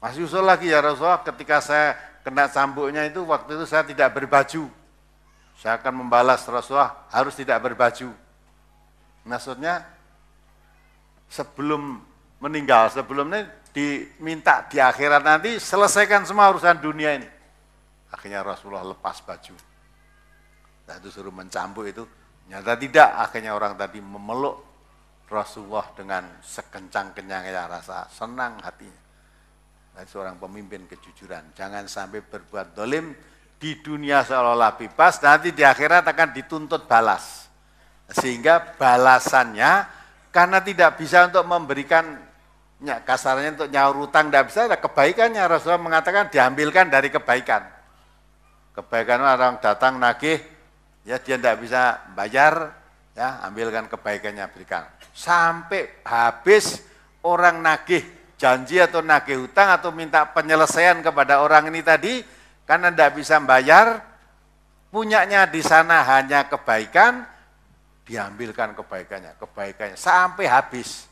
Speaker 2: Masih usul lagi, ya Rasulullah, ketika saya kena cambuknya itu, waktu itu saya tidak berbaju. Saya akan membalas, Rasulullah harus tidak berbaju. Maksudnya sebelum meninggal, sebelumnya diminta di akhirat nanti selesaikan semua urusan dunia ini. Akhirnya Rasulullah lepas baju. Nah itu suruh mencambuk itu, nyata tidak, akhirnya orang tadi memeluk Rasulullah dengan sekencang-kencangnya rasa senang hatinya. Nah, seorang pemimpin kejujuran, jangan sampai berbuat dolim di dunia seolah-olah bebas, nanti di akhirat akan dituntut balas. Sehingga balasannya, karena tidak bisa untuk memberikan, kasarnya untuk nyaur utang, tidak bisa, ada kebaikannya. Rasulullah mengatakan diambilkan dari kebaikan. Kebaikan orang datang nagih, ya dia tidak bisa bayar, ya ambilkan kebaikannya, berikan. Sampai habis orang nagih janji atau nagih hutang atau minta penyelesaian kepada orang ini tadi, karena tidak bisa bayar, punyanya di sana hanya kebaikan, diambilkan kebaikannya sampai habis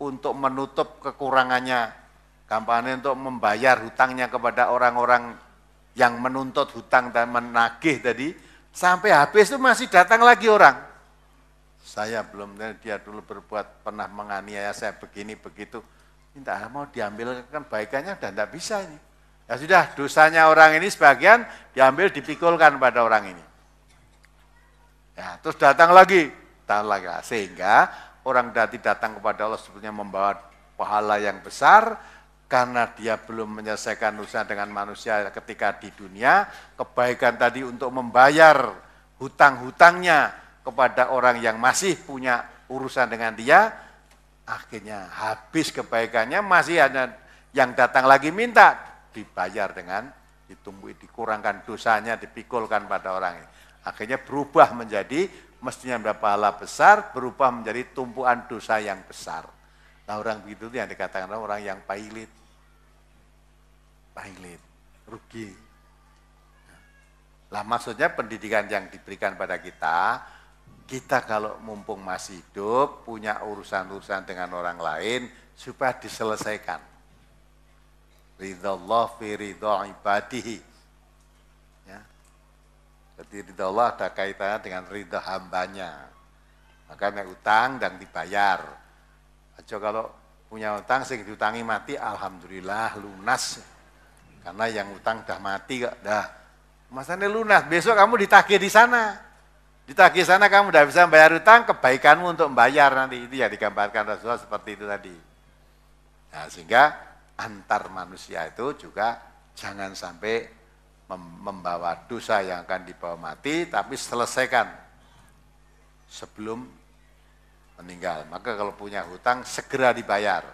Speaker 2: untuk menutup kekurangannya, kampanye untuk membayar hutangnya kepada orang-orang yang menuntut hutang dan menagih tadi, sampai habis itu masih datang lagi orang. Saya belum, dia dulu berbuat, pernah menganiaya saya begini begitu, minta mau diambil kebaikannya dan tidak bisa ini. Ya sudah, dosanya orang ini sebagian diambil dipikulkan pada orang ini. Ya, terus datang lagi. Sehingga orang tadi datang kepada Allah sebetulnya membawa pahala yang besar, karena dia belum menyelesaikan urusan dengan manusia ketika di dunia, kebaikan tadi untuk membayar hutang-hutangnya kepada orang yang masih punya urusan dengan dia, akhirnya habis kebaikannya, masih ada yang datang lagi minta, dibayar dengan dikurangkan dosanya, dipikulkan pada orang ini. Akhirnya berubah menjadi, mestinya mendapat pahala besar, berubah menjadi tumpuan dosa yang besar. Nah orang begitu yang dikatakan orang yang pailit, rugi. Lah maksudnya pendidikan yang diberikan pada kita kalau mumpung masih hidup, punya urusan-urusan dengan orang lain, supaya diselesaikan. Ridhallah fi ridha ibadihi. Ya. Jadi ridha Allah ada kaitannya dengan ridha hambanya. Makanya utang dan dibayar. Aja kalau punya utang, sing diutangi mati, alhamdulillah lunas. Karena yang utang dah mati kok, dah. Masanya lunas, besok kamu ditagih di sana. Ditagih sana kamu tidak bisa bayar utang, kebaikanmu untuk membayar nanti. Itu ya digambarkan Rasulullah seperti itu tadi. Nah, sehingga antar manusia itu juga jangan sampai membawa dosa yang akan dibawa mati, tapi selesaikan sebelum meninggal. Maka kalau punya hutang segera dibayar.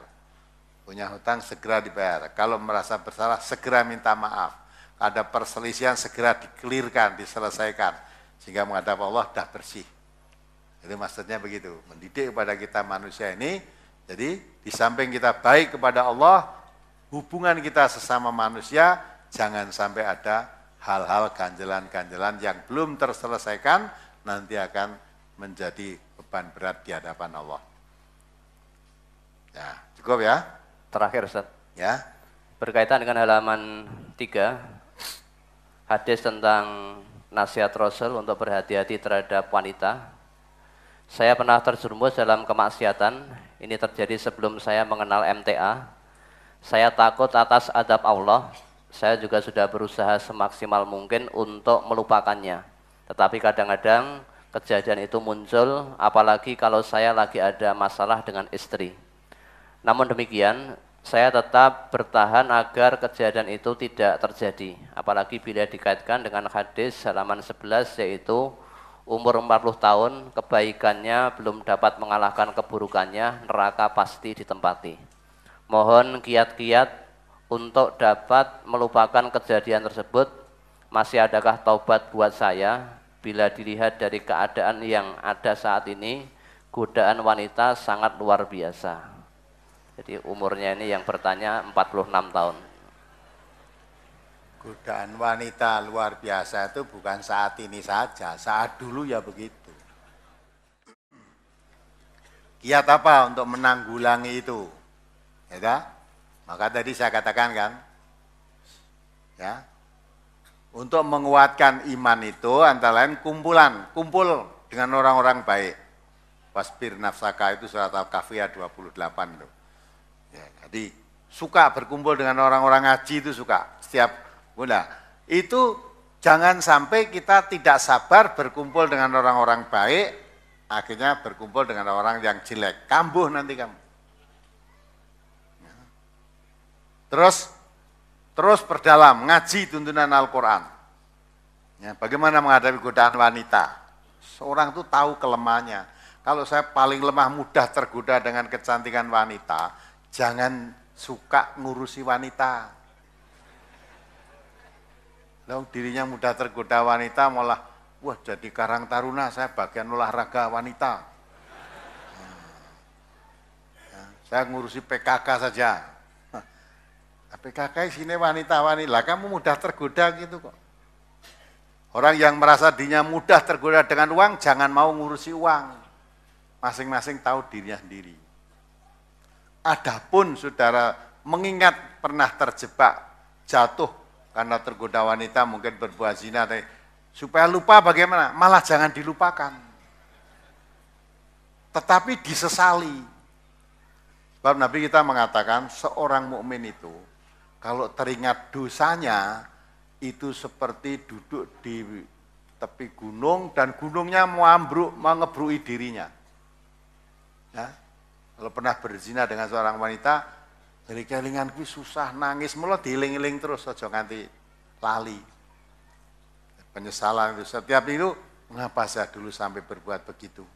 Speaker 2: Punya hutang segera dibayar. Kalau merasa bersalah segera minta maaf. Ada perselisihan segera dikelirkan, diselesaikan. Sehingga menghadap Allah dah bersih. Itu maksudnya begitu. Mendidik kepada kita manusia ini, jadi di samping kita baik kepada Allah, hubungan kita sesama manusia, jangan sampai ada hal-hal ganjelan-ganjelan yang belum terselesaikan, nanti akan menjadi beban berat di hadapan Allah. Ya, cukup ya?
Speaker 1: Terakhir Ustaz.
Speaker 2: Ya.
Speaker 1: Berkaitan dengan halaman 3, hadis tentang nasihat Rasul untuk berhati-hati terhadap wanita. Saya pernah terjerumus dalam kemaksiatan. Ini terjadi sebelum saya mengenal MTA. Saya takut atas adab Allah. Saya juga sudah berusaha semaksimal mungkin untuk melupakannya. Tetapi kadang-kadang kejadian itu muncul, apalagi kalau saya lagi ada masalah dengan istri. Namun demikian, saya tetap bertahan agar kejadian itu tidak terjadi. Apalagi bila dikaitkan dengan hadis halaman 11, yaitu umur 40 tahun, kebaikannya belum dapat mengalahkan keburukannya, neraka pasti ditempati. Mohon kiat-kiat untuk dapat melupakan kejadian tersebut. Masih adakah taubat buat saya? Bila dilihat dari keadaan yang ada saat ini, godaan wanita sangat luar biasa. Jadi umurnya ini yang bertanya 46 tahun.
Speaker 3: Godaan wanita luar biasa itu bukan saat ini saja, saat dulu ya begitu. Kiat apa untuk menanggulangi itu? Ya dah? Maka tadi saya katakan kan, ya, untuk menguatkan iman itu antara lain kumpul dengan orang-orang baik. Wasbir nafsaka itu surat Al-Kahfi 28 itu. Ya, jadi suka berkumpul dengan orang-orang ngaji itu suka. Setiap bulan. Itu jangan sampai kita tidak sabar berkumpul dengan orang-orang baik, akhirnya berkumpul dengan orang yang jelek. Kambuh nanti kamu. Ya. Terus perdalam, ngaji tuntunan Al-Quran. Ya, bagaimana menghadapi godaan wanita? Seorang itu tahu kelemahannya. Kalau saya paling lemah mudah tergoda dengan kecantikan wanita, jangan suka ngurusi wanita. Lalu dirinya mudah tergoda wanita malah, wah jadi Karang Taruna, saya bagian olahraga wanita. Ya, saya ngurusi PKK saja. PKK sini wanita-wanita, lah kamu mudah tergoda gitu kok. Orang yang merasa dirinya mudah tergoda dengan uang, jangan mau ngurusi uang. Masing-masing tahu dirinya sendiri. Adapun saudara mengingat pernah terjebak, jatuh karena tergoda wanita, mungkin berbuat zina, supaya lupa bagaimana? Malah jangan dilupakan. Tetapi disesali. Sebab Nabi kita mengatakan seorang mukmin itu kalau teringat dosanya itu seperti duduk di tepi gunung dan gunungnya mau ngebrui dirinya. Ya, kalau pernah berzina dengan seorang wanita, dari kelingan kuwi susah nangis, malah dieling-eling terus aja nganti lali. Penyesalan itu setiap itu, mengapa saya dulu sampai berbuat begitu?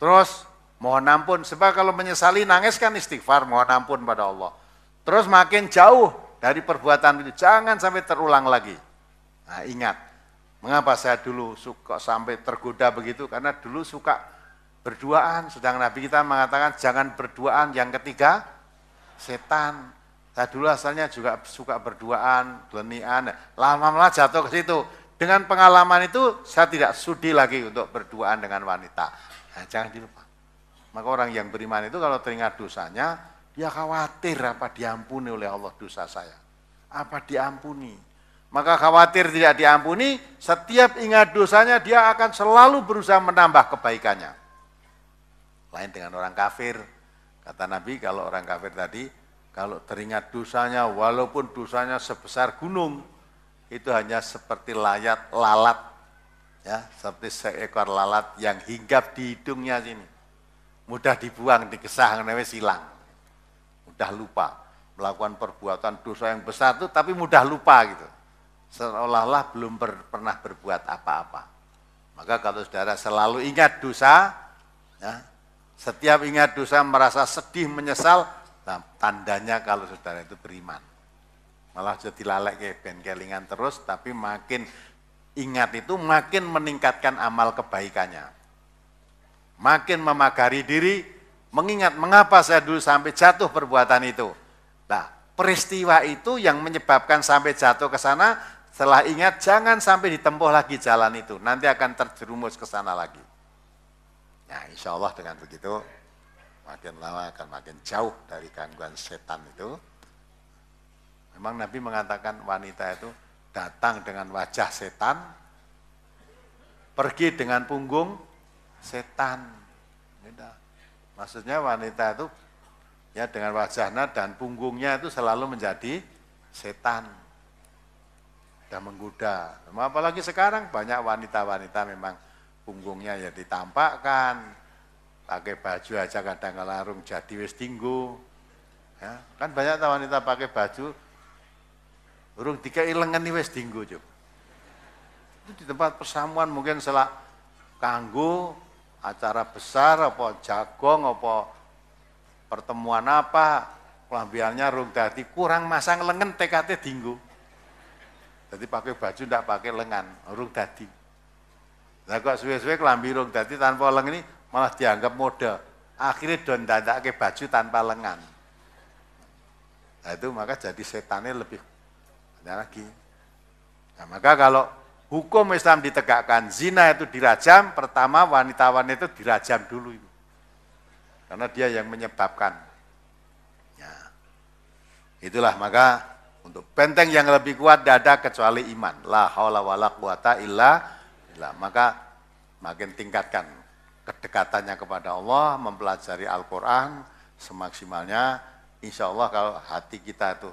Speaker 3: Terus mohon ampun, sebab kalau menyesali nangis kan istighfar, mohon ampun pada Allah. Terus makin jauh dari perbuatan itu, jangan sampai terulang lagi. Nah, ingat, mengapa saya dulu suka sampai tergoda begitu? Karena dulu suka berduaan, sedang Nabi kita mengatakan jangan berduaan, yang ketiga setan. Saya dulu asalnya juga suka berduaan, gelenian, lama-lama jatuh ke situ. Dengan pengalaman itu saya tidak sudi lagi untuk berduaan dengan wanita. Nah, jangan dilupa. Maka orang yang beriman itu kalau teringat dosanya, dia khawatir apa diampuni oleh Allah dosa saya. Apa diampuni. Maka khawatir tidak diampuni, setiap ingat dosanya dia akan selalu berusaha menambah kebaikannya. Lain dengan orang kafir. Kata Nabi kalau orang kafir tadi, kalau teringat dosanya, walaupun dosanya sebesar gunung, itu hanya seperti lalat, ya, seperti seekor lalat yang hinggap di hidungnya sini. Mudah dibuang, dikesah, hilang. Mudah lupa. Melakukan perbuatan dosa yang besar itu, tapi mudah lupa gitu. Seolah-olah belum pernah berbuat apa-apa. Maka kalau saudara selalu ingat dosa, ya, setiap ingat dosa merasa sedih, menyesal, nah, tandanya kalau saudara itu beriman. Malah jadi lalek kayak ben kelingan terus, tapi makin ingat itu makin meningkatkan amal kebaikannya. Makin memagari diri, mengingat mengapa saya dulu sampai jatuh perbuatan itu. Nah, peristiwa itu yang menyebabkan sampai jatuh ke sana, setelah ingat jangan sampai ditempuh lagi jalan itu, nanti akan terjerumus ke sana lagi. Ya, insya Allah dengan begitu makin lama akan makin jauh dari gangguan setan itu. Memang Nabi mengatakan wanita itu datang dengan wajah setan, pergi dengan punggung setan. Maksudnya wanita itu ya dengan wajahnya dan punggungnya itu selalu menjadi setan dan menggoda. Apalagi sekarang banyak wanita-wanita memang punggungnya ya ditampakkan, pakai baju aja kadang larung jadi wis tinggu. Ya, kan banyak wanita pakai baju urung dikai lengan wis tinggu coba. Itu di tempat persamuan mungkin selak kanggo acara besar apa jagong apa pertemuan apa, kelambiannya rung dadi kurang masang lengan TKT tinggu. Jadi pakai baju ndak pakai lengan, rung dadi. Lah kok suwe-suwe kelambi rung dadi tanpa lengan ini malah dianggap mode. Akhirnya don dadake baju tanpa lengan. Nah itu maka jadi setannya lebih banyak lagi. Nah maka kalau hukum Islam ditegakkan, zina itu dirajam, pertama wanita-wanita itu dirajam dulu itu. Karena dia yang menyebabkan. Ya. Itulah maka untuk benteng yang lebih kuat tidak ada kecuali iman. La haula wala quwata illa billah. Maka makin tingkatkan kedekatannya kepada Allah, mempelajari Al-Quran semaksimalnya. Insya Allah kalau hati kita itu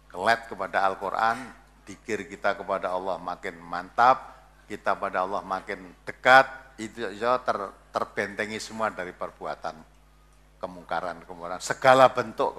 Speaker 3: kelet kepada Al-Quran, dzikir kita kepada Allah makin mantap, kita pada Allah makin dekat, itu insya Allah terbentengi semua dari perbuatan kemungkaran, segala bentuk